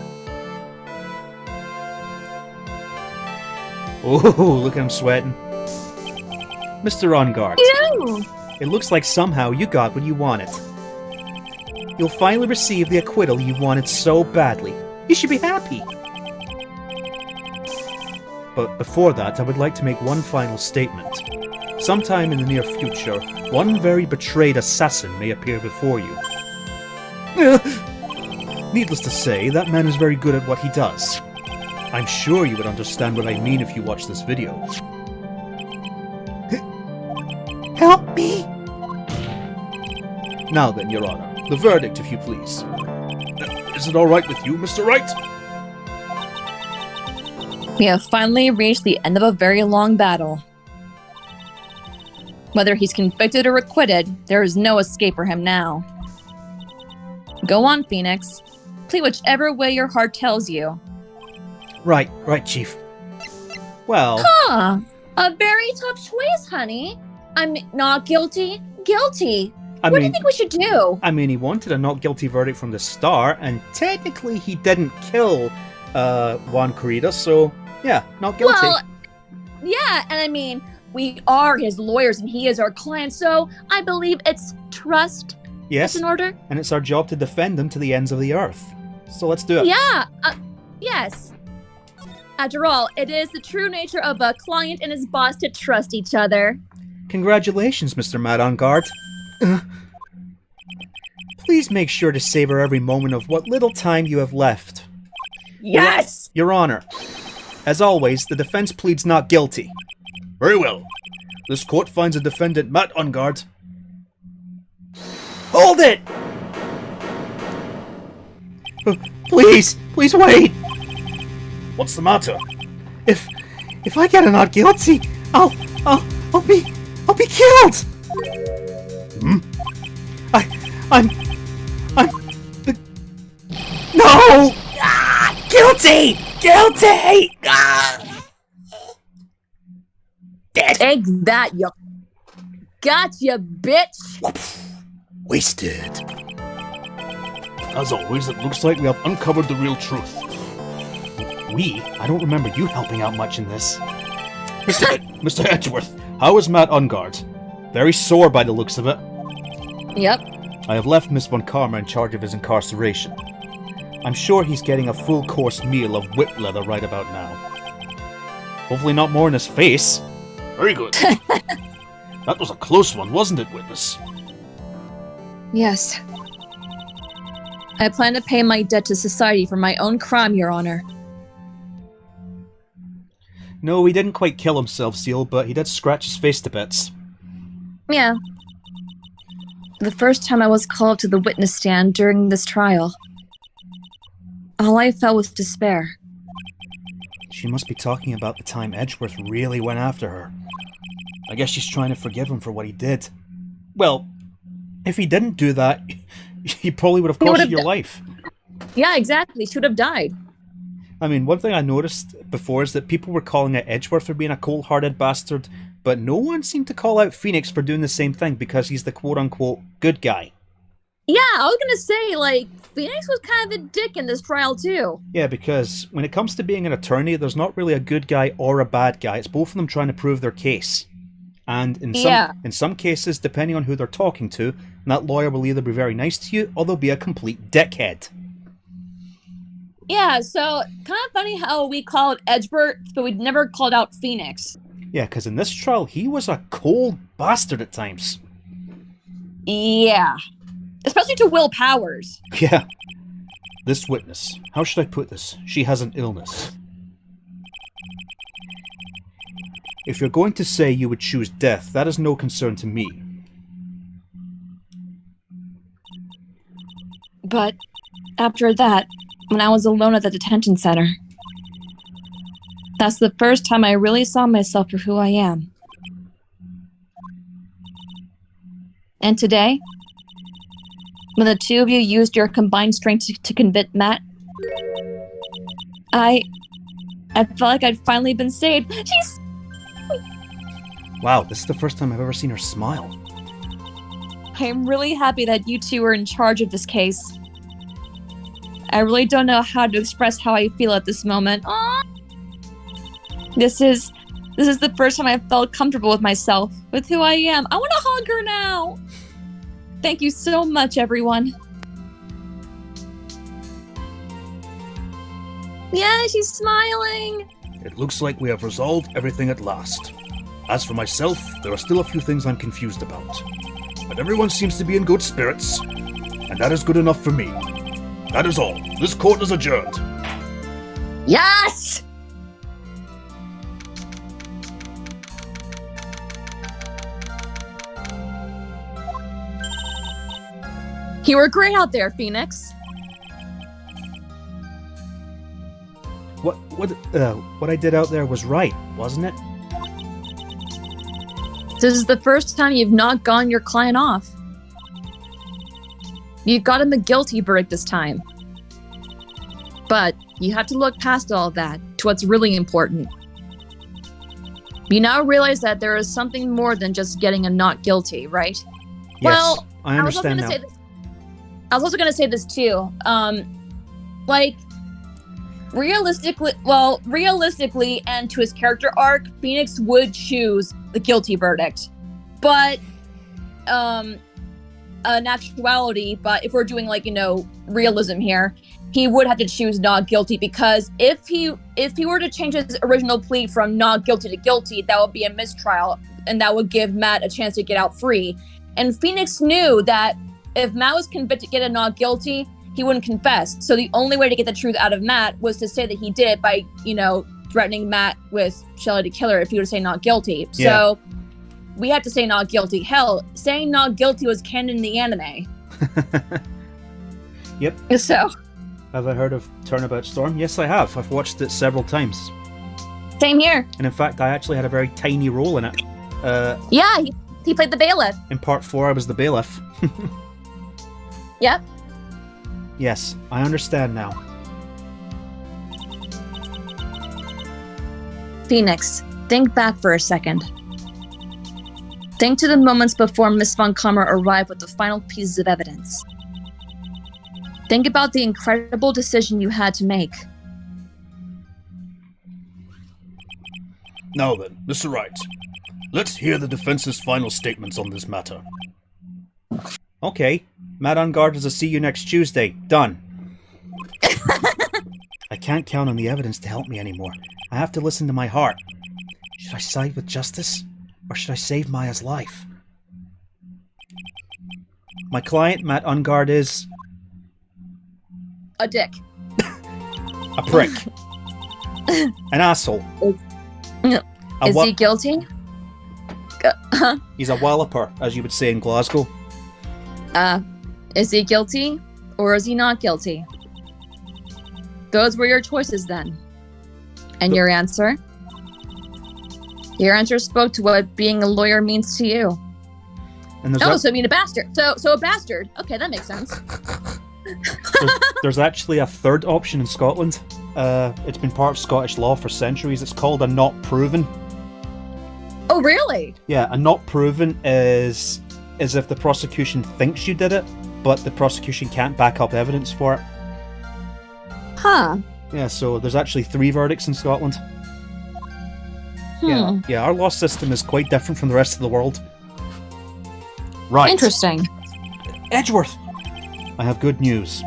Oh, look at him sweating. Mr. Ungard, Ew. it looks like somehow you got what you wanted. You'll finally receive the acquittal you wanted so badly. You should be happy. But before that, I would like to make one final statement. Sometime in the near future, one very betrayed assassin may appear before you. Needless to say, that man is very good at what he does. I'm sure you would understand what I mean if you watch this video. Help me! Now then, Your Honor, the verdict, if you please. Is it alright with you, Mr. Wright? We have finally reached the end of a very long battle. Whether he's convicted or acquitted, there is no escape for him now. Go on, Phoenix. Plead whichever way your heart tells you. Right, Chief. Well... Huh! A very tough choice, honey. I'm not guilty. Guilty. What do you think we should do? I mean, he wanted a not guilty verdict from the start, and technically he didn't kill Juan Corrida, so yeah, not guilty. Well, yeah, and I mean, we are his lawyers and he is our client, so I believe it's trust. Yes, that's in order. And it's our job to defend him to the ends of the earth. So let's do it. Yeah, yes. After all, it is the true nature of a client and his boss to trust each other. Congratulations, Mr. Mad Ungard. Please make sure to savor every moment of what little time you have left. Yes! Your Honor, as always, the defense pleads not guilty. Very well. This court finds the defendant Matt Ungard. Hold it! Please wait! What's the matter? If I get a not guilty, I'll be killed! Hmm? I'm... No! Ah, guilty! Guilty! Ah! Dead! Take that, you... Gotcha, bitch! Wasted. As always, it looks like we have uncovered the real truth. I don't remember you helping out much in this. Mr. Edgeworth, how is Matt Ungard? Very sore by the looks of it. Yep. I have left Miss Von Karma in charge of his incarceration. I'm sure he's getting a full-course meal of whip leather right about now. Hopefully not more in his face. Very good. That was a close one, wasn't it, witness? Yes. I plan to pay my debt to society for my own crime, Your Honor. No, he didn't quite kill himself, Seal, but he did scratch his face to bits. Yeah. The first time I was called to the witness stand during this trial, all I felt was despair. She must be talking about the time Edgeworth really went after her. I guess she's trying to forgive him for what he did. Well, If he didn't do that, he probably would have cost you your life. Yeah, exactly. Should have died. I mean, one thing I noticed before is that people were calling out Edgeworth for being a cold-hearted bastard, but no one seemed to call out Phoenix for doing the same thing because he's the quote-unquote good guy. Yeah, I was gonna say, like, Phoenix was kind of a dick in this trial, too. Yeah, because when it comes to being an attorney, there's not really a good guy or a bad guy. It's both of them trying to prove their case. And in some cases, depending on who they're talking to, that lawyer will either be very nice to you or they'll be a complete dickhead. Yeah, so kind of funny how we called Edgeworth, but we never called out Phoenix. Yeah, because in this trial, he was a cold bastard at times. Yeah. Especially to Will Powers. Yeah. This witness, how should I put this? She has an illness. If you're going to say you would choose death, that is no concern to me. But after that, when I was alone at the detention center, that's the first time I really saw myself for who I am. And today, when the two of you used your combined strength to convict Matt, I felt like I'd finally been saved. She's... Wow, this is the first time I've ever seen her smile. I'm really happy that you two are in charge of this case. I really don't know how to express how I feel at this moment. Aww. This is the first time I felt comfortable with myself, with who I am. I want to hug her now. Thank you so much, everyone. Yeah, she's smiling. It looks like we have resolved everything at last. As for myself, there are still a few things I'm confused about. But everyone seems to be in good spirits, and that is good enough for me. That is all. This court is adjourned. Yes! You were great out there, Phoenix. What I did out there was right, wasn't it? This is the first time you've not gotten your client off. You got him a guilty verdict this time. But you have to look past all that to what's really important. You now realize that there is something more than just getting a not guilty, right? Yes, Well, I understand now. I was also going to say this too. Realistically, and to his character arc, Phoenix would choose the guilty verdict. But, in actuality, but if we're doing realism here, he would have to choose not guilty, because if he were to change his original plea from not guilty to guilty, that would be a mistrial, and that would give Matt a chance to get out free. And Phoenix knew that if Matt was convicted, get a not guilty, he wouldn't confess. So the only way to get the truth out of Matt was to say that he did it by, threatening Matt with Shelly to kill her if he were to say not guilty. Yeah. So we had to say not guilty. Hell, saying not guilty was canon in the anime. Yep. So. Have I heard of Turnabout Storm? Yes, I have. I've watched it several times. Same here. And in fact, I actually had a very tiny role in it. Yeah, he played the bailiff. In part 4, I was the bailiff. Yep. Yes, I understand now. Phoenix, think back for a second. Think to the moments before Miss Von Kammer arrived with the final pieces of evidence. Think about the incredible decision you had to make. Now then, Mr. Wright, let's hear the defense's final statements on this matter. Okay, Matt Ungard is a see you next Tuesday. Done. I can't count on the evidence to help me anymore. I have to listen to my heart. Should I side with justice? Or should I save Maya's life? My client, Matt Ungard, is... a dick. a prick. An asshole. Is he guilty? He's a walloper, as you would say in Glasgow. Is he guilty or is he not guilty? Those were your choices then. And your answer? Your answer spoke to what being a lawyer means to you. And So I mean a bastard. So a bastard. Okay, that makes sense. there's actually a third option in Scotland. It's been part of Scottish law for centuries. It's called a not proven. Oh, really? Yeah, a not proven is if the prosecution thinks you did it, but the prosecution can't back up evidence for it. Huh. Yeah, so there's actually 3 verdicts in Scotland. Yeah, our law system is quite different from the rest of the world. Right. Interesting. Edgeworth! I have good news.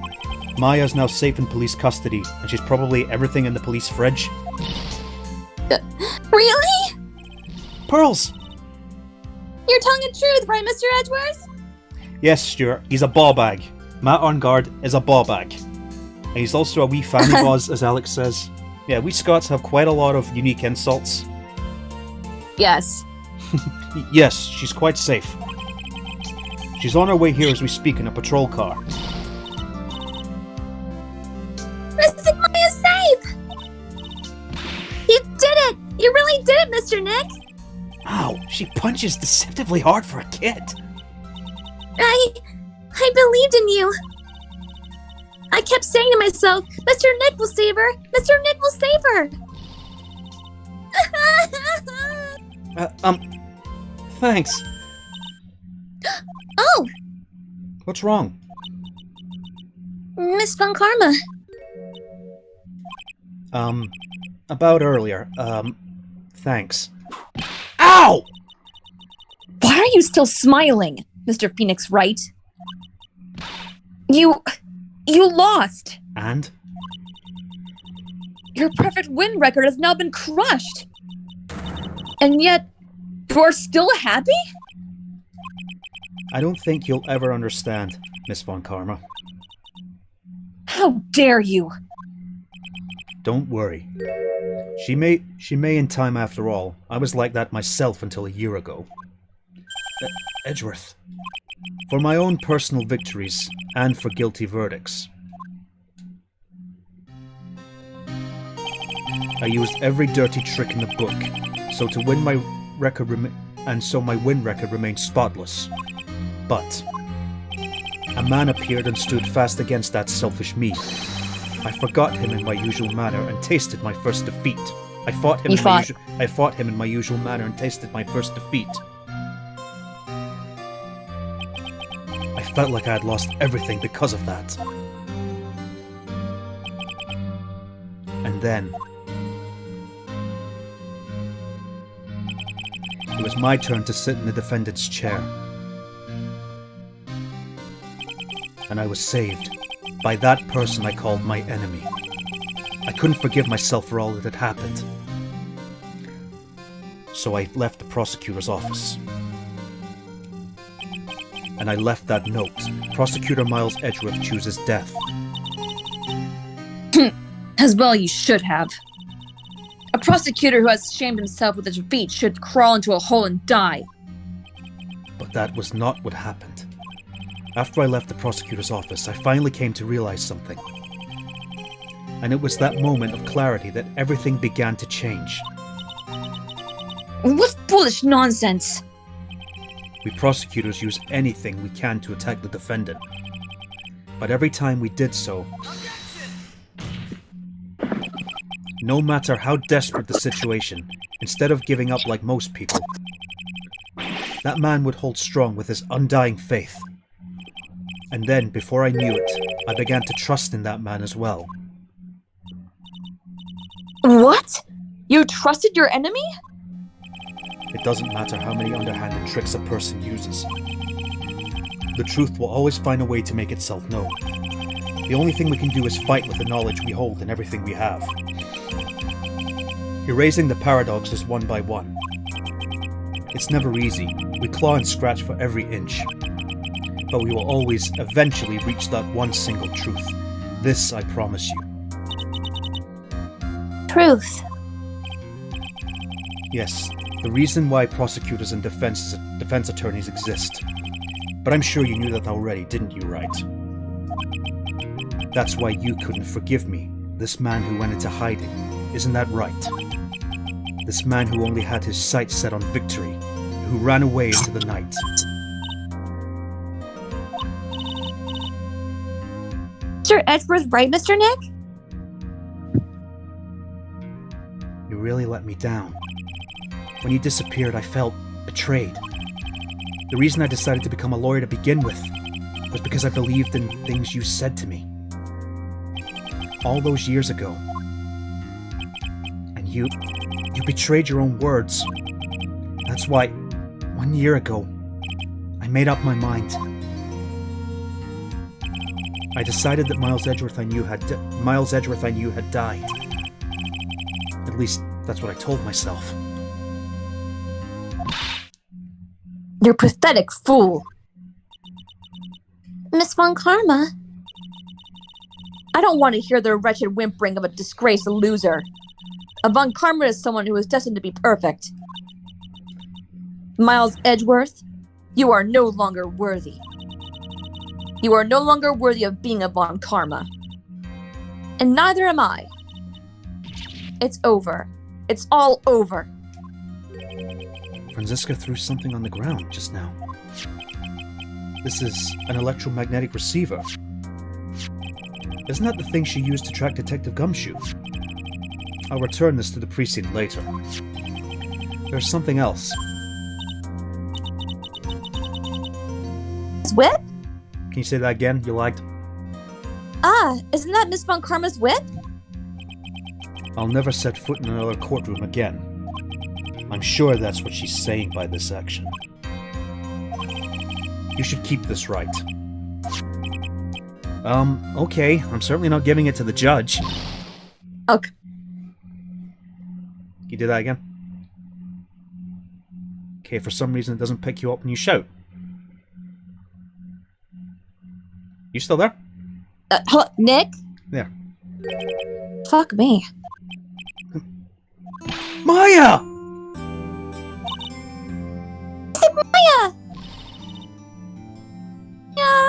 Maya's now safe in police custody, and she's probably everything in the police fridge. Really? Pearls! You're telling the truth, right, Mr. Edgeworth? Yes, Stuart, he's a ball bag. Matt Ungard is a ball bag. And he's also a wee fanny buzz, as Alex says. Yeah, we Scots have quite a lot of unique insults. Yes. Yes, she's quite safe. She's on her way here as we speak in a patrol car. Mr. Maya safe! You did it! You really did it, Mr. Nick! Ow, she punches deceptively hard for a kid. I believed in you. I kept saying to myself, Mr. Nick will save her! Mr. Nick will save her! Thanks. Oh! What's wrong? Miss Von Karma. About earlier. Thanks. Ow! Why are you still smiling, Mr. Phoenix Wright? You lost. And? Your perfect win record has now been crushed. And yet, you're still happy? I don't think you'll ever understand, Miss Von Karma. How dare you? Don't worry. She may in time after all. I was like that myself until a year ago. Edgeworth. For my own personal victories, and for guilty verdicts. I used every dirty trick in the book, so to win my record my win record remained spotless. But a man appeared and stood fast against that selfish me. I forgot him in my usual manner and tasted my first defeat. I fought him in my usual manner and tasted my first defeat. I felt like I had lost everything because of that. And then it was my turn to sit in the defendant's chair. And I was saved by that person I called my enemy. I couldn't forgive myself for all that had happened. So I left the prosecutor's office. And I left that note. Prosecutor Miles Edgeworth chooses death. As well you should have. A prosecutor who has shamed himself with a defeat should crawl into a hole and die. But that was not what happened. After I left the prosecutor's office, I finally came to realize something. And it was that moment of clarity that everything began to change. What foolish nonsense! We prosecutors use anything we can to attack the defendant. But every time we did so, no matter how desperate the situation, instead of giving up like most people, that man would hold strong with his undying faith. And then, before I knew it, I began to trust in that man as well. What? You trusted your enemy? It doesn't matter how many underhanded tricks a person uses. The truth will always find a way to make itself known. The only thing we can do is fight with the knowledge we hold and everything we have. Erasing the paradoxes one by one. It's never easy. We claw and scratch for every inch. But we will always eventually reach that one single truth. This I promise you. Truth. Yes, the reason why prosecutors and defense attorneys exist. But I'm sure you knew that already, didn't you, right? That's why you couldn't forgive me, this man who went into hiding. Isn't that right? This man who only had his sights set on victory, who ran away into the night. Mr. Edgeworth right, Mr. Nick? You really let me down. When you disappeared, I felt betrayed. The reason I decided to become a lawyer to begin with was because I believed in things you said to me. All those years ago. And you betrayed your own words. That's why, 1 year ago, I made up my mind. I decided that Miles Edgeworth I knew had died. At least, that's what I told myself. You're pathetic fool. Miss Von Karma? I don't want to hear the wretched whimpering of a disgraced loser. A Von Karma is someone who is destined to be perfect. Miles Edgeworth, you are no longer worthy. You are no longer worthy of being a Von Karma. And neither am I. It's over. It's all over. Franziska threw something on the ground just now. This is an electromagnetic receiver. Isn't that the thing she used to track Detective Gumshoe? I'll return this to the precinct later. There's something else. Whip? Can you say that again? You lagged. Isn't that Miss Von Karma's whip? I'll never set foot in another courtroom again. I'm sure that's what she's saying by this action. You should keep this right. Okay. I'm certainly not giving it to the judge. Okay. You do that again? Okay, for some reason it doesn't pick you up when you shout. You still there? Nick? There. Fuck me. Maya! Maya! Yeah.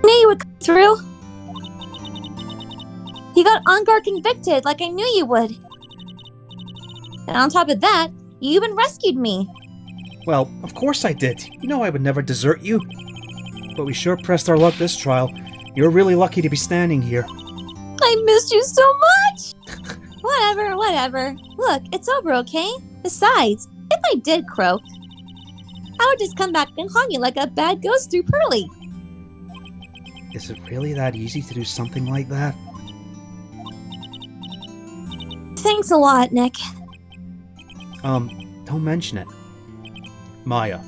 Knew you would come through. You got Ungard convicted like I knew you would. And on top of that, you even rescued me. Well, of course I did. You know I would never desert you. But we sure pressed our luck this trial. You're really lucky to be standing here. I missed you so much! Whatever. Look, it's over, okay? Besides, if I did croak, I would just come back and haunt you like a bad ghost through Pearly. Is it really that easy to do something like that? Thanks a lot, Nick. Don't mention it. Maya.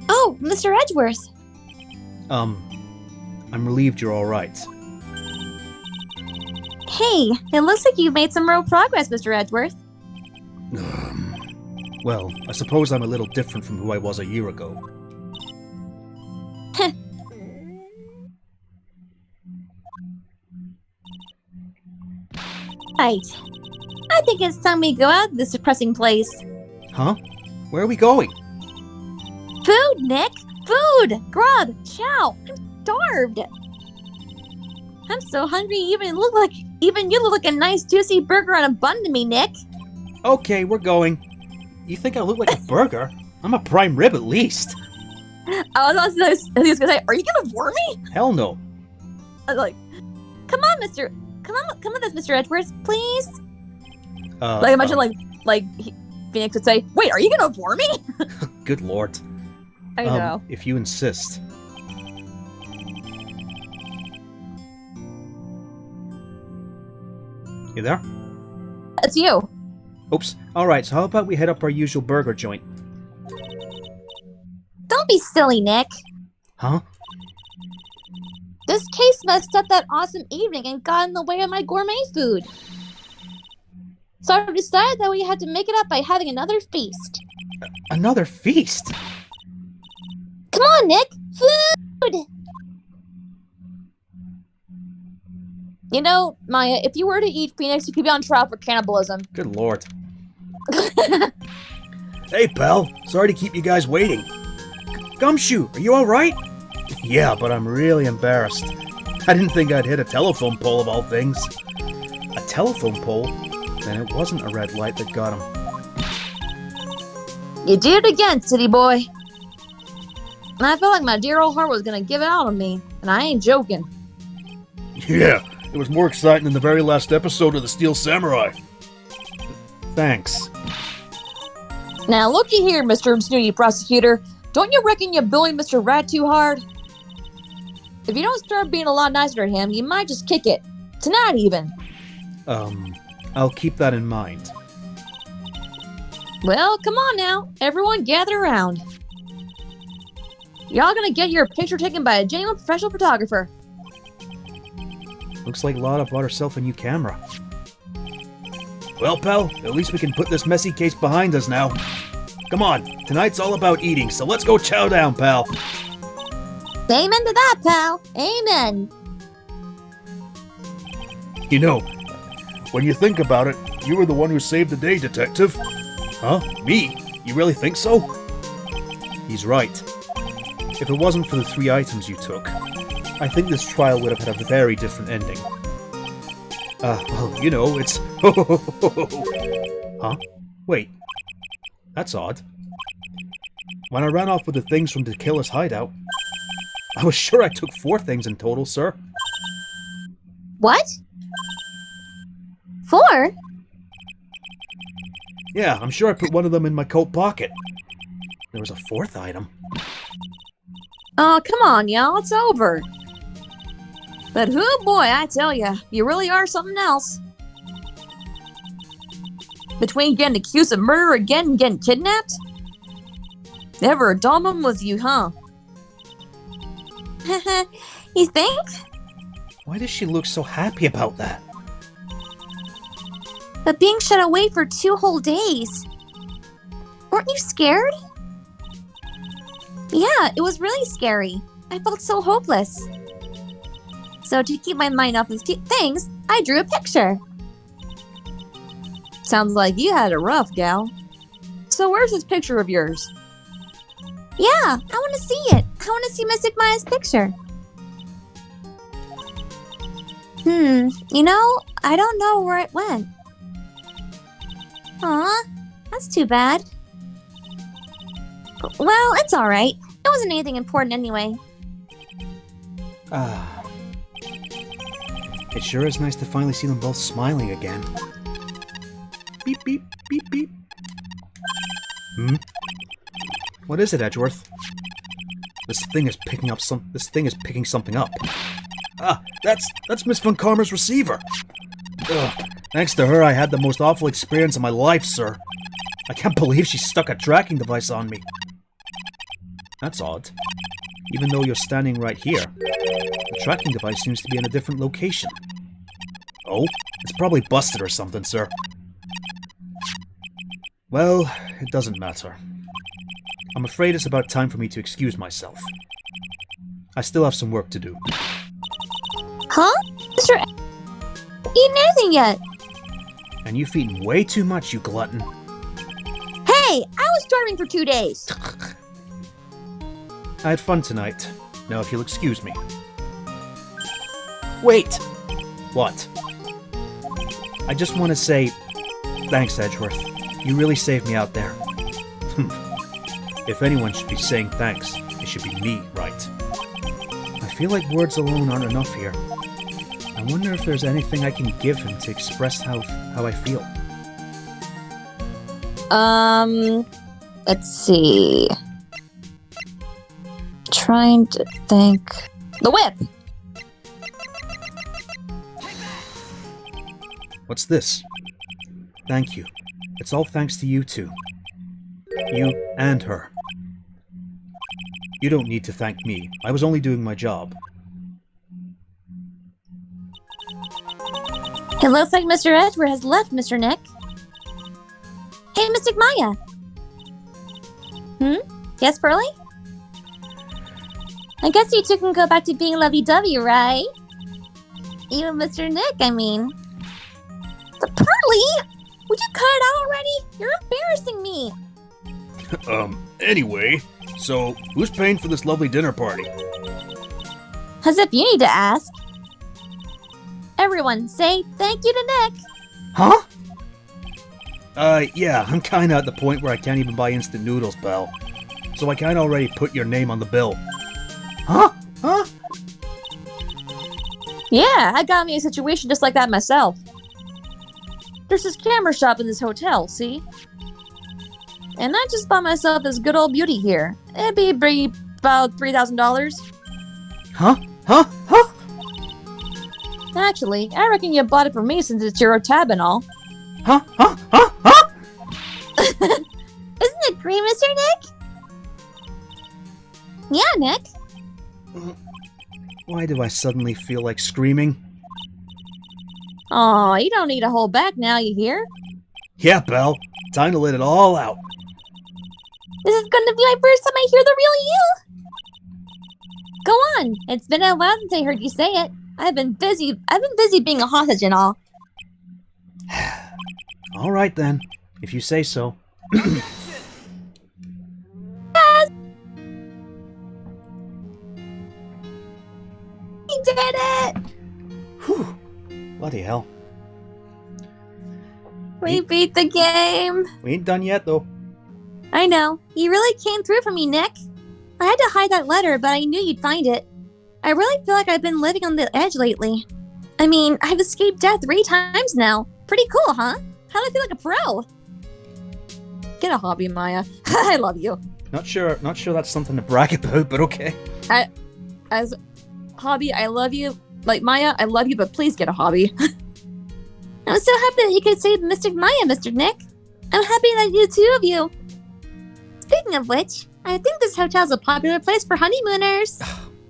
Oh, Mr. Edgeworth. I'm relieved you're alright. Hey, it looks like you've made some real progress, Mr. Edgeworth. Well, I suppose I'm a little different from who I was a year ago. Right. I think it's time we go out of this depressing place. Huh? Where are we going? Food, Nick! Food! Grub! Chow! I'm starved! I'm so hungry even you look like a nice juicy burger on a bun to me, Nick! Okay, we're going. You think I look like a burger? I'm a prime rib at least. I was gonna say, are you gonna bore me? Hell no. I was like, Come with us, Mr. Edgeworth, please! imagine Phoenix would say, wait, are you gonna bore me? Good lord. I know. If you insist. You there? It's you. Oops. Alright, so how about we head up our usual burger joint? Don't be silly, Nick! Huh? This case messed up that awesome evening and got in the way of my gourmet food. So I decided that we had to make it up by having another feast. Another feast? Come on, Nick! Food! You know, Maya, if you were to eat Phoenix, you could be on trial for cannibalism. Good lord. Hey, pal. Sorry to keep you guys waiting. Gumshoe, are you alright? Yeah, but I'm really embarrassed. I didn't think I'd hit a telephone pole of all things. A telephone pole? Then it wasn't a red light that got him. You did it again, city boy. And I felt like my dear old heart was gonna give it out on me, and I ain't joking. Yeah, it was more exciting than the very last episode of The Steel Samurai. Thanks. Now looky here, Mr. Snooty Prosecutor. Don't you reckon you're bullying Mr. Rat too hard? If you don't start being a lot nicer to him, you might just kick it. Tonight even. I'll keep that in mind. Well, come on now. Everyone gather around. Y'all gonna get your picture taken by a genuine professional photographer. Looks like Lotta bought herself a new camera. Well, pal, at least we can put this messy case behind us now. Come on, tonight's all about eating, so let's go chow down, pal. Amen to that, pal. Amen. You know, when you think about it, you were the one who saved the day, Detective. Huh? Me? You really think so? He's right. If it wasn't for the 3 items you took, I think this trial would have had a very different ending. Well, you know, it's... Huh? Wait. That's odd. When I ran off with the things from the killer's hideout, I was sure I took 4 things in total, sir. What? 4? Yeah, I'm sure I put one of them in my coat pocket. There was a 4th item. Oh, come on, y'all. It's over. But whoo boy, I tell ya, you really are something else. Between getting accused of murder again and getting kidnapped? Never a dull moment with you, huh? You think? Why does she look so happy about that? But being shut away for 2 whole days. Weren't you scared? Yeah, it was really scary. I felt so hopeless. So to keep my mind off of things, I drew a picture. Sounds like you had it rough, gal. So where's this picture of yours? Yeah, I want to see it. I want to see Mystic Maya's picture. You know, I don't know where it went. Aw, that's too bad. Well, it's alright. It wasn't anything important anyway. It sure is nice to finally see them both smiling again. Beep, beep, beep, beep. What is it, Edgeworth? This thing is picking something up. Ah, that's Miss Von Karma's receiver. Ugh, thanks to her, I had the most awful experience of my life, sir. I can't believe she stuck a tracking device on me. That's odd. Even though you're standing right here, the tracking device seems to be in a different location. Oh, it's probably busted or something, sir. Well, it doesn't matter. I'm afraid it's about time for me to excuse myself. I still have some work to do. Huh? Mr. Eaten anything yet? And you've eaten way too much, you glutton. Hey, I was starving for 2 days. I had fun tonight. Now if you'll excuse me. Wait! What? I just want to say, thanks, Edgeworth. You really saved me out there. If anyone should be saying thanks, it should be me, right? I feel like words alone aren't enough here. I wonder if there's anything I can give him to express how I feel. Let's see. Trying to think. The whip! What's this? Thank you. It's all thanks to you two. You and her. You don't need to thank me. I was only doing my job. It looks like Mr. Edward has left, Mr. Nick. Hey, Mystic Maya. Yes, Pearly? I guess you two can go back to being lovey-dovey, right? You and Mr. Nick, I mean. But Pearly! Would you cut it out already? You're embarrassing me. Anyway, so who's paying for this lovely dinner party? As if you need to ask. Everyone, say thank you to Nick. Huh? Yeah, I'm kinda at the point where I can't even buy instant noodles, pal. So I kinda already put your name on the bill. Huh? Huh? Yeah, I got me a situation just like that myself. There's this camera shop in this hotel, see? And I just bought myself this good old beauty here. It'd be about $3,000. Huh? Huh? Huh? Actually, I reckon you bought it for me since it's your tab and all. Huh? Huh? Huh? Huh? Isn't it great, Mr. Nick? Yeah, Nick. Why do I suddenly feel like screaming? Aw, you don't need to hold back now, you hear? Yeah, pal. Time to let it all out. This is going to be my first time I hear the real you. Go on. It's been a while since I heard you say it. I've been busy being a hostage and all. All right then, if you say so. You did it! Whew. Bloody hell. We beat the game. We ain't done yet, though. I know. You really came through for me, Nick. I had to hide that letter, but I knew you'd find it. I really feel like I've been living on the edge lately. I mean, I've escaped death 3 times now. Pretty cool, huh? How do I feel like a pro? Get a hobby, Maya. I love you. Not sure that's something to brag about, but okay. As hobby, I love you. Like, Maya, I love you, but please get a hobby. I'm so happy that you could save Mr. Maya, Mr. Nick. I'm happy that you two of you. Speaking of which, I think this hotel's a popular place for honeymooners.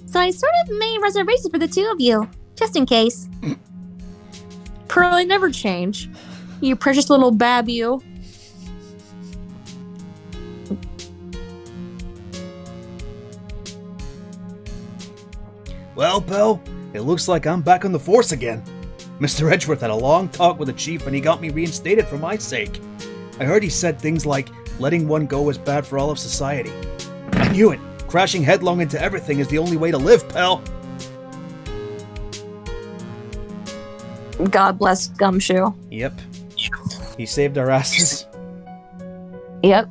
So I sort of made reservations for the two of you, just in case. Pearl, I never change. You precious little bab, you. Well, pal, it looks like I'm back on the force again. Mr. Edgeworth had a long talk with the chief and he got me reinstated for my sake. I heard he said things like, letting one go is bad for all of society. I knew it. Crashing headlong into everything is the only way to live, pal. God bless Gumshoe. Yep. He saved our asses. Yep.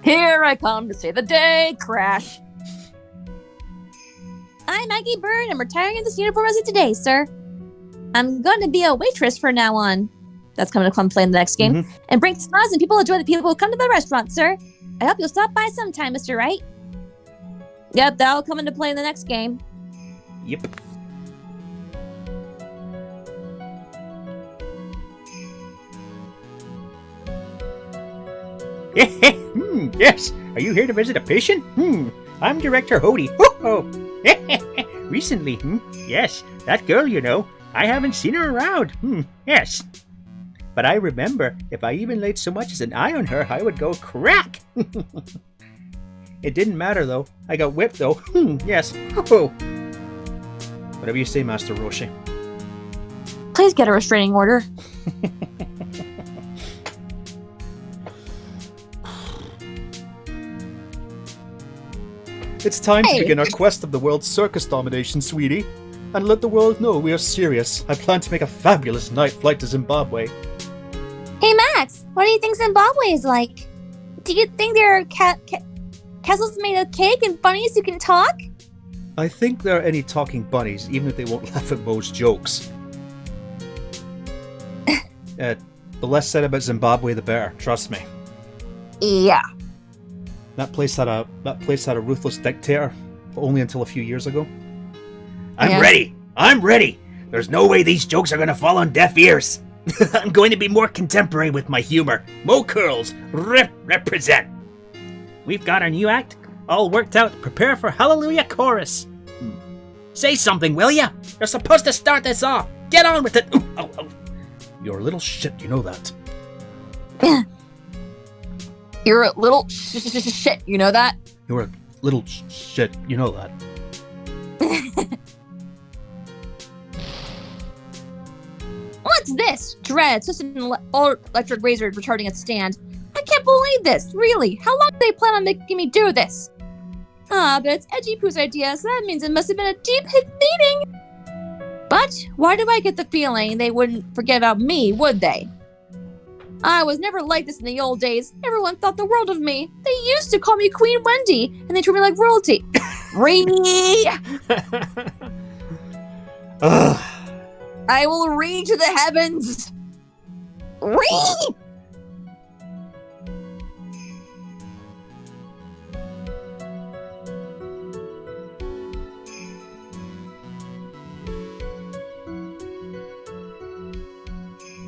Here I come to save the day, Crash. I'm Maggie Bird. I'm retiring in this uniform as of today, sir. I'm going to be a waitress from now on. That's coming to come play in the next game. And bring smiles and people enjoy the people who come to the restaurant, sir. I hope you'll stop by sometime, Mr. Wright. Yep, that'll come into play in the next game. Yep. Yes. Are you here to visit a patient? I'm Director Hody. Recently, yes, that girl, you know. I haven't seen her around. Yes. But I remember, if I even laid so much as an eye on her, I would go crack. It didn't matter, though. I got whipped, though. Yes. Whatever you say, Master Roshi. Please get a restraining order. It's time to begin our quest of the world's circus domination, sweetie. And let the world know we are serious. I plan to make a fabulous night flight to Zimbabwe. Hey, Max, what do you think Zimbabwe is like? Do you think there are castles made of cake and bunnies who can talk? I think there are any talking bunnies, even if they won't laugh at Mo's jokes. The less said about Zimbabwe, the better. Trust me. Yeah. That place had a ruthless dictator, but only until a few years ago. I'm ready! I'm ready! There's no way these jokes are gonna fall on deaf ears! I'm going to be more contemporary with my humor. Mo Curls, represent! We've got our new act all worked out. Prepare for Hallelujah Chorus! Say something, will ya? You're supposed to start this off! Get on with it! Ooh, oh. You're a little shit, you know that. You're a little shit, you know that? You're a little shit, you know that. What's this? Dread, it's just an electric razor retarding its stand. I can't believe this, really. How long do they plan on making me do this? But it's Edgy Poo's idea, so that means it must have been a deep hit meeting. But why do I get the feeling they wouldn't forget about me, would they? I was never like this in the old days. Everyone thought the world of me. They used to call me Queen Wendy, and they treat me like royalty. Ree! I will read to the heavens. Ree!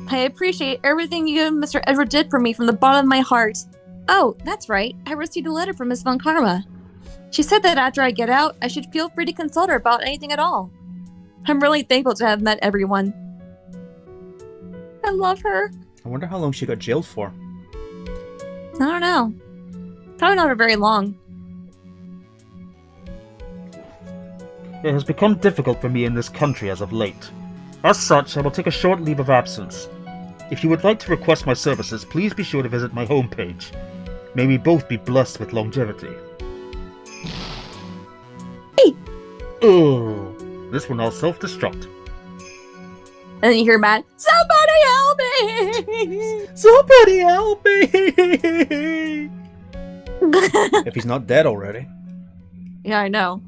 I appreciate everything you and Mr. Edward did for me from the bottom of my heart. Oh, that's right. I received a letter from Miss Von Karma. She said that after I get out, I should feel free to consult her about anything at all. I'm really thankful to have met everyone. I love her. I wonder how long she got jailed for. I don't know. Probably not for very long. It has become difficult for me in this country as of late. As such, I will take a short leave of absence. If you would like to request my services, please be sure to visit my homepage. May we both be blessed with longevity. Hey! Oh, this will now self-destruct. And then you hear Matt, somebody help me! Somebody help me! If he's not dead already. Yeah, I know.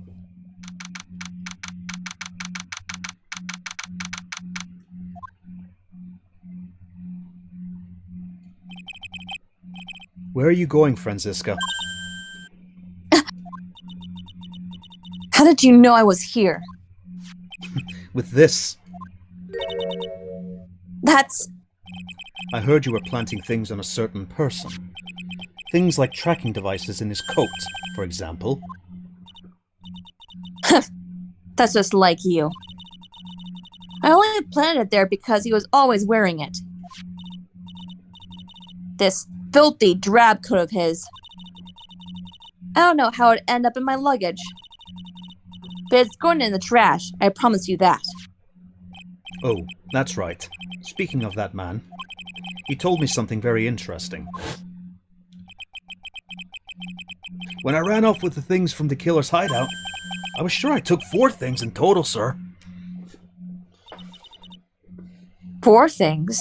Where are you going, Franziska? How did you know I was here? With this. That's... I heard you were planting things on a certain person. Things like tracking devices in his coat, for example. That's just like you. I only planted it there because he was always wearing it. This filthy drab coat of his. I don't know how it'd end up in my luggage. But it's going in the trash, I promise you that. Oh, that's right. Speaking of that man, he told me something very interesting. When I ran off with the things from the killer's hideout, I was sure I took 4 things in total, sir. 4 things?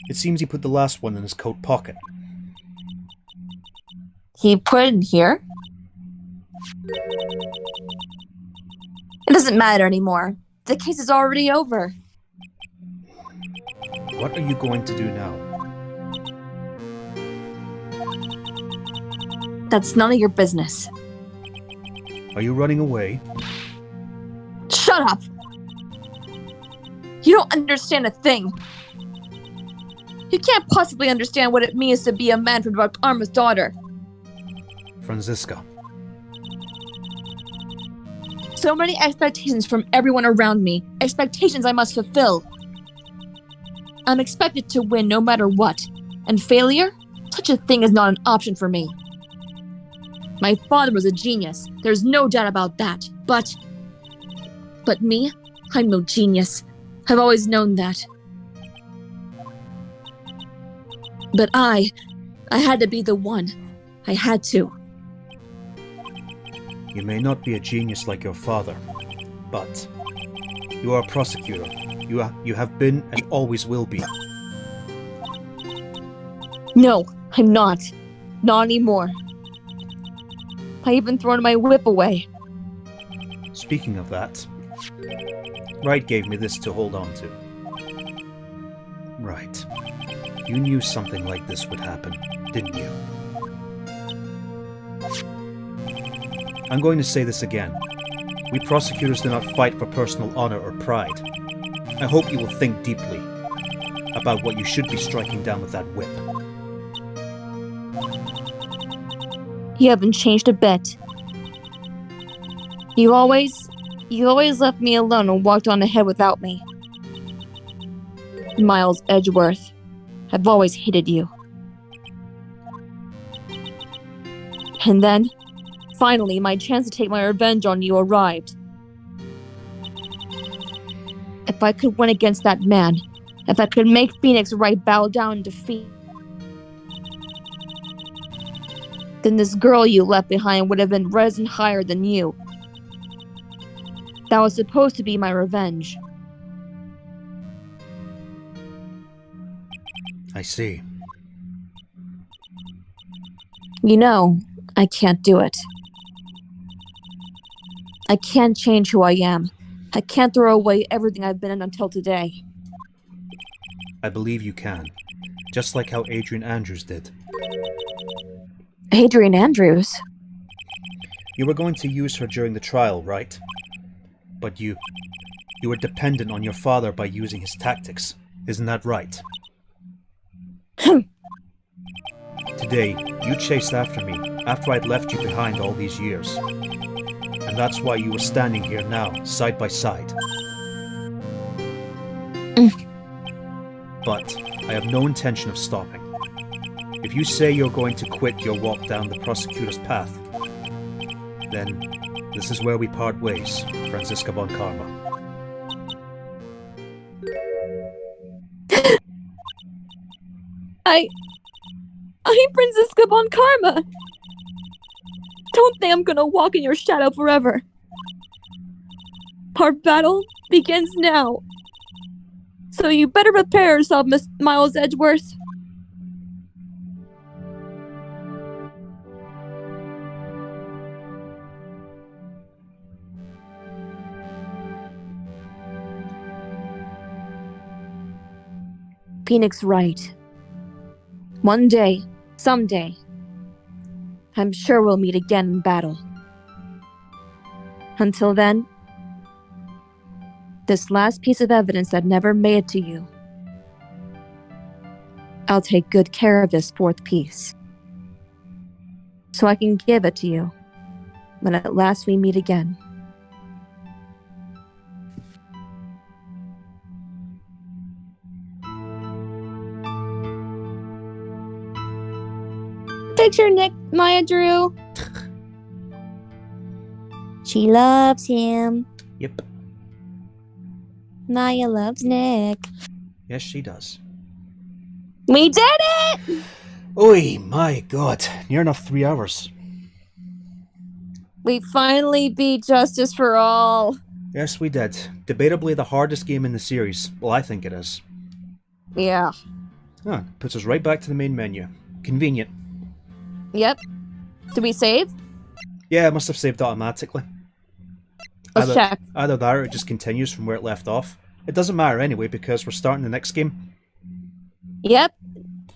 It seems he put the last one in his coat pocket. He put it in here? It doesn't matter anymore. The case is already over. What are you going to do now? That's none of your business. Are you running away? Shut up! You don't understand a thing. You can't possibly understand what it means to be a man from Arma's daughter. Franziska. So many expectations from everyone around me. Expectations I must fulfill. I'm expected to win no matter what. And failure? Such a thing is not an option for me. My father was a genius. There's no doubt about that. But me? I'm no genius. I've always known that. But I had to be the one. I had to. You may not be a genius like your father, but you are a prosecutor. You have been and always will be. No, I'm not. Not anymore. I even thrown my whip away. Speaking of that, Wright gave me this to hold on to. Right. You knew something like this would happen, didn't you? I'm going to say this again. We prosecutors do not fight for personal honor or pride. I hope you will think deeply about what you should be striking down with that whip. You haven't changed a bit. You always left me alone and walked on ahead without me. Miles Edgeworth, I've always hated you. And then, finally, my chance to take my revenge on you arrived. If I could win against that man, if I could make Phoenix Wright bow down in defeat, then this girl you left behind would have been risen higher than you. That was supposed to be my revenge. I see. You know, I can't do it. I can't change who I am. I can't throw away everything I've been until today. I believe you can. Just like how Adrian Andrews did. Adrian Andrews? You were going to use her during the trial, right? But you were dependent on your father by using his tactics. Isn't that right? Today, you chased after me after I'd left you behind all these years. And that's why you were standing here now, side by side. But I have no intention of stopping. If you say you're going to quit your walk down the prosecutor's path, then this is where we part ways, Franziska von Karma. I'm Franziska von Karma! Don't think I'm gonna walk in your shadow forever. Our battle begins now. So you better prepare yourself, Miss Miles Edgeworth. Phoenix right. One day, someday, I'm sure we'll meet again in battle. Until then, this last piece of evidence that never made it to you, I'll take good care of this fourth piece, so I can give it to you when at last we meet again. Picture Nick, Maya Drew. She loves him. Yep. Maya loves Nick. Yes, she does. We did it! Oi, my god. Near enough 3 hours. We finally beat Justice for All. Yes, we did. Debatably the hardest game in the series. Well, I think it is. Yeah. Ah, puts us right back to the main menu. Convenient. Yep. Did we save? Yeah, it must have saved automatically. Let's check. Either that or it just continues from where it left off. It doesn't matter anyway because we're starting the next game. Yep.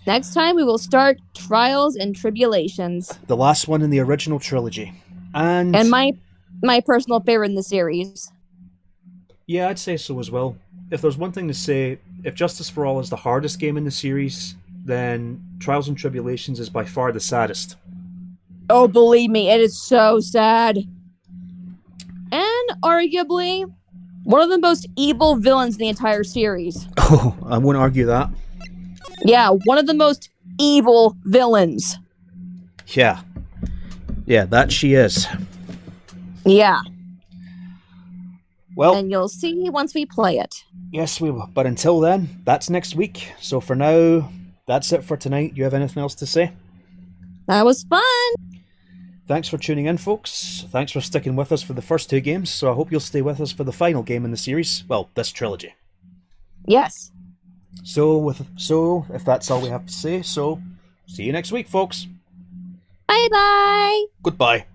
Next time we will start Trials and Tribulations. The last one in the original trilogy. And my personal favorite in the series. Yeah, I'd say so as well. If there's one thing to say, if Justice for All is the hardest game in the series, then Trials and Tribulations is by far the saddest. Oh, believe me, it is so sad. And arguably, one of the most evil villains in the entire series. Oh, I won't argue that. Yeah, one of the most evil villains. Yeah. Yeah, that she is. Yeah. Well, and you'll see once we play it. Yes, we will. But until then, that's next week. So for now, that's it for tonight. You have anything else to say? That was fun. Thanks for tuning in, folks. Thanks for sticking with us for the first 2 games. So I hope you'll stay with us for the final game in the series. Well, this trilogy. Yes. So if that's all we have to say, so see you next week, folks. Bye-bye. Goodbye.